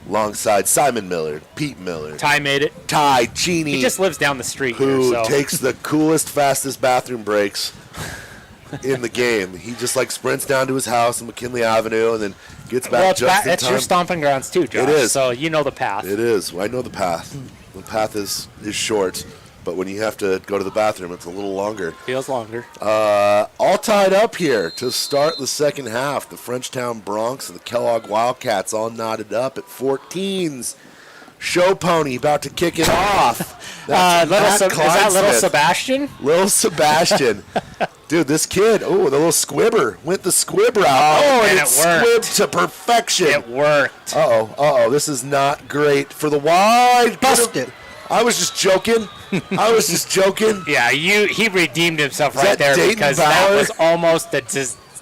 alongside Simon Miller, Pete Miller, Ty made it. Ty Genie, He just lives down the street who here, so. takes the coolest, fastest bathroom breaks in the game. He just like sprints down to his house on McKinley Avenue and then gets back Well, just in it's time. your stomping grounds too, Josh. It is. So you know the path. It is. I know the path. The path is short, but when you have to go to the bathroom, it's a little longer. Feels longer. All tied up here to start the second half. The Frenchtown Bronx and the Kellogg Wildcats all knotted up at 14s. Show Pony about to kick it off. That's Matt is that little Kleinsmith. Sebastian? Little Sebastian. Dude, this kid, the little squibber, went the squibber out. And and it it squibbed worked. to perfection. It worked. This is not great for the wide. Bust it. I was just joking. Yeah, he redeemed himself Is right that there Dayton because Bauer? that was almost a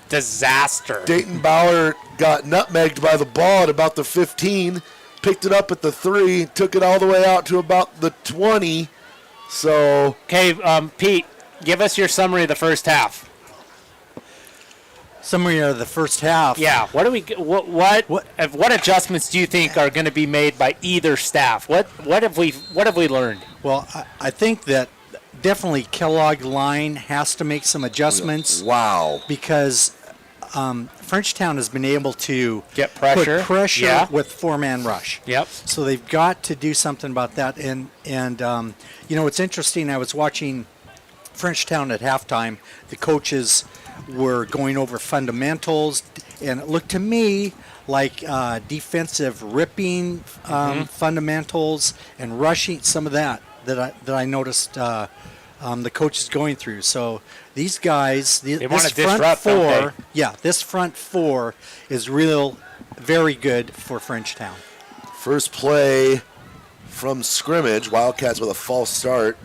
disaster. Dayton Bauer got nutmegged by the ball at about the 15, picked it up at the 3, took it all the way out to about the 20. So Okay, Pete, give us your summary of the first half. Summary of the first half. Yeah, what adjustments do you think are going to be made by either staff? What have we learned? Well, I think that definitely Kellogg line has to make some adjustments wow. because Frenchtown has been able to Get pressure. put pressure Yeah. with four-man rush. Yep. So they've got to do something about that. And it's interesting. I was watching Frenchtown at halftime. The coaches were going over fundamentals, and it looked to me like defensive ripping fundamentals and rushing, some of that I noticed the coaches going through. So these guys, wanna this front disrupt, don't four, this front four is very good for Frenchtown. First play from scrimmage. Wildcats with a false start.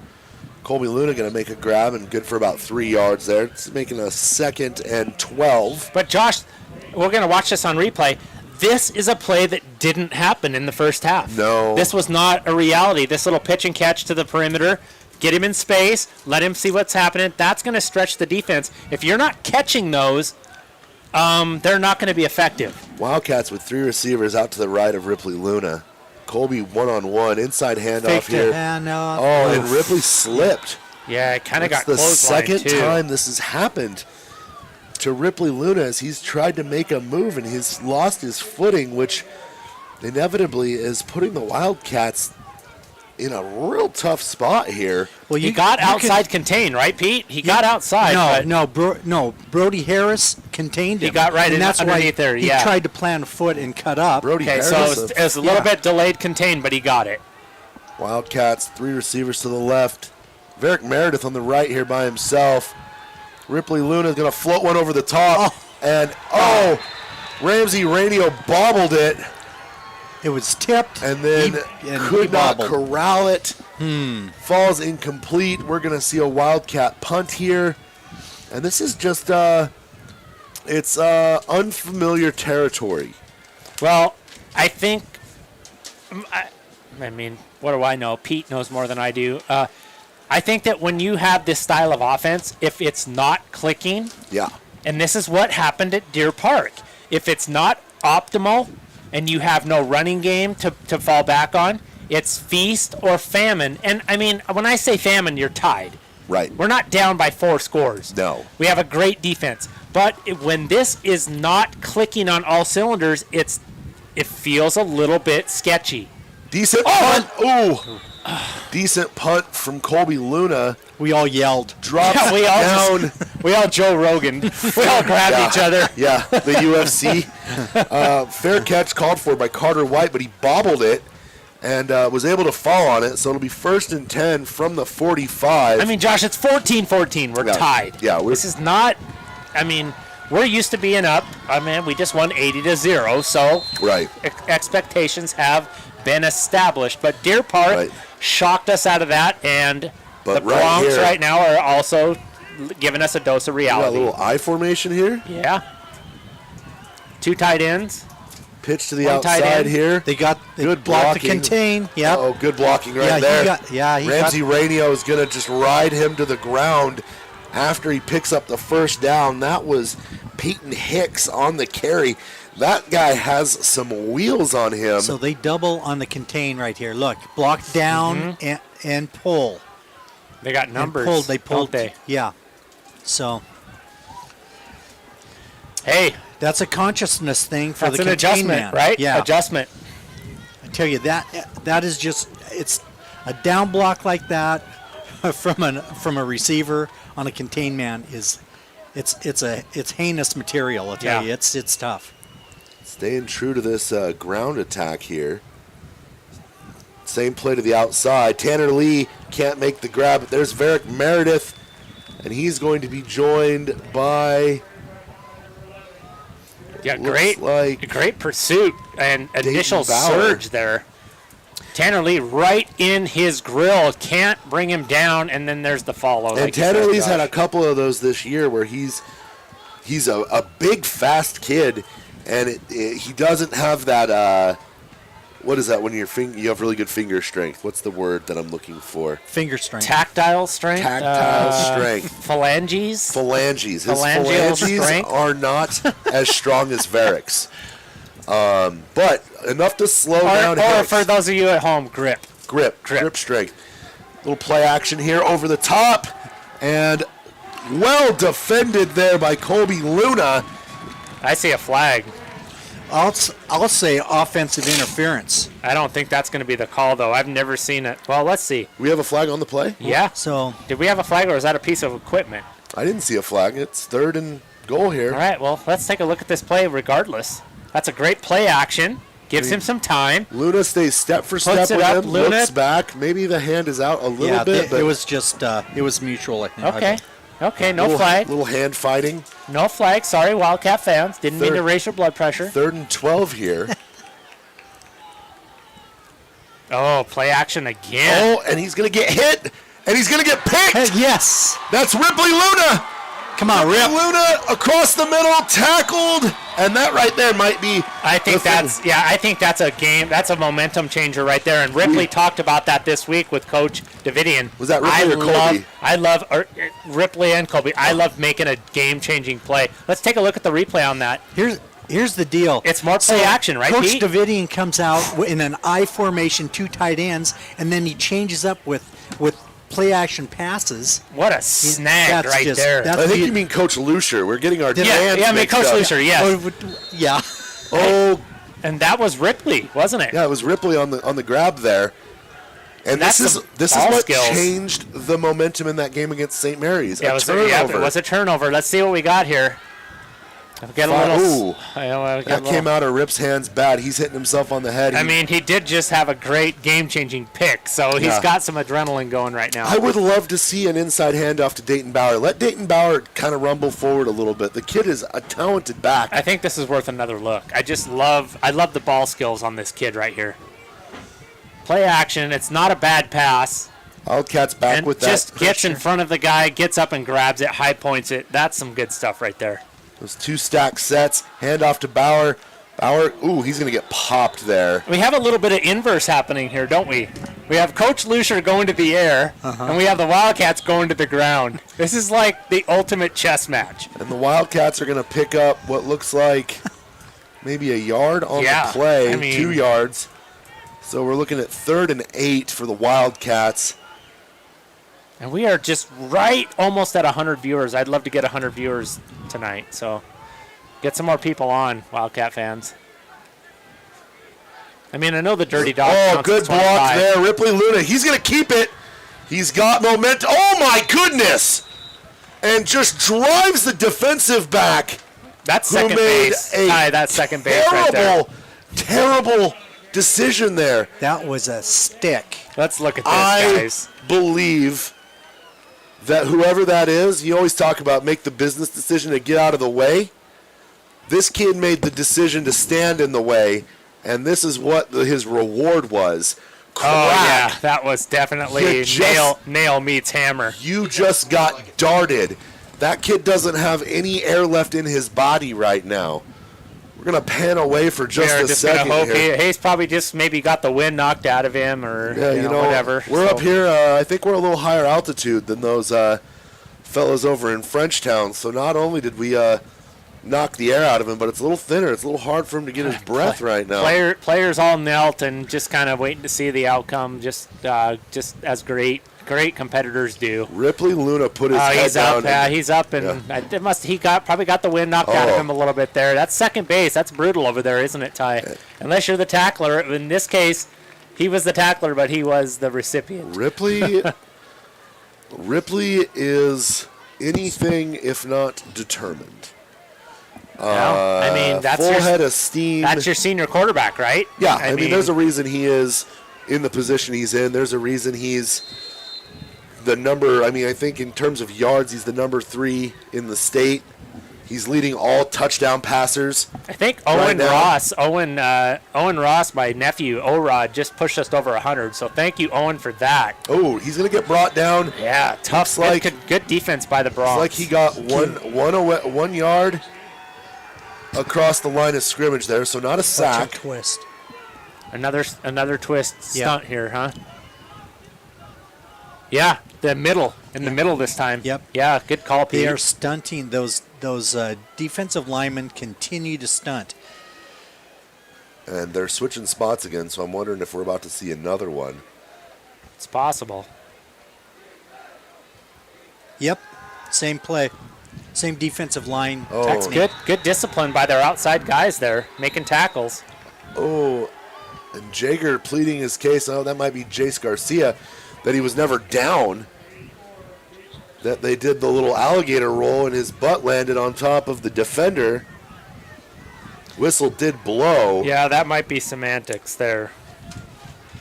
Colby Luna going to make a grab and good for about 3 yards there. It's making a 2nd and 12. But Josh, we're going to watch this on replay. This is a play that didn't happen in the first half. No. This was not a reality. This little pitch and catch to the perimeter, get him in space, let him see what's happening. That's going to stretch the defense. If you're not catching those, they're not going to be effective. Wildcats with 3 receivers out to the right of Ripley Luna. Colby one-on-one, inside handoff Fake here. the handoff. Oh, and Ripley slipped. Yeah, it kind of got It's the clotheslined, second too. time this has happened to Ripley Luna as he's tried to make a move and he's lost his footing, which inevitably is putting the Wildcats in a real tough spot here. Well, He got outside contained, right, Pete? He got outside. but Brody Harris contained him. He got right and in that's why underneath there, he yeah. tried to plant a foot and cut up. Brody Okay, Harris. so it was a little bit delayed contained, but he got it. Wildcats, 3 receivers to the left. Varick Meredith on the right here by himself. Ripley Luna is going to float one over the top. And, Ramsey Rainio bobbled it It was tipped. and then he could not bobbled. corral it. Falls incomplete. We're going to see a Wildcat punt here. And this is just, it's unfamiliar territory. Well, I think, I mean, what do I know? Pete knows more than I do. I think that when you have this style of offense, if it's not clicking, Yeah. and this is what happened at Deer Park, if it's not optimal and you have no running game to fall back on, it's feast or famine. And, I mean, when I say famine, you're tied. Right. We're not down by 4 scores. No. We have a great defense. But when this is not clicking on all cylinders, it feels a little bit sketchy. Decent punt. Ooh. Decent punt from Colby Luna. We all yelled. Drops Yeah, we all down. We all Joe Rogan. We all grabbed each other. Yeah, the UFC. Fair catch called for by Carter White, but he bobbled it and was able to fall on it. So it'll be 1st and 10 from the 45. I mean, Josh, it's 14-14. We're Yeah. tied. Yeah, this is not. I mean, we're used to being up. I mean, we just won 80-0, so right. Expectations have been established. But Deer Park shocked us out of that, and But the right Bronx here- right now are also giving us a dose of We got a reality. little I formation here. Yeah. 2 tight ends. Pitch to the One tight outside end. here. They Good blocked blocking. to contain. Yep. Oh, good blocking right Yeah, there. he Ramsey Rainio is going to just ride him to the ground after he picks up the first down. That was Peyton Hicks on the carry. That guy has some wheels on him. So they double on the contain right here. Look, block down and pull. They got numbers. They pulled. Don't they? Yeah. So Hey, that's a consciousness thing for that's the an contain adjustment, man. right? Yeah. Adjustment. I tell you that is just it's a down block like that from a receiver on a contain man is it's heinous material. I tell you, it's tough. Staying true to this ground attack here. Same play to the outside. Tanner Lee can't make the grab, but there's Varick Meredith, and he's going to be joined by great pursuit and initial Bauer. surge there. Tanner Lee right in his grill, can't bring him down, and then there's the follow. And like Tanner you said, Lee's had Josh. a couple of those this year where he's a big, fast kid, and he doesn't have that. What is that when you have really good finger strength? What's the word that I'm looking for? Finger strength. Tactile strength. Strength. Phalanges. His Phalangeal phalanges strength. are not as strong as Varick's. But enough to slow down Or Hicks. for those of you at home, grip. Grip strength. Little play action here over the top, and well defended there by Colby Luna. I see a flag. I'll say offensive interference. I don't think that's going to be the call, though. I've never seen it. Well, let's see. We have a flag on the play? Yeah. So Did we have a flag, or is that a piece of equipment? I didn't see a flag. It's 3rd and goal here. All right, well, let's take a look at this play regardless. That's a great play action. Gives him some time. Luna stays step for step Puts it with up, him, Luna. looks back. Maybe the hand is out a little bit. But it was just it was mutual. I think. Okay, no flag. Little hand fighting. No flag. Sorry, Wildcat fans. Didn't mean to Third- raise your blood pressure. 3rd and 12 here. Oh, play action again. Oh, and he's going to get hit, and he's going to get picked. Yes. That's Ripley Luna. Come on, Rip. Luna across the middle, tackled, and that right there might be. I think that's a game. That's a momentum changer right there. And Ripley talked about that this week with Coach Davidian. Was that Ripley or Colby? I love Ripley and Colby. I love making a game-changing play. Let's take a look at the replay on that. Here's the deal. It's more play action, right, Coach Pete? Davidian comes out in an I formation, 2 tight ends, and then he changes up with play action passes. What a snag That's right just- there. that's I think the- you mean Coach Lucier. We're getting our Yeah, demands I mean, mixed Coach up. Lucier, yes. Yeah. Oh, And that was Ripley, wasn't it? yeah, it was Ripley on the grab there. And That's this some is ball what skills. changed the momentum in that game against St. Mary's. Yeah, a turnover. it was a turnover. Let's see what we got here. Get a little. That came out of Rip's hands bad. He's hitting himself on the head. I mean, he did just have a great game-changing pick, so he's Yeah. got some adrenaline going right now. I would love to see an inside handoff to Dayton Bauer. Let Dayton Bauer kind of rumble forward a little bit. The kid is a talented back. I think this is worth another look. I love the ball skills on this kid right here. Play action. It's not a bad pass. Wildcats back And with that. just gets in pressure. front of the guy, gets up and grabs it, high points it. That's some good stuff right there. Those 2 stack sets. Handoff to Bauer. Bauer, he's going to get popped there. We have a little bit of inverse happening here, don't we? We have Coach Lucier going to the air, and we have the Wildcats going to the ground. This is like the ultimate chess match. And the Wildcats are going to pick up what looks like maybe a yard on Yeah, the play, I mean- 2 yards. So we're looking at 3rd and 8 for the Wildcats. And we are just right almost at 100 viewers. I'd love to get 100 viewers tonight, so get some more people on, Wildcat fans. I mean, I know the Dirty Dog Oh, counts good as block 25. there. Ripley Luna, he's going to keep it. He's got momentum. Oh, my goodness. And just drives the defensive back. That's who second made base. a Ty, that's second base right there. terrible decision there. That was a stick. Let's look at this, I guys. believe that whoever that is, you always talk about make the business decision to get out of the way. This kid made the decision to stand in the way, and this is what his reward was. Crack. Oh, yeah, that was definitely You just- nail meets hammer. You just got darted. That kid doesn't have any air left in his body right now. We're going to pan away for just We're a just second gonna hope here. he's probably just maybe got the wind knocked out of him or Yeah, you know, whatever. We're So- up here. I think we're a little higher altitude than those fellows over in Frenchtown. So not only did we knock the air out of him, but it's a little thinner. It's a little hard for him to get his breath right now. Players all knelt and just kind of waiting to see the outcome, just as great competitors do. Ripley Luna put his head down. He's up, and he probably got the wind knocked out of him a little bit there. That's second base. That's brutal over there, isn't it, Ty? Unless you're the tackler. In this case, he was the tackler, but he was the recipient. Ripley is anything if not determined. I mean, that's full head of steam. That's your senior quarterback, right? Yeah, I mean, there's a reason he is in the position he's in. There's a reason he's the number. I mean, I think in terms of yards, he's the number 3 in the state. He's leading all touchdown passers. I think Owen Ross, my nephew, O-Rod, just pushed us over 100. So thank you, Owen, for that. Oh, he's going to get brought down. Yeah, tough. Good defense by the Bronx. It's like he got 1 yard across the line of scrimmage there, so not a sack. Such a twist. Another twist stunt here, huh? Yeah, in the middle this time. Yep. Yeah, good call, Pete. They are stunting. Those defensive linemen continue to stunt. And they're switching spots again, so I'm wondering if we're about to see another one. It's possible. Yep, same play. Same defensive line. Oh. That's good discipline by their outside guys there, making tackles. Oh, and Jager pleading his case. Oh, that might be Jace Garcia, that he was never down. That they did the little alligator roll and his butt landed on top of the defender. Whistle did blow. Yeah, that might be semantics there.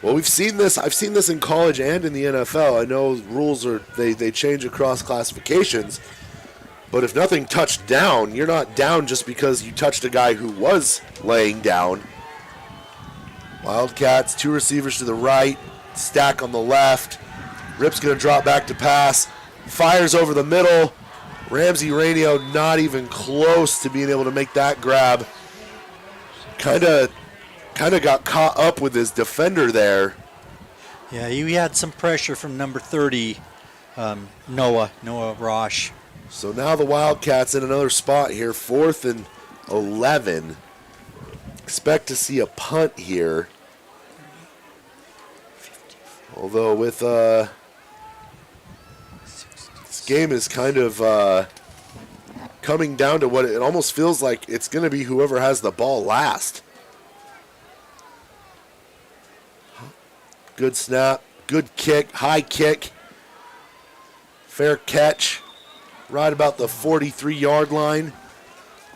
Well, we've seen this. I've seen this in college and in the NFL. I know rules they change across classifications. But if nothing touched down, you're not down just because you touched a guy who was laying down. Wildcats, 2 receivers to the right, stack on the left. Rip's going to drop back to pass. Fires over the middle. Ramsey Rainio not even close to being able to make that grab. Kind of got caught up with his defender there. Yeah, he had some pressure from number 30, Noah Rosh. So now the Wildcats in another spot here, 4th and 11. Expect to see a punt here. Although with this game is kind of coming down to what it almost feels like it's going to be whoever has the ball last. Good snap, good kick, high kick, fair catch. Right about the 43-yard line.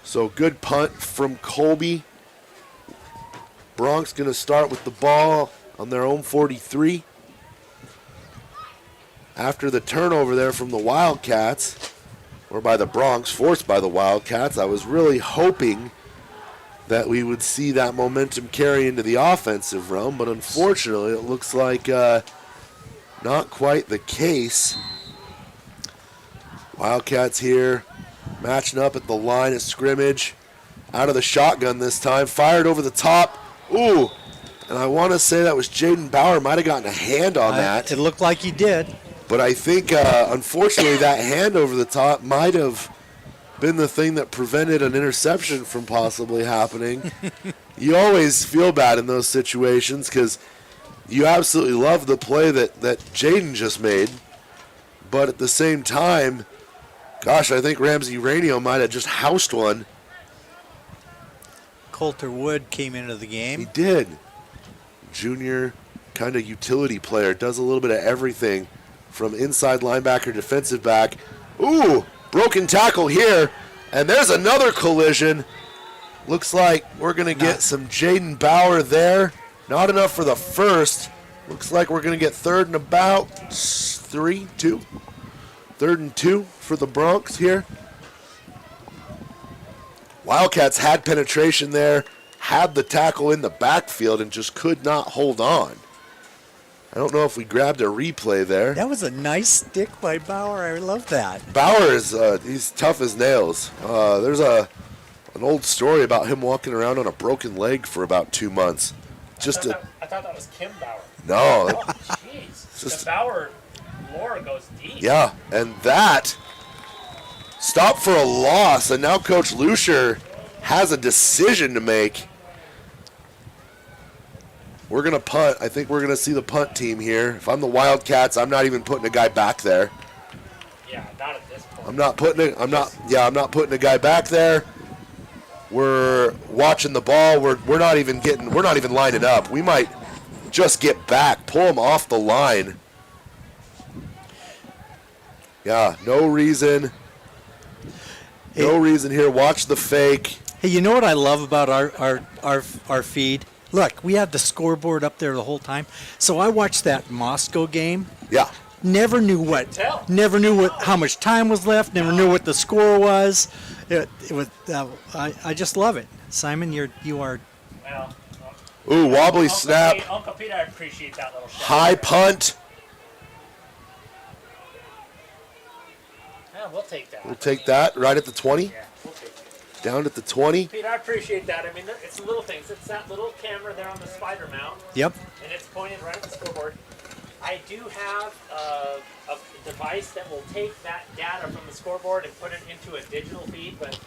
So good punt from Colby. Bronx going to start with the ball on their own 43. After the turnover there from the Wildcats, or by the Bronx, forced by the Wildcats, I was really hoping that we would see that momentum carry into the offensive realm, but unfortunately it looks like not quite the case. Wildcats here, matching up at the line of scrimmage. Out of the shotgun this time, fired over the top. Ooh, and I want to say that was Jaden Bauer. Might have gotten a hand on that. It looked like he did. But I think, unfortunately, that hand over the top might have been the thing that prevented an interception from possibly happening. You always feel bad in those situations because you absolutely love the play that Jaden just made. But at the same time, gosh, I think Ramsey Rainio might have just housed one. Coulter Wood came into the game. He did. Junior kind of utility player. Does a little bit of everything from inside linebacker, defensive back. Ooh, broken tackle here. And there's another collision. Looks like we're going to get some Jaden Bauer there. Not enough for the first. Looks like we're going to get 3rd and about 3-2. 3rd and 2 for the Bronx here. Wildcats had penetration there, had the tackle in the backfield, and just could not hold on. I don't know if we grabbed a replay there. That was a nice stick by Bauer. I love that. Bauer is he's tough as nails. There's an old story about him walking around on a broken leg for about 2 months. I thought that was Kim Bauer. No. Oh, jeez. The Bauer lore goes deep. Yeah, and that Stop for a loss, and now Coach Lucier has a decision to make. We're going to punt. I think we're going to see the punt team here. If I'm the Wildcats, I'm not even putting a guy back there. Yeah, not at this point. I'm not putting a guy back there. We're watching the ball. We're not even lining up. We might just get back, pull him off the line. Yeah, no reason. No reason here. Watch the fake. Hey, you know what I love about our feed? Look, we have the scoreboard up there the whole time. So I watched that Moscow game. Yeah. Never knew how much time was left. Never knew what the score was. I just love it. Simon, you are. Well, Ooh, wobbly snap. Uncle Pete, I appreciate that little shot. High punt. Yeah, we'll take that. We'll take that right at the 20. Yeah, we'll take it. Down at the 20. Pete, I appreciate that. I mean, it's the little things. It's that little camera there on the spider mount. Yep. And it's pointed right at the scoreboard. I do have a device that will take that data from the scoreboard and put it into a digital feed, but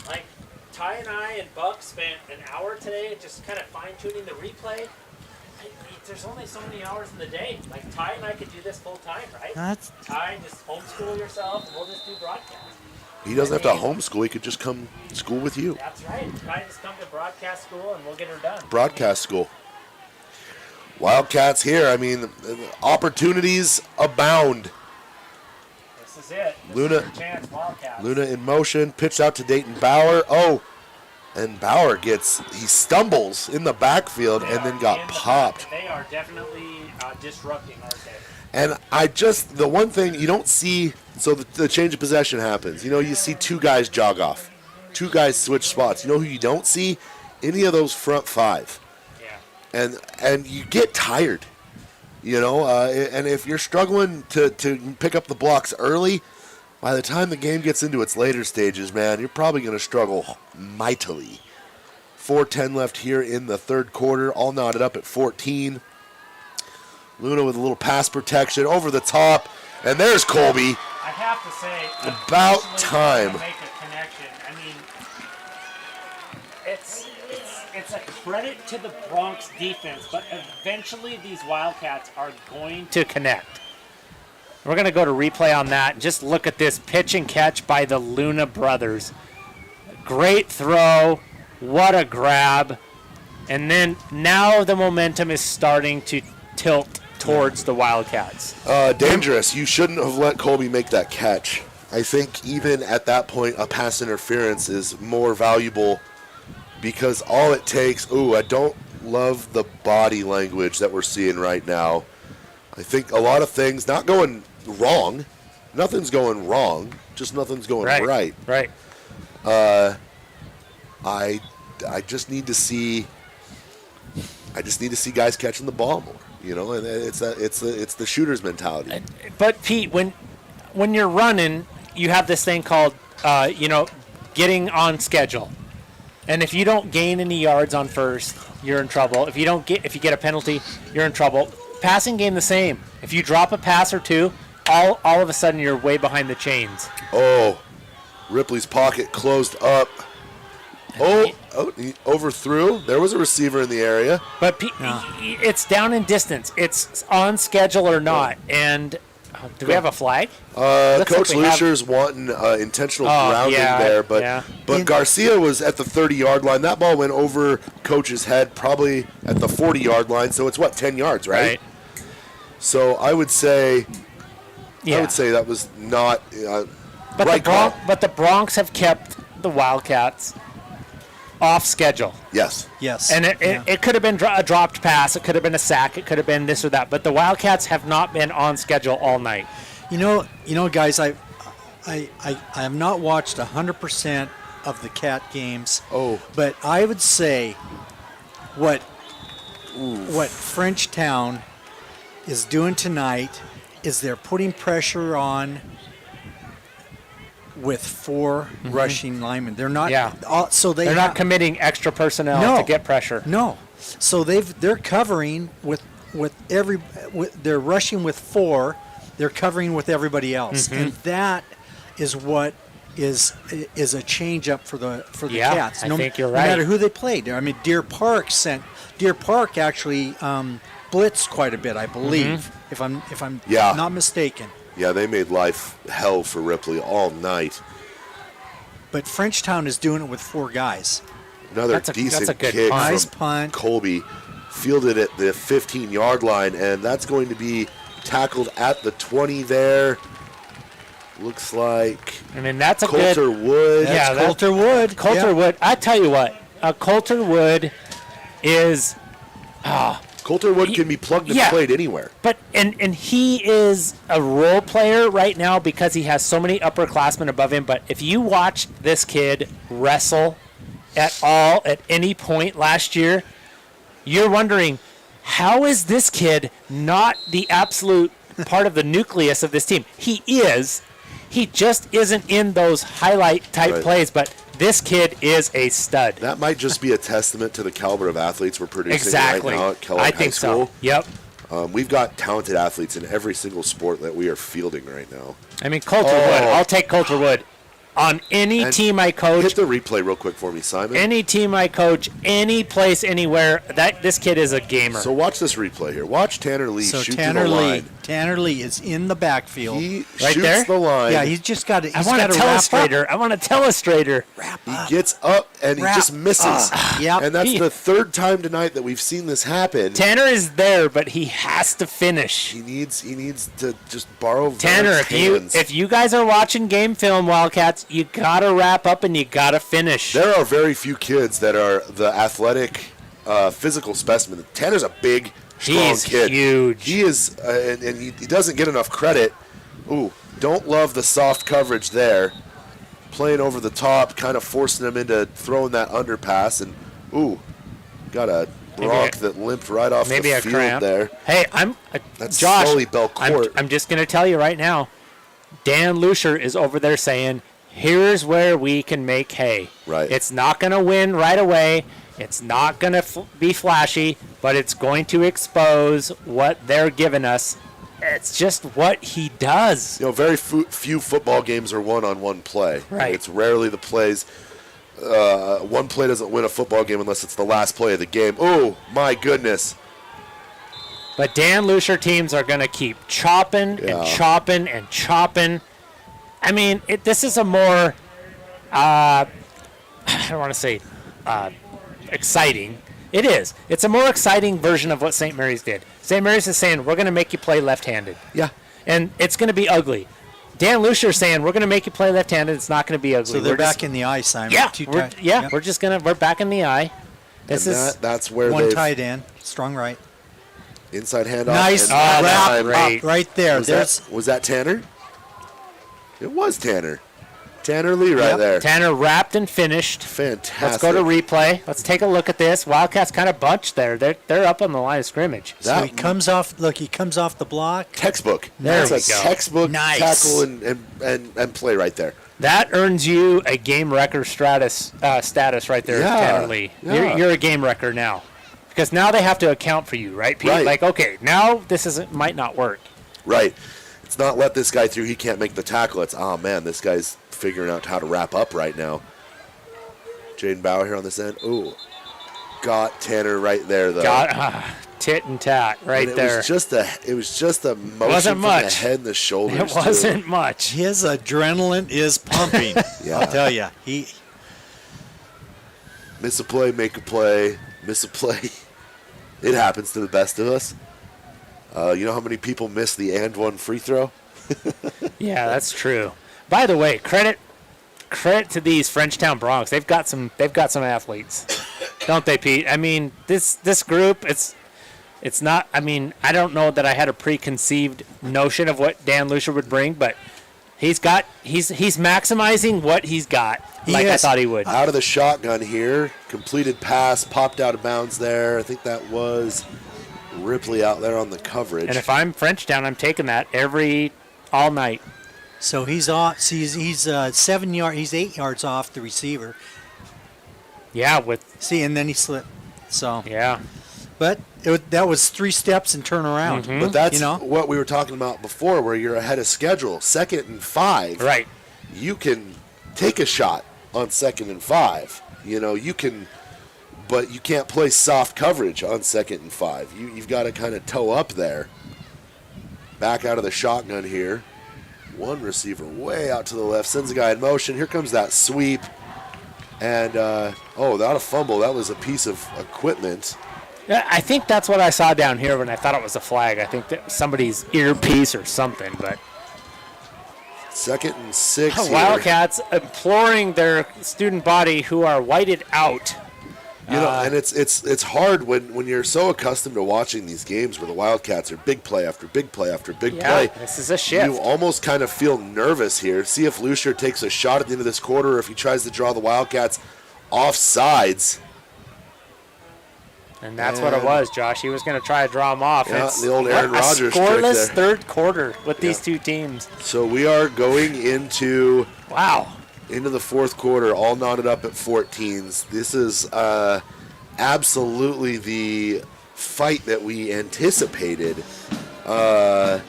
like Ty and I and Buck spent an hour today just kind of fine-tuning the replay. There's only so many hours in the day. Like Ty and I could do this full time, right? Ty, just homeschool yourself and we'll just do broadcast. He doesn't have to homeschool. He could just come school with you. That's right. Ty, just come to broadcast school and we'll get her done. Broadcast school. Wildcats here. I mean, opportunities abound. This is it. This Luna- is your chance, Wildcats. Luna in motion. Pitched out to Dayton Bauer. Oh, and Bauer he stumbles in the backfield and then got popped. They are definitely disrupting our day. And the one thing you don't see, so the change of possession happens. You know, you see two guys jog off. Two guys switch spots. You know who you don't see? Any of those front five. And you get tired, you know, and if you're struggling to pick up the blocks early, by the time the game gets into its later stages, man, you're probably going to struggle mightily. 4:10 left here in the third quarter, all knotted up at 14. Luna with a little pass protection over the top, and there's Colby. I have to say, About time. Make a connection. I mean, it's a credit to the Bronx defense, but eventually these Wildcats are going to connect. We're going to go to replay on that. Just look at this pitch and catch by the Luna brothers. Great throw. What a grab. And then now the momentum is starting to tilt towards the Wildcats. Dangerous. You shouldn't have let Colby make that catch. I think even at that point, a pass interference is more valuable because all it takes, I don't love the body language that we're seeing right now. I think a lot of things not going wrong. Nothing's going wrong. Just nothing's going right. Right. I just need to see guys catching the ball more. You know, and it's the shooter's mentality. But Pete, when you're running, you have this thing called getting on schedule. And if you don't gain any yards on first, you're in trouble. If you get a penalty, you're in trouble. Passing game the same. If you drop a pass or two, all of a sudden you're way behind the chains. Oh, Ripley's pocket closed up. He overthrew. There was a receiver in the area. But it's down in distance. It's on schedule or not. And do we have a flag? Coach Lucier's wanting intentional grounding there, but Garcia was at the 30-yard line. That ball went over Coach's head, probably at the 40-yard line. So it's 10 yards, right? So I would say, that was not right call. But the Bronx have kept the Wildcats off schedule. Yes. And it could have been a dropped pass. It could have been a sack. It could have been this or that. But the Wildcats have not been on schedule all night. You know, guys, I have not watched 100% of the Cat games. But I would say what Frenchtown is doing tonight is they're putting pressure on with 4 rushing linemen. They're not. They're not committing extra personnel to get pressure. No. So they're covering they're rushing with 4. They're covering with everybody else, and that is what is a change up for the Yeah, Cats. I think you're No right. matter who they played. I mean, Deer Park actually blitzed quite a bit, I believe, if I'm Yeah. not mistaken. Yeah, they made life hell for Ripley all night. But Frenchtown is doing it with 4 guys. Another That's a decent good kick punt. Nice from punt. Colby, fielded at the 15-yard line, and that's going to be tackled at the 20 there. Looks like I mean, that's a Coulter good. Wood. Yeah, That's that- Coulter Wood. Coulter Yeah. Wood. I tell you what, Coulter Wood is. Coulter Wood can be plugged and Yeah. played anywhere. But and he is a role player right now because he has so many upperclassmen above him. But if you watched this kid wrestle at all at any point last year, you're wondering, how is this kid not the absolute part of the nucleus of this team? He is. He just isn't in those highlight type Right. plays. But this kid is a stud. That might just be a testament to the caliber of athletes we're producing Exactly. right now at Kellogg I High think School. so. Yep. We've got talented athletes in every single sport that we are fielding right now. I mean, Coulter Oh. Wood. I'll take Coulter Wood. On any And team I coach, Hit the replay real quick for me, Simon. any team I coach, any place, anywhere, this kid is a gamer. So watch this replay here. Watch Tanner Lee So shoot Tanner to the Lee, line. Tanner Lee is in the backfield. He Right shoots there? the line. Yeah, he's just got to. I want a telestrator. I want a telestrator. He gets up and he Wrap. just misses. Yep. And that's He- the third time tonight that we've seen this happen. Tanner is there, but he has to finish. He needs to just borrow Tanner, Vernick's hands. if you guys are watching game film, Wildcats, you gotta wrap up and you gotta finish. There are very few kids that are the athletic, physical specimen. Tanner's a big, strong He's kid. huge. He is, and he doesn't get enough credit. Ooh, don't love the soft coverage there. Playing over the top, kind of forcing him into throwing that underpass, and ooh, got a Bronc that limped right off Maybe the a field cramp. there. Hey, That's Josh. Sully Belcourt. I'm just gonna tell you right now. Dan Lucier is over there saying, "Here's where we can make hay. Right. It's not gonna win right away. It's not gonna be flashy, but it's going to expose what they're giving us. It's just what he does." You know, very few football games are one-on-one play. Right. It's rarely the plays. One play doesn't win a football game unless it's the last play of the game. Oh, my goodness. But Dan Lucier teams are going to keep chopping Yeah. and chopping and chopping. I mean, this is a more, I don't want to say exciting. It is. It's a more exciting version of what St. Mary's did. St. Mary's is saying, we're going to make you play left-handed. Yeah. And it's going to be ugly. Dan Lucier is saying, we're going to make you play left-handed. It's not going to be ugly. So they're We're back just- in the eye, Simon. Yeah, Two we're, tight- yeah, yep. we're back in the eye. This And is that's where One they've tight end, strong right. inside handoff. Nice and that that's time- great. Up right there. Was that Tanner? It was Tanner. Tanner Lee right Yep. there. Tanner wrapped and finished. Fantastic. Let's go to replay. Let's take a look at this. Wildcats kind of bunched there. They're up on the line of scrimmage. So he comes off. Look, he comes off the block. Textbook. There That's we a go. textbook Nice. tackle and play right there. That earns you a game wrecker status right there, Yeah, Tanner Lee. yeah. You're a game wrecker now. Because now they have to account for you, right, Pete? Right. Like, okay, now this might not work. Right. It's not let this guy through. He can't make the tackle. It's, oh, man, this guy's figuring out how to wrap up right now. Jaden Bauer here on this end. Ooh. Got Tanner right there, though. Got tit and tat right And it there. was just a motion Wasn't from much. the head and the shoulders. It wasn't much. His adrenaline is pumping. Yeah. I'll tell you. He Miss a play, make a play, miss a play. It happens to the best of us. You know how many people miss the and one free throw? Yeah, that's true. By the way, credit to these Frenchtown Broncs. They've got some athletes, don't they, Pete? I mean, this group, it's not. I mean, I don't know that I had a preconceived notion of what Dan Lucier would bring, but he's maximizing what he's got, like I is. thought he would. Out of the shotgun here, completed pass, popped out of bounds there. I think that was Ripley out there on the coverage. And if I'm Frenchtown, I'm taking that all night. so he's off. See, he's 7 yards. He's 8 yards off the receiver. Yeah, See, and then he slipped. So, yeah. but that was 3 steps and turn around. Mm-hmm. But that's you know? what we were talking about before, where you're ahead of schedule, 2nd and 5. Right. you can take a shot on 2nd and 5. You can, but you can't play soft coverage on 2nd and 5. You've got to kind of toe up there. Back out of the shotgun here. One receiver way out to the left, sends a guy in motion. Here comes that sweep. And, without a fumble, that was a piece of equipment. Yeah, I think that's what I saw down here when I thought it was a flag. I think that somebody's earpiece or something, but 2nd and 6 here. Wildcats imploring their student body who are whited out. And it's hard when you're so accustomed to watching these games where the Wildcats are big play after big play after big play. This is a shift. You almost kind of feel nervous here. See if Lucier takes a shot at the end of this quarter or if he tries to draw the Wildcats off sides. And that's what it was, Josh. He was going to try to draw them off. Yeah, It's the old Aaron Rodgers trick scoreless there. third quarter with these two teams. So we are going into the fourth quarter, all knotted up at 14s. This is absolutely the fight that we anticipated. But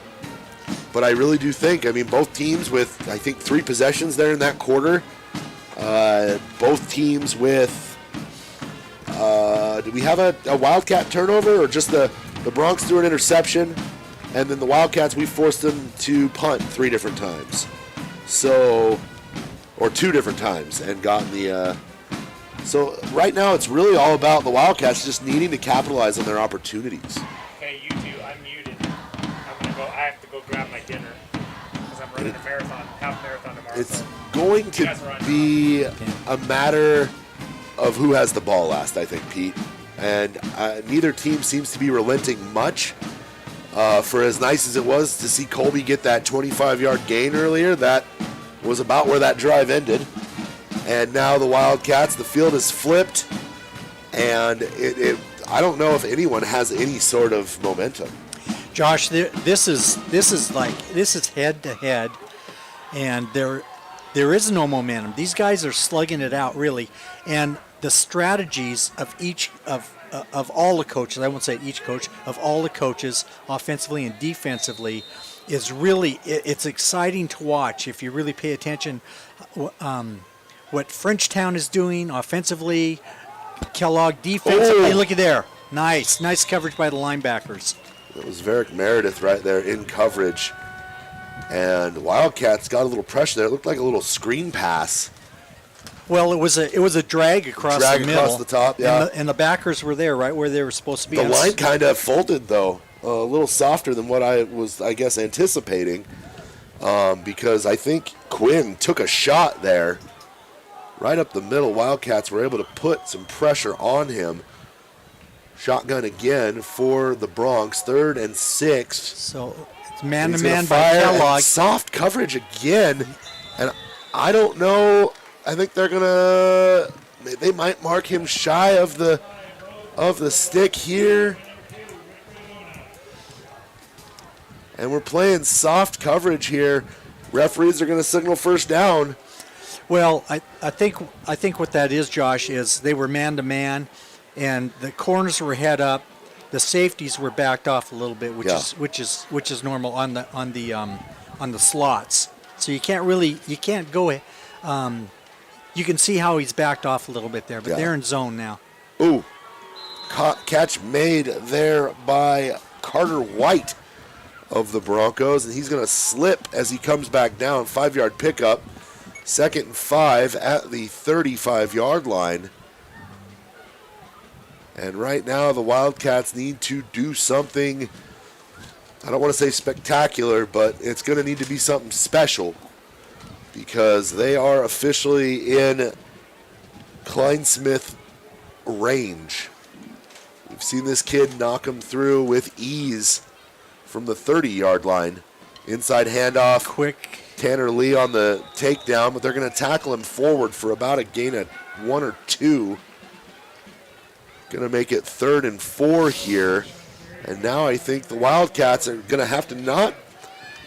I really do think, both teams with, I think, 3 possessions there in that quarter. Both teams with, do we have a Wildcat turnover or just the Bronx threw an interception? And then the Wildcats, we forced them to punt 3 different times. Or 2 different times and gotten the... So right now it's really all about the Wildcats just needing to capitalize on their opportunities. Okay, you two, I'm muted. I have to go grab my dinner because I'm running a half marathon tomorrow. It's going to be a matter of who has the ball last, I think, Pete. And neither team seems to be relenting much. For as nice as it was to see Colby get that 25-yard gain earlier, that was about where that drive ended. And now the Wildcats, the field is flipped, and I don't know if anyone has any sort of momentum. Josh, this is head to head, and there is no momentum. These guys are slugging it out really, and the strategies of each of all the coaches, I won't say each coach, of all the coaches, offensively and defensively, is really it's exciting to watch if you really pay attention. What Frenchtown is doing offensively, Kellogg defensively. Look at there, nice coverage by the linebackers. It was Varick Meredith right there in coverage. And Wildcats got a little pressure there. It looked like a little screen pass. Well, it was a drag across the middle. Across the top, yeah. And the backers were there, right where they were supposed to be. The line kind of folded, though. A little softer than what I was, I guess, anticipating. Because I think Quinn took a shot there. Right up the middle. Wildcats were able to put some pressure on him. Shotgun again for the Bronx. 3rd and 6. So it's man-to-man by Kellogg. Soft coverage again. And I don't know. I think they might mark him shy of the stick here. And we're playing soft coverage here. Referees are going to signal first down. Well, I think what that is, Josh, is they were man-to-man, and the corners were head up. The safeties were backed off a little bit, which is normal on the slots. So you can't go. You can see how he's backed off a little bit there, but they're in zone now. Ooh, catch made there by Carter White of the Broncos, and he's going to slip as he comes back down. 5-yard pickup. 2nd and 5 at the 35-yard line. And right now the Wildcats need to do something, I don't want to say spectacular, but it's going to need to be something special because they are officially in Kleinsmith range. We've seen this kid knock him through with ease from the 30-yard line. Inside handoff. Quick. Tanner Lee on the takedown, but they're going to tackle him forward for about a gain of 1 or 2. Going to make it 3rd and 4 here. And now I think the Wildcats are going to have to not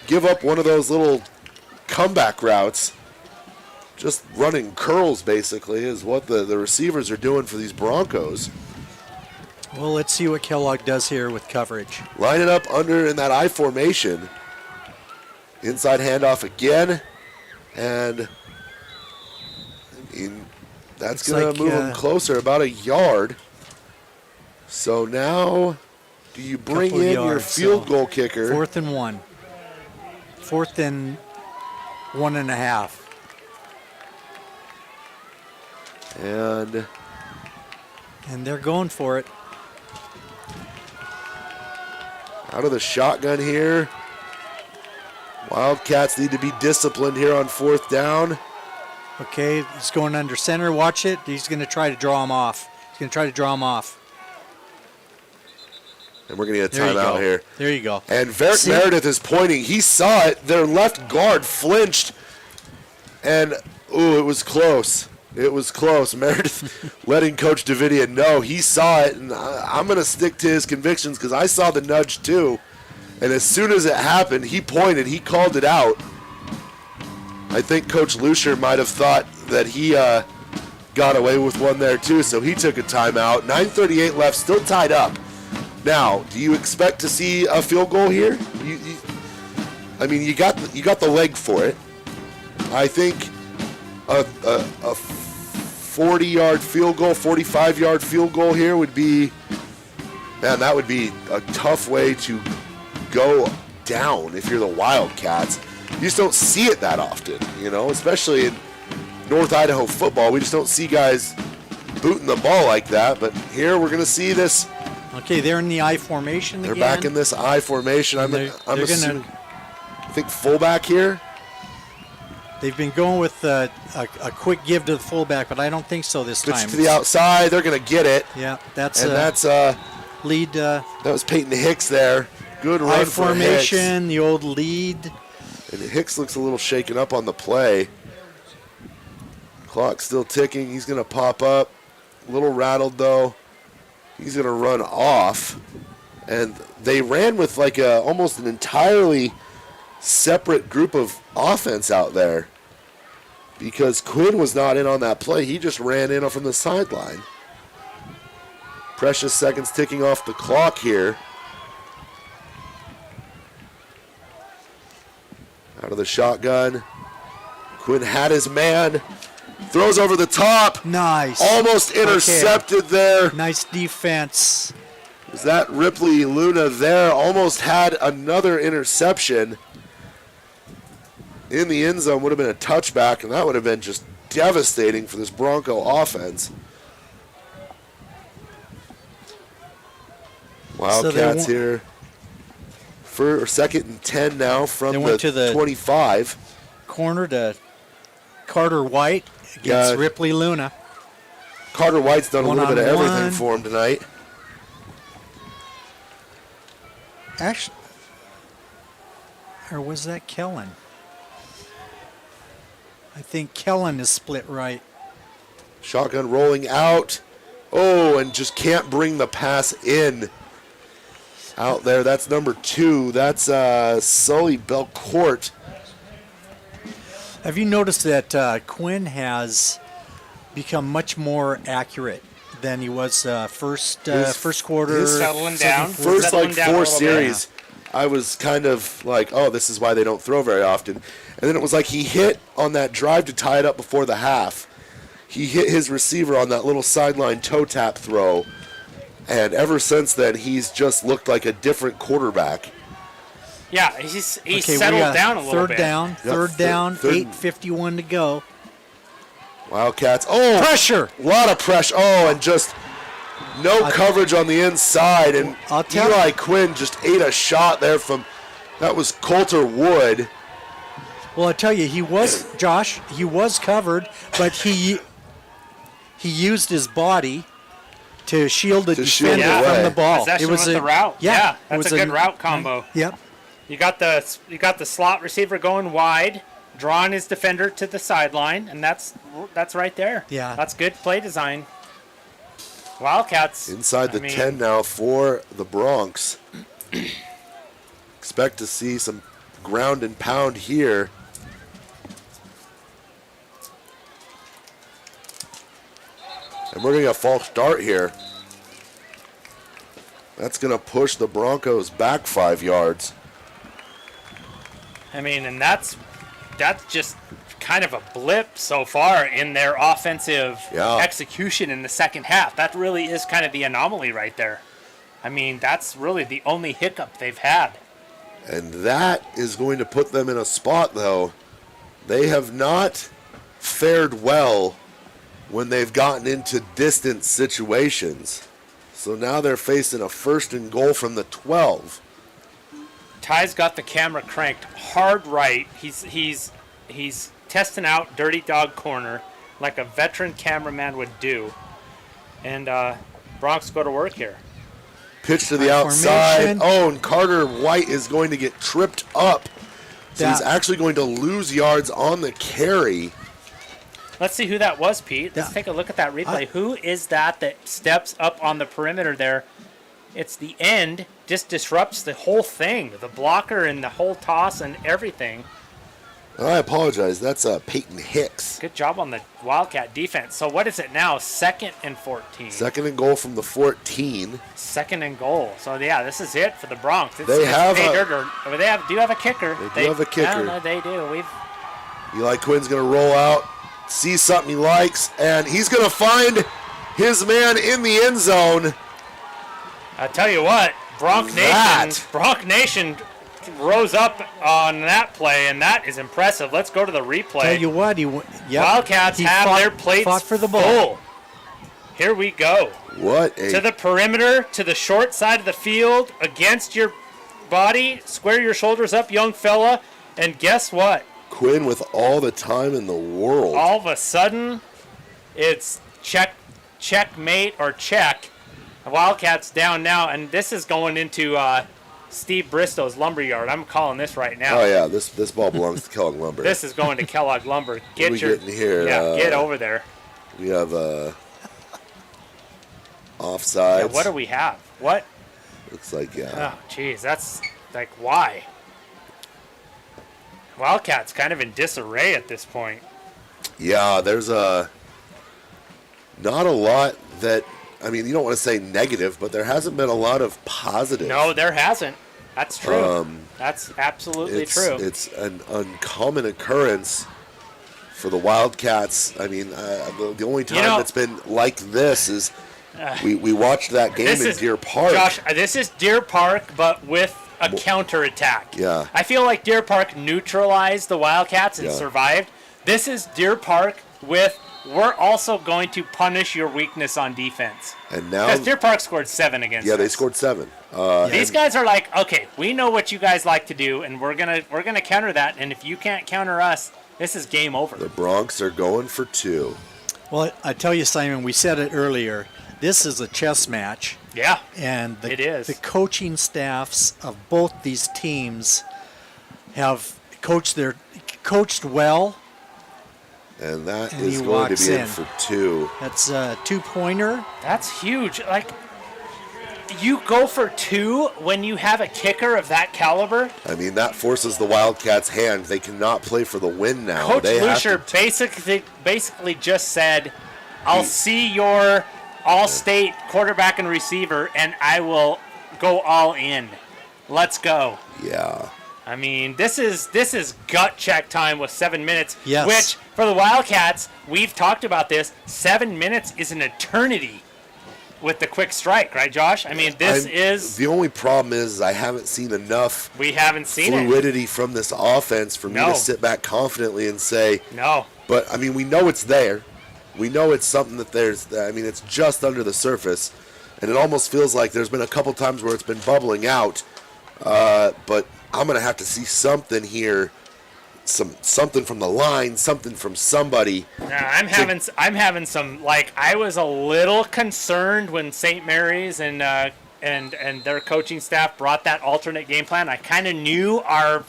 give up one of those little comeback routes. Just running curls, basically, is what the receivers are doing for these Broncos. Well, let's see what Kellogg does here with coverage. Line it up under in that I formation. Inside handoff again. And I mean, that's Looks going like, to move them closer, about a yard. So now, do you bring Couple in your yards, field so goal kicker? 4th and 1. 4th and 1.5. And they're going for it. Out of the shotgun here. Wildcats need to be disciplined here on 4th down. Okay, he's going under center. Watch it. He's going to try to draw him off. And we're going to get a There you timeout go. here. There you go. And Varric Meredith is pointing. He saw it. Their left guard flinched. And, ooh, it was close. It was close. Meredith letting Coach Davidia know he saw it. And I'm going to stick to his convictions because I saw the nudge too. And as soon as it happened, he pointed. He called it out. I think Coach Lucier might have thought that he got away with one there too, so he took a timeout. 9:38 left, still tied up. Now, do you expect to see a field goal here? I mean, you got the leg for it. I think a 40-yard field goal, 45-yard field goal here would be, man, that would be a tough way to go down if you're the Wildcats. You just don't see it that often, especially in North Idaho football. We just don't see guys booting the ball like that. But here we're going to see this. Okay, they're in the I formation They're again. back in this I formation. I'm assuming. I think fullback here. They've been going with a quick give to the fullback, but I don't think so this Pitch time. to the outside. They're going to get it. Yeah, that's lead. That was Peyton Hicks there. Good run I for Hicks. formation, the old lead. And Hicks looks a little shaken up on the play. Clock still ticking. He's going to pop up. A little rattled, though. He's going to run off. And they ran with like almost an entirely separate group of offense out there because Quinn was not in on that play. He just ran in from the sideline. Precious seconds ticking off the clock here. Out of the shotgun. Quinn had his man. Throws over the top. Nice. Almost intercepted there. Nice defense. Was that Ripley Luna there? Almost had another interception. In the end zone would have been a touchback, and that would have been just devastating for this Bronco offense. Wildcats here. For 2nd and 10 now from the 25. Corner to Carter White against Ripley Luna. Carter White's done a little bit of everything One-on-one. for him tonight. Actually, or was that Kellen? I think Kellen is split right. Shotgun rolling out. Oh, and just can't bring the pass in. Out there, that's number 2. That's Sully Belcourt. Have you noticed that Quinn has become much more accurate than he was first quarter? Settling down. First Settling like down a 4 little bit. series, I was kind of like, oh, this is why they don't throw very often. And then it was like he hit on that drive to tie it up before the half. He hit his receiver on that little sideline toe tap throw. And ever since then, he's just looked like a different quarterback. Yeah, he's settled down a little bit. Third down, 8:51 to go. Wildcats. Oh, Pressure. A lot of pressure. Oh, and just no coverage on the inside. And Eli Quinn just ate a shot there from, that was Coulter Wood. Well, I tell you, he was covered, but he used his body to shield the defender from the ball. Possession with the route. Yeah, that's a good route combo. Yep. You got the slot receiver going wide, drawing his defender to the sideline, and that's right there. Yeah. That's good play design. Wildcats. Inside the 10 now for the Bronx. Expect to see some ground and pound here. And we're getting a false start here. That's going to push the Broncos back 5 yards. And that's just kind of a blip so far in their offensive Yeah. execution in the second half. That really is kind of the anomaly right there. I mean, that's really the only hiccup they've had. And that is going to put them in a spot, though. They have not fared well when they've gotten into distance situations. So now they're facing a 1st and goal from the 12. Ty's got the camera cranked hard right. He's testing out Dirty Dog Corner like a veteran cameraman would do. And Bronx go to work here. Pitch to the outside. Oh, and Carter White is going to get tripped up. So he's actually going to lose yards on the carry. Let's see who that was, Pete. Let's take a look at that replay. Who is that steps up on the perimeter there? It's the end. Just disrupts the whole thing. The blocker and the whole toss and everything. I apologize. That's Peyton Hicks. Good job on the Wildcat defense. So what is it now? 2nd and 14. 2nd and goal from the 14. 2nd and goal. So yeah, this is it for the Bronx. They do have a kicker. They do have a kicker. No, they do. Eli Quinn's going to roll out, see something he likes, and he's going to find his man in the end zone. I tell you what, Bronx Nation rose up on that play, and that is impressive. Let's go to the replay. Tell you what, Wildcats have their plates for the ball. full. Here we go. To the perimeter, to the short side of the field, against your body. Square your shoulders up, young fella. And guess what? Quinn with all the time in the world. All of a sudden, it's checkmate or check. Wildcats down now, and this is going into Steve Bristow's lumberyard. I'm calling this right now. Oh yeah, this ball belongs to Kellogg Lumber. This is going to Kellogg Lumber. Get here. Get over there. We have offsides. Yeah, what do we have? What? Looks like Oh, geez, that's like why? Wildcats kind of in disarray at this point. Yeah, there's not a lot that. I mean, you don't want to say negative, but there hasn't been a lot of positive. No, there hasn't. That's true. That's absolutely true. It's an uncommon occurrence for the Wildcats. I mean, the only time that's been like this is we watched that game in Deer Park. Josh, this is Deer Park, but with a counterattack. Yeah. I feel like Deer Park neutralized the Wildcats and survived. This is Deer Park with... We're also going to punish your weakness on defense. And now, because Deer Park scored 7 against us. Yeah, they scored 7. These guys are like, okay, we know what you guys like to do, and we're gonna counter that. And if you can't counter us, this is game over. The Bronx are going for 2. Well, I tell you, Simon, we said it earlier. This is a chess match. Yeah, and it is. The coaching staffs of both these teams have coached well. And that is going to be in for 2. That's a 2-pointer. That's huge. Like, you go for 2 when you have a kicker of that caliber? I mean, that forces the Wildcats' hand. They cannot play for the win now. Coach Lucier basically just said, I'll see your all-state quarterback and receiver, and I will go all in. Let's go. Yeah. I mean, this is gut check time with 7 minutes, yes. Which for the Wildcats, we've talked about this. 7 minutes is an eternity with the quick strike, right, Josh? I mean, is the only problem is I haven't seen enough. We haven't seen fluidity from this offense for me to sit back confidently and say no. But I mean, we know it's there. We know it's something that there's. I mean, it's just under the surface, and it almost feels like there's been a couple times where it's been bubbling out, but. I'm going to have to see something here, something from the line, something from somebody. I'm having some, like, I was a little concerned when St. Mary's and their coaching staff brought that alternate game plan. I kind of knew our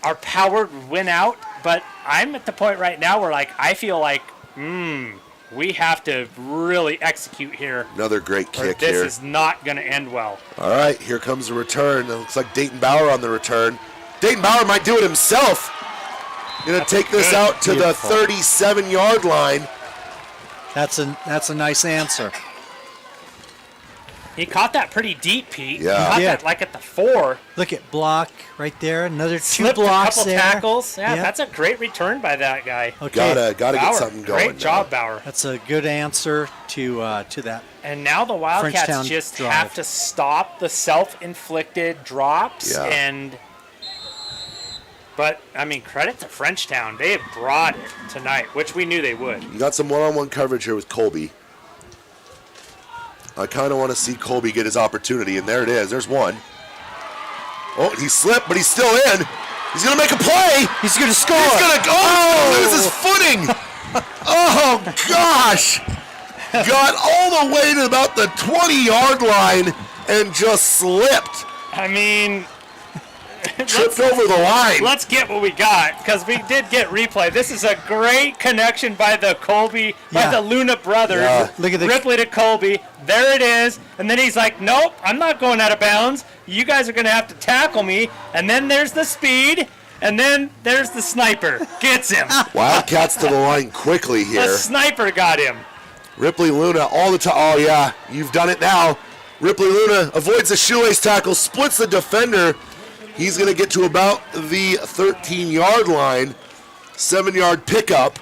power would win out, but I'm at the point right now where, like, I feel like, we have to really execute here. Another great kick here. here. This is not going to end well. All right, here comes the return. It looks like Dayton Bauer on the return. Dayton Bauer might do it himself. Going to take this out to the 37-yard line. That's a nice answer. He caught that pretty deep, Pete. Yeah. He caught Yeah. that like at the 4. Look at block right there. Another 2 Slipped blocks a couple there. tackles. Yeah, Yeah. that's a great return by that guy. Okay. Gotta get Bauer, something going. great job, Bauer. That's a good answer to that. And now the Wildcats Frenchtown just drive. have to stop the self-inflicted drops. Yeah. But, I mean, credit to Frenchtown. They brought it tonight, which we knew they would. You got some one-on-one coverage here with Colby. I kind of want to see Colby get his opportunity, and there it is. There's one. Oh, he slipped, but he's still in. He's going to make a play. He's going to score. He's going to lose his footing. Oh, gosh. Got all the way to about the 20-yard line and just slipped. I mean, Tripped over the line. let's get what we got, because we did get replay. This is a great connection by the Yeah. the Luna brothers. Yeah. Look at the- Ripley to Colby. There it is. And then he's like, nope, I'm not going out of bounds. You guys are going to have to tackle me. And then there's the speed. And then there's the sniper. Gets him. Wildcats to the line quickly The here. sniper got him. Ripley Luna all the time. Oh, yeah, you've done it now. Ripley Luna avoids the shoelace tackle, splits the defender. He's going to get to about the 13-yard line. 7-yard pickup.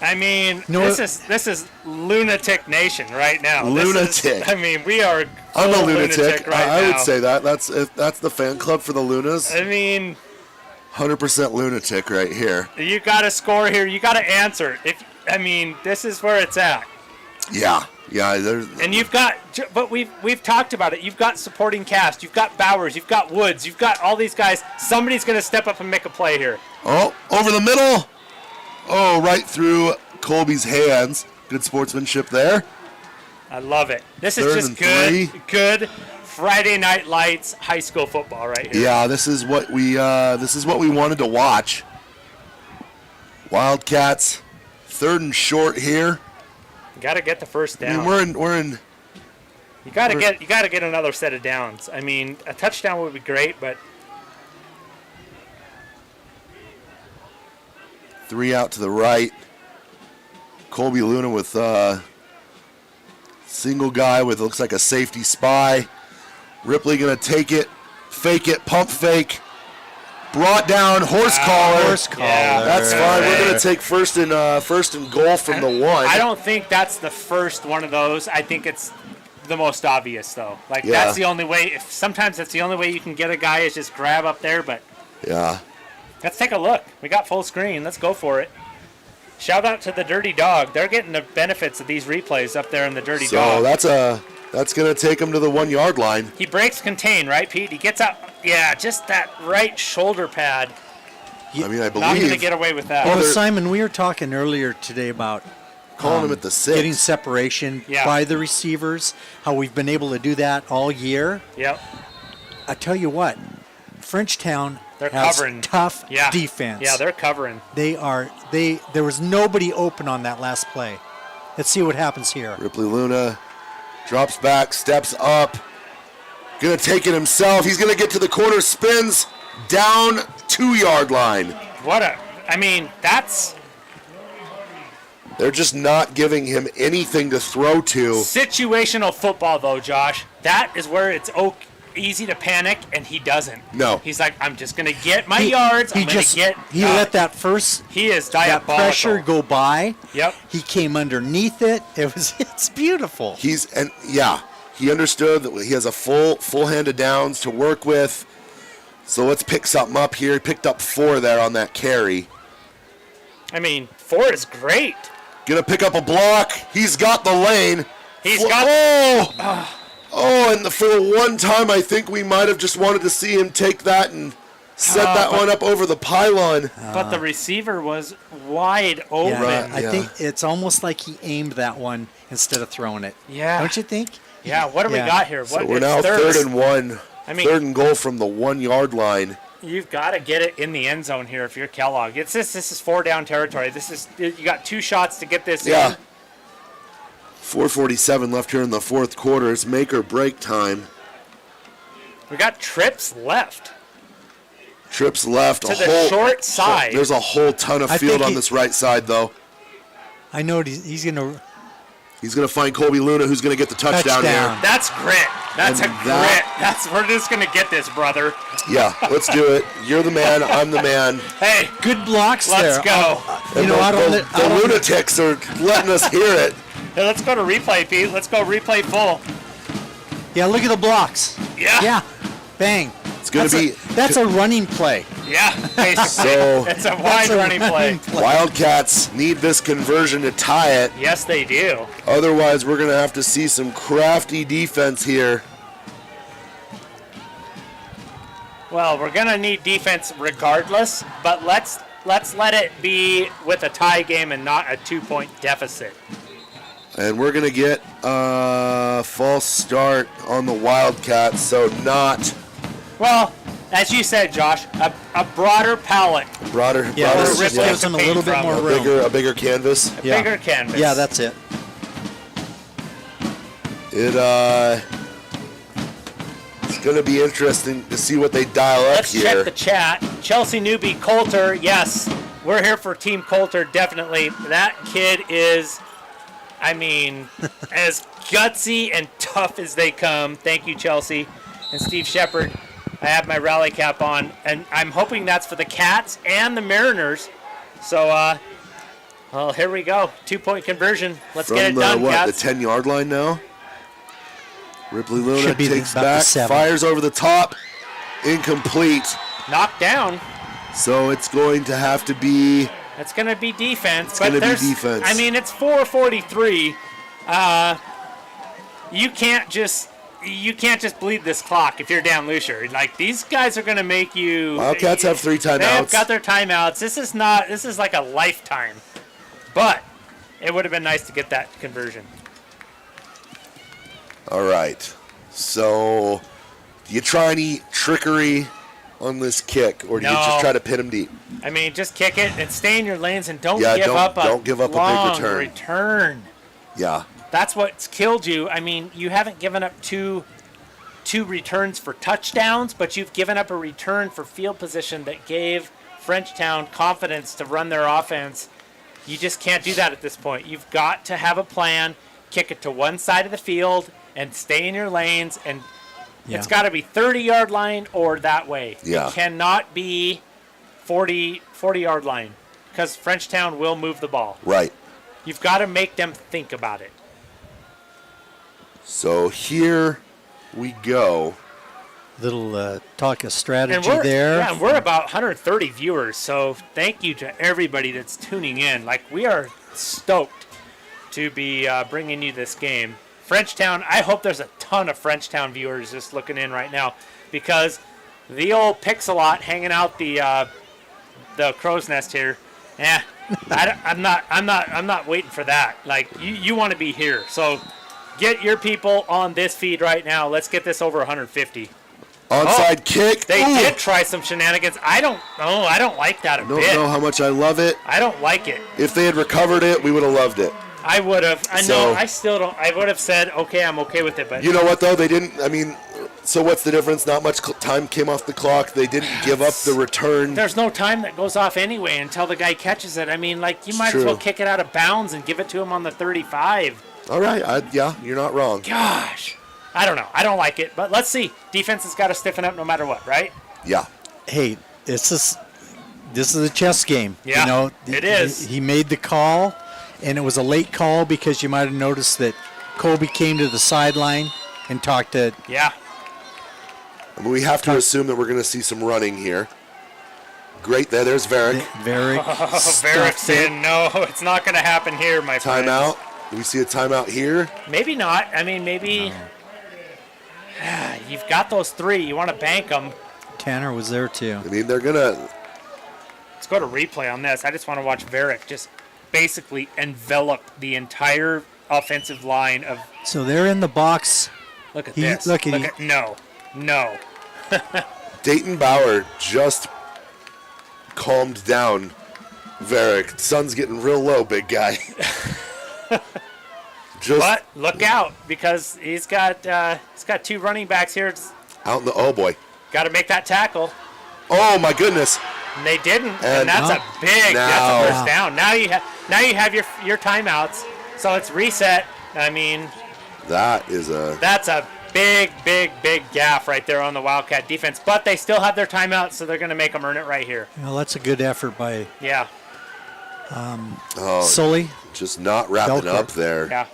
I mean, No, this is lunatic nation right now. Lunatic. I mean, we are I'm a full lunatic. right I now. would say that. That's the fan club for the Lunas. I mean, 100% lunatic right here. you got to score here. You got to answer. This is where it's at. Yeah. There's, And you've got, but we've talked about it. You've got supporting cast. You've got Bowers. You've got Woods. You've got all these guys. Somebody's going to step up and make a play here. oh, over the middle. Oh, right through Colby's hands. Good sportsmanship there. I love it. This is Third just and good, three. good Friday Night Lights high school football right here. Yeah, this is what we wanted to watch. Wildcats, 3rd and short here. You got to get the first I down. mean, we're in. You got to get another set of downs. I mean, a touchdown would be great, but 3 out to the right. Colby Luna with single guy with looks like a safety spy. Ripley gonna take it, fake it, pump fake. Brought down, horse collar. Horse collar. Yeah. That's fine. We're gonna take first and goal from the 1. I don't think that's the first one of those. I think it's the most obvious, though. Like, Yeah. that's the only way. Sometimes that's the only way you can get a guy is just grab up there, but Yeah. let's take a look. We got full screen. Let's go for it. Shout out to the Dirty Dog. They're getting the benefits of these replays up there in the Dirty So Dog. that's gonna take him to the 1-yard line. He breaks contain, right, Pete? He gets out. Yeah, just that right shoulder pad. I mean, I Not going to believe get away with that. Well, they're- Simon, we were talking earlier today about calling him at the 6. getting separation Yeah. by the receivers, how we've been able to do that all year. Yep. I tell you what, Frenchtown They're has covering. tough Yeah. defense. Yeah, they're covering. There was nobody open on that last play. Let's see what happens here. Ripley Luna drops back, steps up, gonna take it himself. He's gonna get to the corner, spins down 2-yard line. That's They're just not giving him anything to throw to. situational football, though, Josh. That is where it's easy to panic, and he doesn't. No. He's like, I'm just going to get my yards. He I'm going to get. he let that first He is that diabolical. pressure go by. Yep. He came underneath it. It's beautiful. He understood that he has a full hand of downs to work with. So let's pick something up here. He picked up 4 there on that carry. 4 is great. Gonna pick up a block. He's got the lane. And for one time, I think we might have just wanted to see him take that and set that one up over the pylon. But the receiver was wide open. Yeah, I Yeah. think it's almost like he aimed that one instead of throwing it. Yeah. Don't you think? Yeah, what do we Yeah. got here? So we're now 3rd and 1. I mean- 3rd and goal from the 1-yard line. You've got to get it in the end zone here if you're Kellogg. This is 4-down territory. You got 2 shots to get this Yeah. in. 4:47 left here in the 4th quarter. It's make or break time. We got trips left. Trips left. To the short side. There's a whole ton of I field think on he- this right side, though. I know he's going to. He's going to find Colby Luna, who's going to get the touchdown here. That's grit. That's And a grit. We're just going to get this, brother. Yeah, let's do it. You're the man. I'm the man. Hey, Good blocks there. let's go. And the lunatics are letting us hear it. Hey, let's go to replay, Pete. Let's go replay full. Yeah, look at the blocks. Yeah. Yeah. Bang. It's going to be That's a running play. Yeah, basically. So It's a wide running play. Wildcats need this conversion to tie it. Yes, they do. Otherwise, we're going to have to see some crafty defense here. Well, we're going to need defense regardless, but let's let it be with a tie game and not a 2-point deficit. And we're going to get a false start on the Wildcats, so not Well, as you said, Josh, a broader palette, broader, Yeah, broader this just rip gives them a little bit from more a room. a bigger canvas. Yeah. bigger canvas. Yeah, that's it. It's going to be interesting to see what they dial up Let's here. check the chat. Chelsea newbie Coulter, yes, we're here for Team Coulter, definitely. That kid is, I mean, as gutsy and tough as they come. Thank you, Chelsea. And Steve Shepard, I have my rally cap on, and I'm hoping that's for the Cats and the Mariners. So, well, here we go. 2-point conversion. Let's From get it the, done, what, Cats. the 10-yard line now? Ripley Luna Should be takes about the back, 7. fires over the top, incomplete. Knocked down. So it's going to have to be It's going to be defense. It's but gonna be there's, defense. I mean, it's 4:43. You can't just bleed this clock if you're Dan Lucier. Like, these guys are going to make you. Wildcats have 3 timeouts. They have got their timeouts. This is like a lifetime. But it would have been nice to get that conversion. All right. So, do you try any trickery on this kick, or do you No. just try to pin him deep? I mean, just kick it and stay in your lanes and don't Yeah, give up don't give up a big long return. return. Yeah. That's what's killed you. I mean, you haven't given up two returns for touchdowns, but you've given up a return for field position that gave Frenchtown confidence to run their offense. You just can't do that at this point. You've got to have a plan, kick it to one side of the field, and stay in your lanes, and it's got to be 30-yard line or that way. Yeah. It cannot be 40-yard line, because Frenchtown will move the ball. Right. You've got to make them think about it. So here we go. Little talk of strategy And we're, there. yeah, and we're about 130 viewers, so thank you to everybody that's tuning in. Like, we are stoked to be bringing you this game. Frenchtown, I hope there's a ton of Frenchtown viewers just looking in right now, because the old Pixelot hanging out the crow's nest here. I'm not waiting for that. Like, you want to be here, so get your people on this feed right now. Let's get this over 150. Onside kick. They Ooh. did try some shenanigans. I don't like that a Don't bit. know how much I love it. I don't like it. If they had recovered it, we would have loved it. I would have. I So- know. I still don't. I would have said, okay, I'm okay with it, but You know what, though? They didn't, I mean, so what's the difference? Not much time came off the clock. They didn't give up the return. there's no time that goes off anyway until the guy catches it. I mean, like, you might as well True. kick it out of bounds and give it to him on the 35. All right. Yeah, you're not wrong. Gosh. I don't know. I don't like it, but let's see. Defense has got to stiffen up no matter what, right? Yeah. Hey, this is a chess game. Yeah, you know, it is. He made the call, and it was a late call because you might have noticed that Colby came to the sideline and talked to. Yeah. I mean, we have to assume that we're going to see some running here. Great there. There's Varick. Very. Varick saying, no, it's not going to happen here, my friend. Timeout. Do we see a timeout here? Maybe not. I mean, maybe you've got those 3. You want to bank them. Tanner was there too. I mean, they're going to. Let's go to replay on this. I just want to watch Varick just basically envelop the entire offensive line of. So they're in the box. Look at He- this. look at no. Dayton Bauer just calmed down Varick. Sun's getting real low, big guy. Just But look out, because he's got 2 running backs here. out in the. Oh, boy. Got to make that tackle. Oh, my goodness. And they didn't, And and that's a big. now- That's a first down. Now you have your timeouts. So it's reset. I mean, That's a big gaff right there on the Wildcat defense. But they still have their timeout, so they're going to make them earn it right here. Well, that's a good effort by Yeah. Sully. just not wrapping Belcourt. up there. Yeah.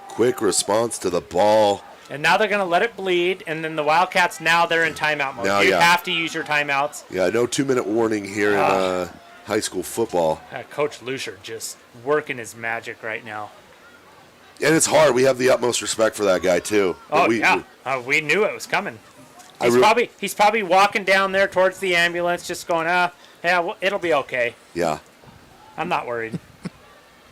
Quick response to the ball. And now they're going to let it bleed, and then the Wildcats, now they're in timeout mode. Now, You yeah. have to use your timeouts. Yeah, no 2-minute warning here in high school football. Coach Lucier just working his magic right now. And it's hard. We have the utmost respect for that guy, too. Oh, we, yeah. We knew it was coming. I re- He's probably walking down there towards the ambulance just going, yeah, well, it'll be okay. Yeah. I'm not worried.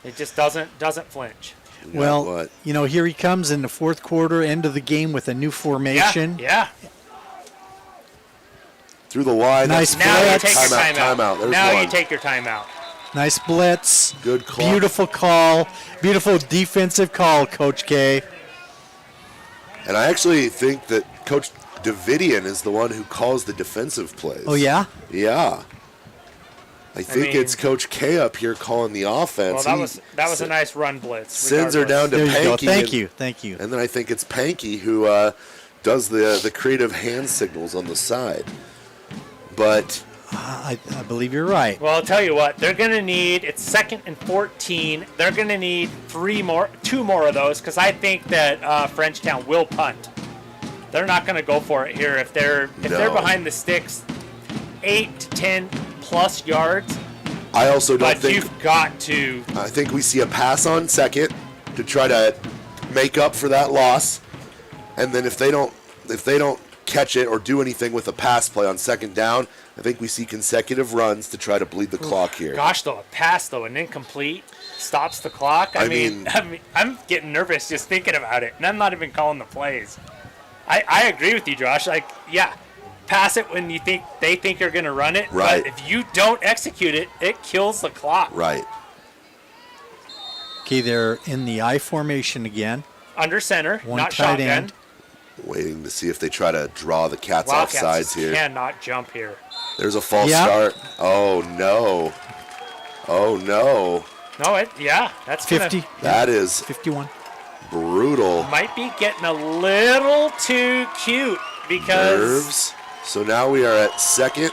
It just doesn't flinch. Well, what? here he comes in the fourth quarter, end of the game with a new formation. Yeah. Through the line. Nice That's Now you blitz. take your timeout. Timeout. There's Now one. you take your timeout. Nice blitz. Good call. Beautiful call. Beautiful defensive call, Coach K. And I actually think that Coach Davidian is the one who calls the defensive plays. Oh, yeah? Yeah. I think mean- it's Coach K up here calling the offense. Well, that was a nice run blitz. Sends her down to There you go. Panky. Thank you. And then I think it's Panky who does the creative hand signals on the side. But I believe you're right. Well, I'll tell you what, they're going to need, it's 2nd and 14. They're going to need two more of those, because I think that Frenchtown will punt. They're not going to go for it here. If they're behind the sticks, 8 to 10 plus yards. I also don't But think. you've got to. I think we see a pass on second to try to make up for that loss, and then if they don't catch it or do anything with a pass play on second down, I think we see consecutive runs to try to bleed the clock here. Gosh, though, a pass, though, an incomplete stops the clock. I mean, I'm getting nervous just thinking about it, and I'm not even calling the plays. I agree with you, Josh. Like, yeah, pass it when they think you're going to run it. Right. But if you don't execute it, it kills the clock. Right. Okay, they're in the I formation again. Under center, One not tight shotgun. end. Waiting to see if they try to draw the cats off Wildcats sides here. cannot jump here. There's a false Yeah. start. Oh no. Oh no. No, that's 50. That is 51. brutal. might be getting a little too cute because, Nerves. So now we are at 2nd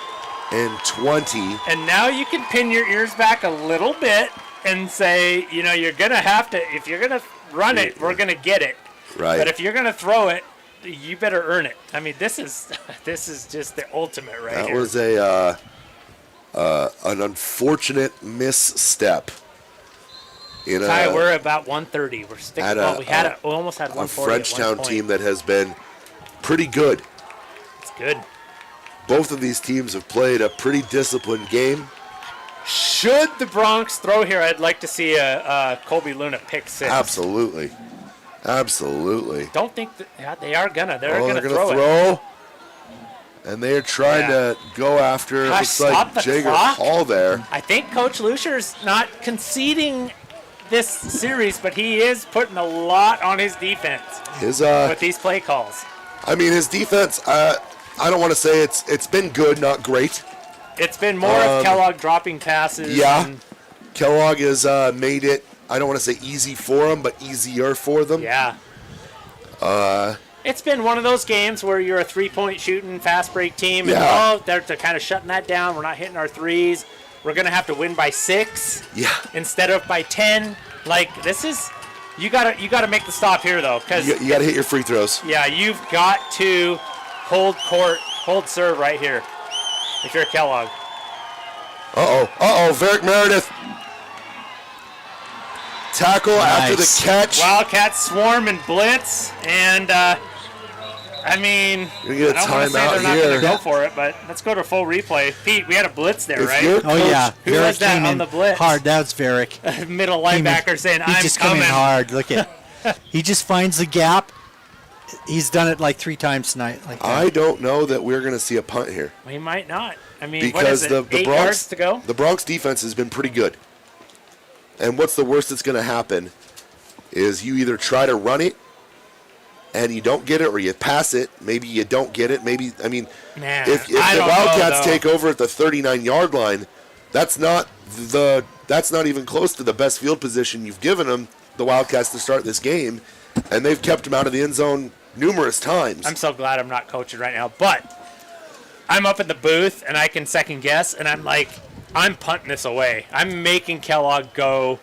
and 20. and now you can pin your ears back a little bit and say, you're gonna have to, if you're gonna run it, we're gonna get it. Right. But if you're gonna throw it, you better earn it. I mean, this is just the ultimate right That here. was an unfortunate misstep in Ty, we're about 130. We're sticking. At We almost had a 140. at one Frenchtown point. team that has been pretty good. It's good. Both of these teams have played a pretty disciplined game. Should the Bronx throw here, I'd like to see a Colby Luna pick 6. Absolutely. Absolutely. Don't think that they are gonna. They're They're gonna gonna throw it. throw. And they're trying to go after, it Gosh, looks like stop the Jager clock. Hall there. I think Coach Lucier's not conceding this series, but he is putting a lot on his defense His with these play calls. his defense, I don't want to say it's been good, not great. It's been more of Kellogg dropping passes. Yeah. and- Kellogg has made it, I don't want to say easy for them, but easier for them. yeah. It's been one of those games where you're a 3-point shooting fast break team, and Yeah. they're kind of shutting that down. We're not hitting our threes. We're gonna have to win by 6 Yeah. instead of by 10. Like, this is, you gotta make the stop here though, because You got to hit your free throws. yeah, you've got to hold serve right here if you're Kellogg. Varick Meredith. Tackle after the Nice. catch. Wildcats swarm and blitz, and I mean, You're gonna get a I don't want to say timeout they're not here. going to go for it, but let's go to full replay. Pete, we had a blitz there, If right? you're- Oh, yeah. Who was Varick that came on in the blitz? hard. That was Varick. Middle linebacker saying, He "I'm just come coming." in hard. Look at. He just finds the gap. He's done it like 3 times tonight. Like that. I don't know that we're going to see a punt here We might not. I mean, what because is it? the 8 Bronx yards to go. the Bronx defense has been pretty good. And what's the worst that's going to happen is you either try to run it and you don't get it, or you pass it. Maybe you don't get it. Maybe Man, if I the don't know, Wildcats though. take over at the 39-yard line, that's not even close to the best field position you've given them the Wildcats to start this game, and they've kept them out of the end zone numerous times. I'm so glad I'm not coaching right now, but I'm up in the booth and I can second guess, and I'm like, I'm punting this away. I'm making Kellogg go,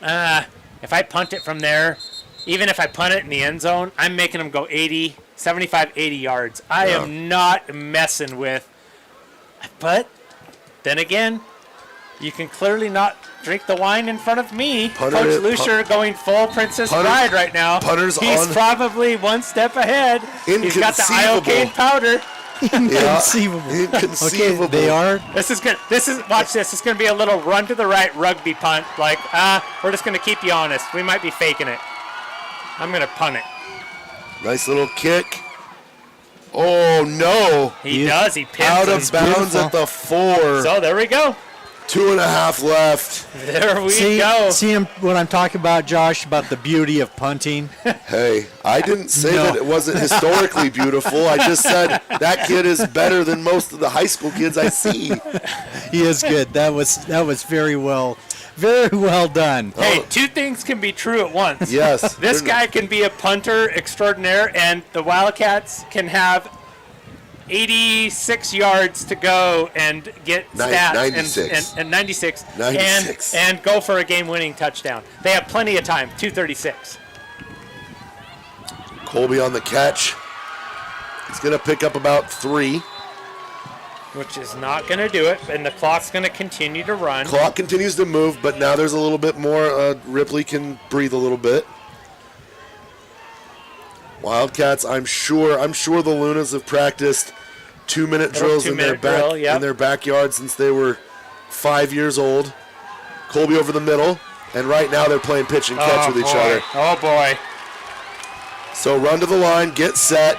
if I punt it from there, even if I punt it in the end zone, I'm making them go 75, 80 yards. I am not messing with, but then again, you can clearly not drink the wine in front of me. Coach Lucier going full Princess Bride right now. He's probably one step ahead. He's got the iocane powder. Inconceivable. Inconceivable. Okay, they are. This is good. Watch this. It's going to be a little run to the right rugby punt. Like, we're just going to keep you honest. We might be faking it. I'm going to punt it. Nice little kick. Oh, no. He does. He pins out him. of bounds at the 4. So there we go. 2.5 left. There we go. See what I'm talking about, Josh, about the beauty of punting? Hey, I didn't say that it wasn't historically beautiful. I just said that kid is better than most of the high school kids I see. He is good. That was very well done. Hey, two things can be true at once. Yes. This guy can be a punter extraordinaire, and the Wildcats can have 86 yards to go and get stats 96. and 96, 96. And go for a game-winning touchdown. They have plenty of time. 2:36. Colby on the catch. He's going to pick up about 3. Which is not going to do it, and the clock's going to continue to run. Clock continues to move, but now there's a little bit more. Ripley can breathe a little bit. Wildcats, I'm sure the Lunas have practiced 2-minute drills in their backyard since they were 5 years old. Colby over the middle, and right now they're playing pitch and catch with each other. Oh boy! So run to the line, get set,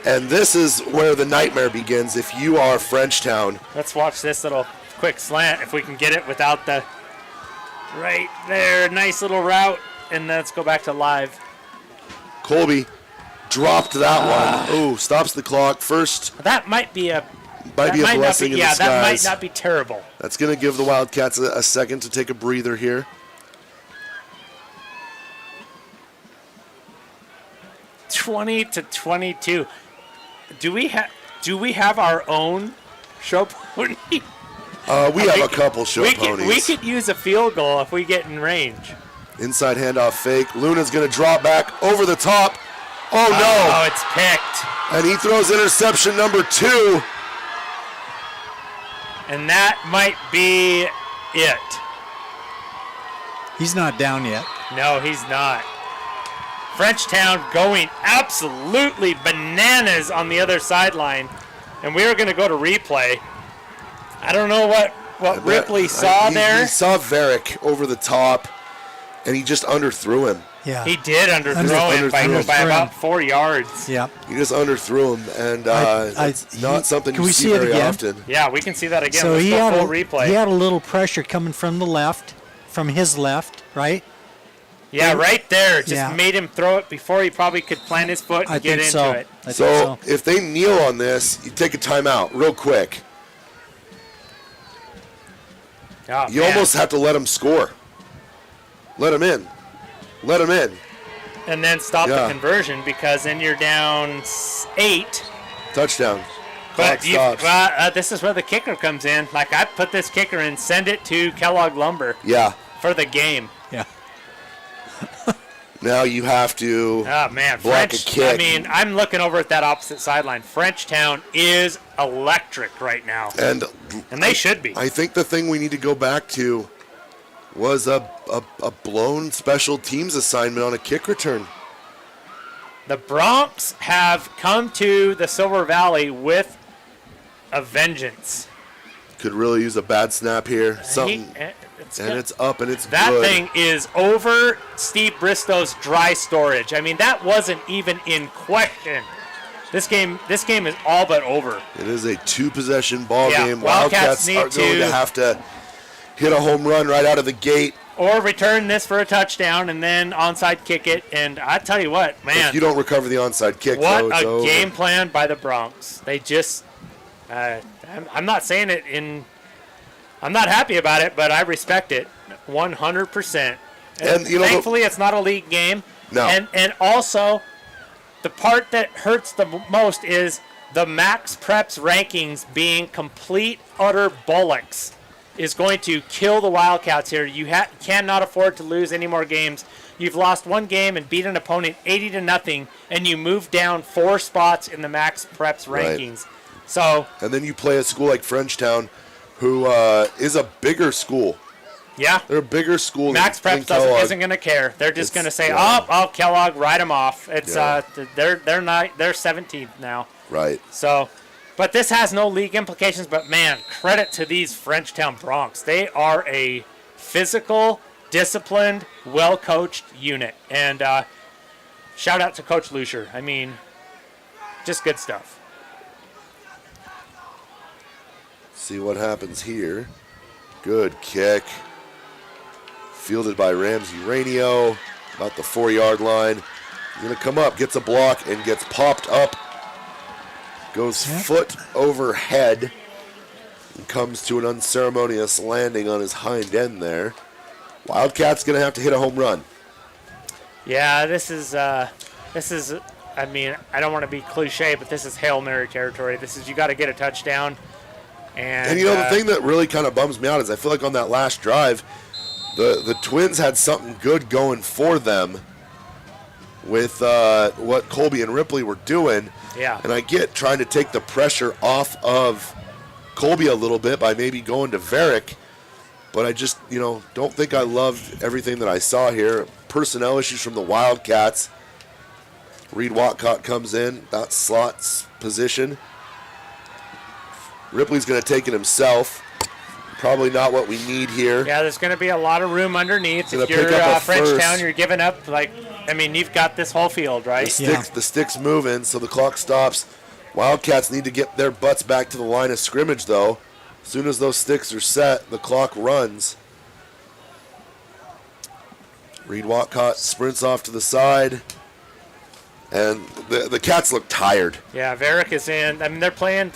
and this is where the nightmare begins. If you are Frenchtown, Let's watch this little quick slant if we can get it without the right there. Nice little route, and let's go back to live. Colby dropped that one. Ooh, stops the clock. First, That might be a blessing in disguise. that might not be terrible. That's going to give the Wildcats a second to take a breather here. 20-22. Do we have our own show pony? We have a couple show ponies. We could use a field goal if we get in range. Inside handoff fake. Luna's going to drop back over the top. Oh, no. Oh, it's picked. And he throws interception number 2. And that might be it. He's not down yet. No, he's not. Frenchtown going absolutely bananas on the other sideline. And we are going to go to replay. I don't know what Ripley saw there. He saw Varick over the top, and he just underthrew him. Yeah. He did underthrow him by about 4 yards. Yeah. He just underthrew him, and it's not something you see very often. Yeah, we can see that again. So Let's he go had full replay. He had a little pressure coming from the left, from his left, right? Yeah, right there. Just Yeah. made him throw it before he probably could plant his foot and I get think into so. it. I think So so. if they kneel on this, you take a timeout real quick. Oh, You man. almost have to let him score. Let him in. Let him in. And then stop Yeah. the conversion because then you're down 8. Touchdown. But Clock stops. this is where the kicker comes in. Like, I put this kicker in, send it to Kellogg Lumber Yeah. for the game. Yeah. Now you have to Oh, man. block a kick. I mean, I'm looking over at that opposite sideline. Frenchtown is electric right now. And And they should be. I think the thing we need to go back to was a blown special teams assignment on a kick return. The Bronx have come to the Silver Valley with a vengeance. Could really use a bad snap here. Something. It's And good. it's up and it's That good. thing is over Steve Bristow's dry storage. I mean, that wasn't even in question. This game is all but over. It is a 2-possession ball Yeah, game. Wildcats Wildcats are going need to to- have to hit a home run right out of the gate. Or return this for a touchdown and then onside kick it. And I tell you what, man, If you don't recover the onside kick, what though, it's a over. game plan by the Bronx. They just, I'm not saying it I'm not happy about it, but I respect it 100%. And thankfully, it's not a league game. No. And also, the part that hurts the most is the Max Preps rankings being complete, utter bollocks is going to kill the Wildcats here. You cannot afford to lose any more games. You've lost one game and beat an opponent 80-0, and you move down 4 spots in the Max Preps rankings. Right. So. And then you play a school like Frenchtown, who is a bigger school. Yeah. They're a bigger school. Max than Preps Kellogg. isn't going to care. They're just going to say, yeah. "Oh, Kellogg, write them off." It's Yeah. they're not, they're 17th now. Right. So, but this has no league implications. But man, credit to these Frenchtown Broncs. They are a physical, disciplined, well-coached unit. And shout out to Coach Lucier. I mean, just good stuff. See what happens here. Good kick. Fielded by Ramsey Rainio. About the 4-yard line. He's going to come up, gets a block, and gets popped up. Goes foot overhead. And comes to an unceremonious landing on his hind end there. Wildcat's going to have to hit a home run. Yeah, this is, I mean, I don't want to be cliche, but this is Hail Mary territory. This is, you got to get a touchdown. And the thing that really kind of bums me out is I feel like on that last drive, the Twins had something good going for them with what Colby and Ripley were doing. Yeah. And I get trying to take the pressure off of Colby a little bit by maybe going to Varick. But I just, don't think I love everything that I saw here. Personnel issues from the Wildcats. Reed Wildcat comes in, that slot's position. Ripley's going to take it himself. Probably not what we need here. Yeah, there's going to be a lot of room underneath. If you're Frenchtown, you're giving up, you've got this whole field, right? The stick's moving, so the clock stops. Wildcats need to get their butts back to the line of scrimmage, though. As soon as those sticks are set, the clock runs. Reed Wildcat sprints off to the side. And the Cats look tired. Yeah, Varick is in. I mean, they're playing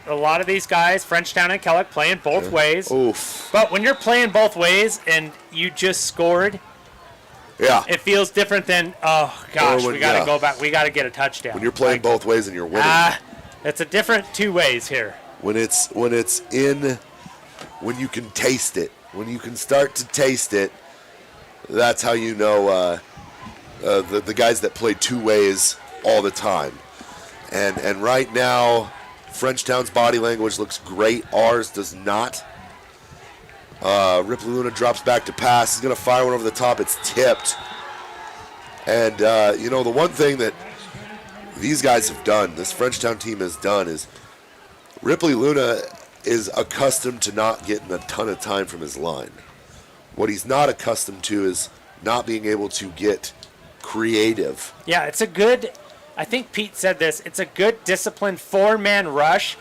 a lot of these guys, Frenchtown and Kellogg, playing both ways. Oof. But when you're playing both ways and you just scored, it feels different than, oh, gosh, we got to go back. We got to get a touchdown. When you're playing both ways and you're winning. It's a different 2 ways here. When you can taste it, when you can start to taste it, that's how you know the guys that play 2 ways all the time. And right now, Frenchtown's body language looks great. Ours does not. Ripley Luna drops back to pass. He's going to fire one over the top. It's tipped. And, the one thing that these guys have done, this Frenchtown team has done, is Ripley Luna is accustomed to not getting a ton of time from his line. What he's not accustomed to is not being able to get creative. Yeah, it's a good, I think Pete said this, it's a good disciplined 4-man rush.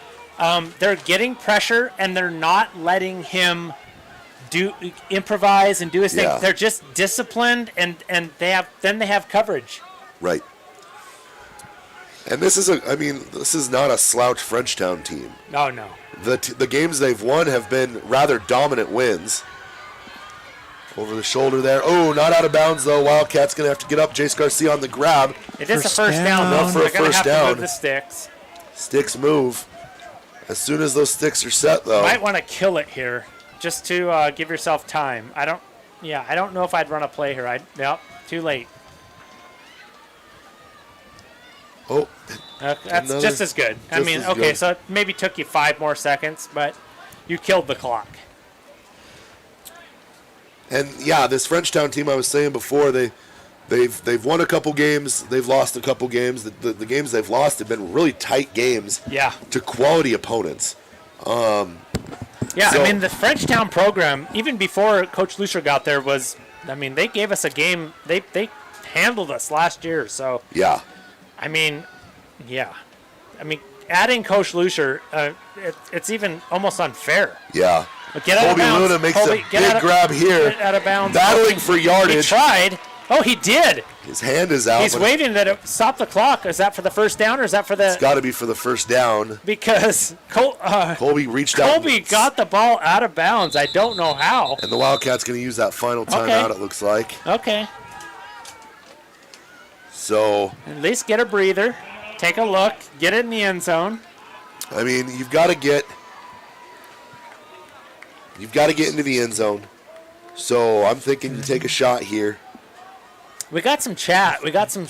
They're getting pressure and they're not letting him improvise and do his thing. They're just disciplined and they have coverage. Right. And this is not a slouch Frenchtown team. Oh, no. The games they've won have been rather dominant wins. Over the shoulder there. Oh, not out of bounds, though. Wildcat's going to have to get up. Jace Garcia on the grab. It is a first down, though. Enough for a first down. To move the sticks. Sticks move. As soon as those sticks are set, though. You might want to kill it here just to give yourself time. I don't know if I'd run a play here. Too late. Oh. That's just as good. So it maybe took you 5 more seconds, but you killed the clock. And this Frenchtown team I was saying before, they've won a couple games, they've lost a couple games. The games they've lost have been really tight games. Yeah. To quality opponents. The Frenchtown program, even before Coach Lucier got there, they gave us a game. They handled us last year. So adding Coach Lucier, it's even almost unfair. Yeah. Get out Colby of bounds. Luna makes a big grab here. Out of bounds. Battling for yardage. He tried, Oh, he did. His hand is out. He's but waving that it stopped the clock. Is that for the first down or is that for the? It's got to be for the first down. Because Colby reached out. Colby got the ball out of bounds. I don't know how. And the Wildcats going to use that final timeout, it looks like. Okay. So. At least get a breather. Take a look. Get it in the end zone. I mean, you've got to get into the end zone. So I'm thinking you take a shot here. We got some chat. We got some,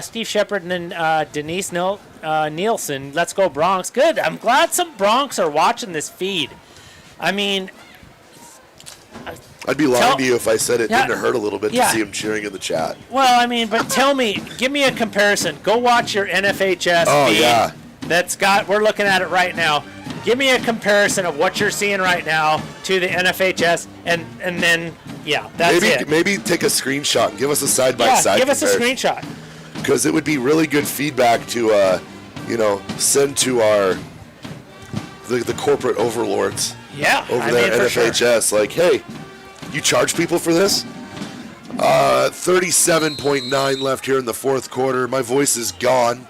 Steve Shepard and then Denise Nielsen. Let's go Bronx. Good. I'm glad some Bronx are watching this feed. I mean, I'd be lying to you if I said it didn't hurt a little bit Yeah. to see him cheering in the chat. well, I mean, but tell me, give me a comparison. Go watch your NFHS feed. Yeah. We're looking at it right now. Give me a comparison of what you're seeing right now to the NFHS, and then, that's it. Maybe take a screenshot and give us a side-by-side give us a comparison. screenshot. Because it would be really good feedback to, send to the corporate overlords over there at NFHS. Sure. Like, hey, you charge people for this? 37.9 left here in the fourth quarter. My voice is gone.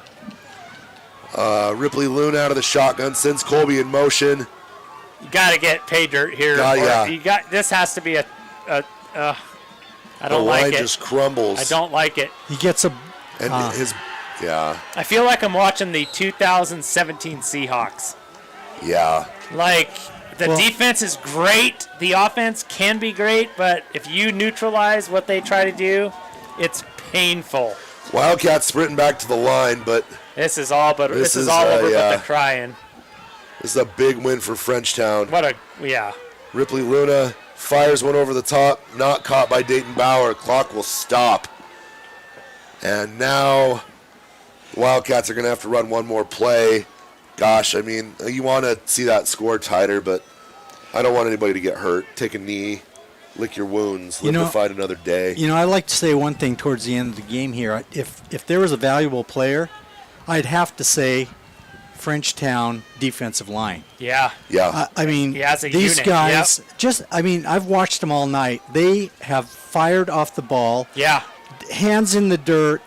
Ripley Loon out of the shotgun, sends Colby in motion. You got to get pay dirt here. This has to be I don't like it. The line just crumbles. I don't like it. He gets a. I feel like I'm watching the 2017 Seahawks. Yeah. Like, the defense is great. The offense can be great, but if you neutralize what they try to do, it's painful. Wildcats sprinting back to the line, but this is all over but the crying. This is a big win for Frenchtown. Ripley Luna fires one over the top, not caught by Dayton Bauer. Clock will stop. And now Wildcats are going to have to run one more play. Gosh, I mean, you want to see that score tighter, but I don't want anybody to get hurt. Take a knee, lick your wounds, live to fight another day. I like to say one thing towards the end of the game here. If there was a valuable player, I'd have to say Frenchtown defensive line. Yeah. These guys I've watched them all night. They have fired off the ball. Yeah. Hands in the dirt.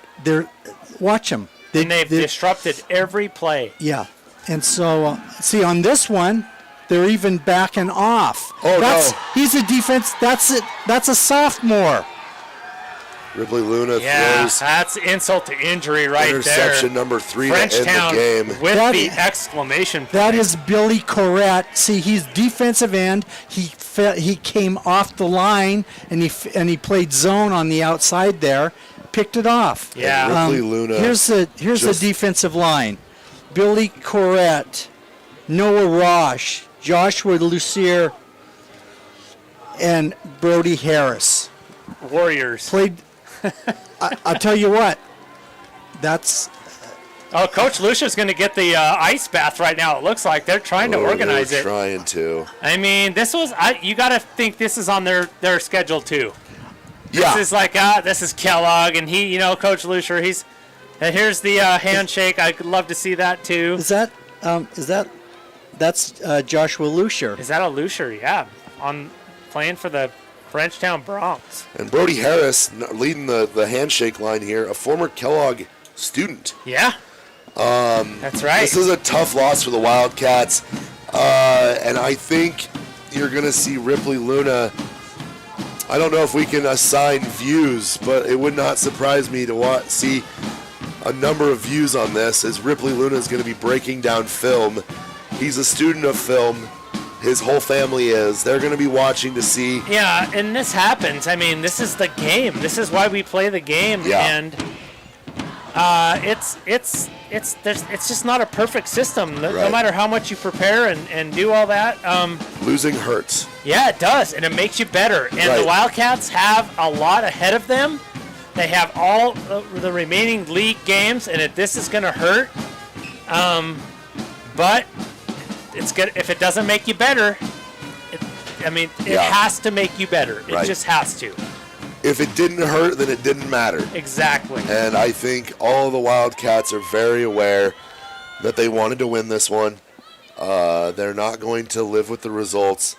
Watch them. They've disrupted every play. Yeah. And so, on this one, they're even backing off. He's a defense. That's it. That's a sophomore. Ripley Luna throws. That's insult to injury right there. Interception number 3 to end the game. With the exclamation point. That is Billy Corrett. See, he's defensive end. He came off the line and he played zone on the outside there, picked it off. Yeah. Ripley Luna. Here's the defensive line. Billy Corrett, Noah Rosh, Joshua Lucier, and Brody Harris. Warriors. Played. I'll tell you what. That's. Oh, Coach Lucia's going to get the ice bath right now. It looks like they're trying to organize it. Trying to. I mean, this was. You got to think this is on their schedule too. Yeah. This is like this is Kellogg, and he, Coach Lucia. And here's the handshake. I'd love to see that too. That's Joshua Lucier. Is that a Lucier? Yeah, on playing for the Frenchtown Bronx. And Brody Harris leading the handshake line here, a former Kellogg student. Yeah. That's right. This is a tough loss for the Wildcats, and I think you're going to see Ripley Luna. I don't know if we can assign views, but it would not surprise me to see a number of views on this, as Ripley Luna is going to be breaking down film. He's a student of film. His whole family is. They're going to be watching to see. Yeah, and this happens. I mean, this is the game. This is why we play the game. Yeah. And it's just not a perfect system. No matter how much you prepare and do all that. Losing hurts. Yeah, it does, and it makes you better. And the Wildcats have a lot ahead of them. They have all the remaining league games, and this is going to hurt. But it's good if it doesn't make you better. It has to make you better. It just has to. If it didn't hurt, then it didn't matter. Exactly. And I think all of the Wildcats are very aware that they wanted to win this one. They're not going to live with the results.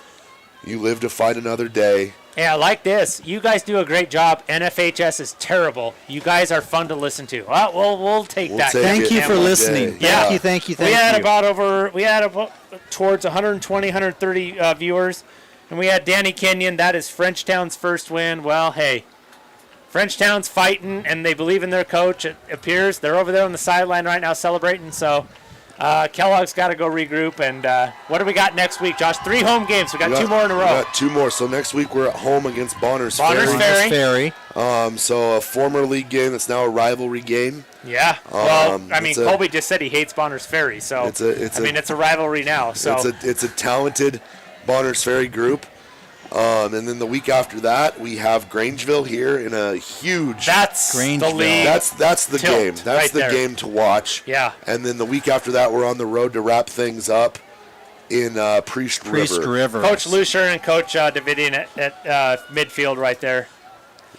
You live to fight another day. Yeah, I like this. You guys do a great job. NFHS is terrible. You guys are fun to listen to. We'll take that. Thank you for listening. Yeah. Thank you. We had about towards 120, 130 viewers, and we had Danny Kenyon. That is Frenchtown's first win. Well, hey, Frenchtown's fighting, and they believe in their coach. It appears they're over there on the sideline right now celebrating. So Kellogg's got to go regroup. And what do we got next week, Josh? 3 home games. We got 2 more in a row. We got 2 more. So next week we're at home against Bonners Ferry. So a former league game that's now a rivalry game. Yeah. Well, Colby just said he hates Bonners Ferry, so it's a rivalry now. So it's a talented Bonners Ferry group. And then the week after that, we have Grangeville here in a huge. That's the league. That's the game. That's right the there. game to watch. Yeah. And then the week after that, we're on the road to wrap things up in Priest River. Coach Lucier and Coach Davidian at midfield right there.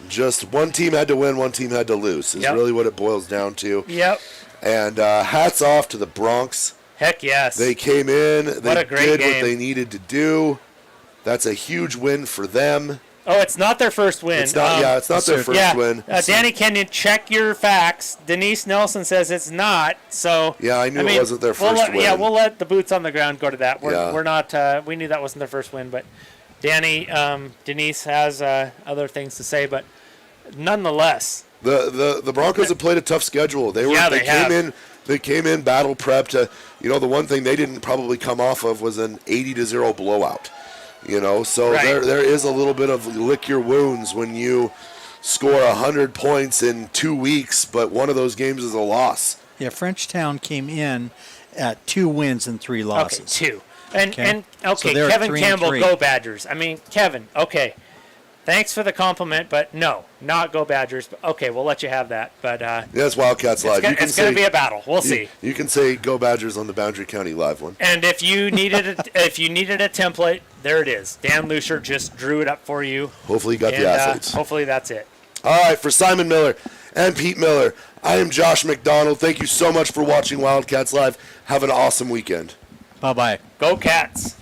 Just one team had to win, one team had to lose. Is really what it boils down to. Yep. And hats off to the Bronx. Heck yes. They came in. They what a great did game. what they needed to do. That's a huge win for them. Oh, it's not their first win. It's not. It's not their first win. Danny Kenyon, check your facts. Denise Nelson says it's not. So yeah, I knew it wasn't their first win. Yeah, we'll let the boots on the ground go to that. We're not. We knew that wasn't their first win, but Danny, Denise has other things to say, but nonetheless, the Broncos have played a tough schedule. They came in battle prepped. The one thing they didn't probably come off of was an 80-0 blowout. So there is a little bit of lick your wounds when you score 100 points in 2 weeks, but one of those games is a loss. Yeah, Frenchtown came in at 2 wins and 3 losses. Okay, 2. And so Kevin 3 Campbell, and 3. go Badgers. Kevin, okay. Thanks for the compliment, but no, not go Badgers. Okay, we'll let you have that. But it's Wildcats Live. It's going to be a battle. We'll see. You can say go Badgers on the Boundary County Live one. And if you needed a template, there it is. Dan Lucier just drew it up for you. Hopefully you got the athletes. Hopefully that's it. All right, for Simon Miller and Pete Miller, I am Josh McDonald. Thank you so much for watching Wildcats Live. Have an awesome weekend. Bye-bye. Go Cats.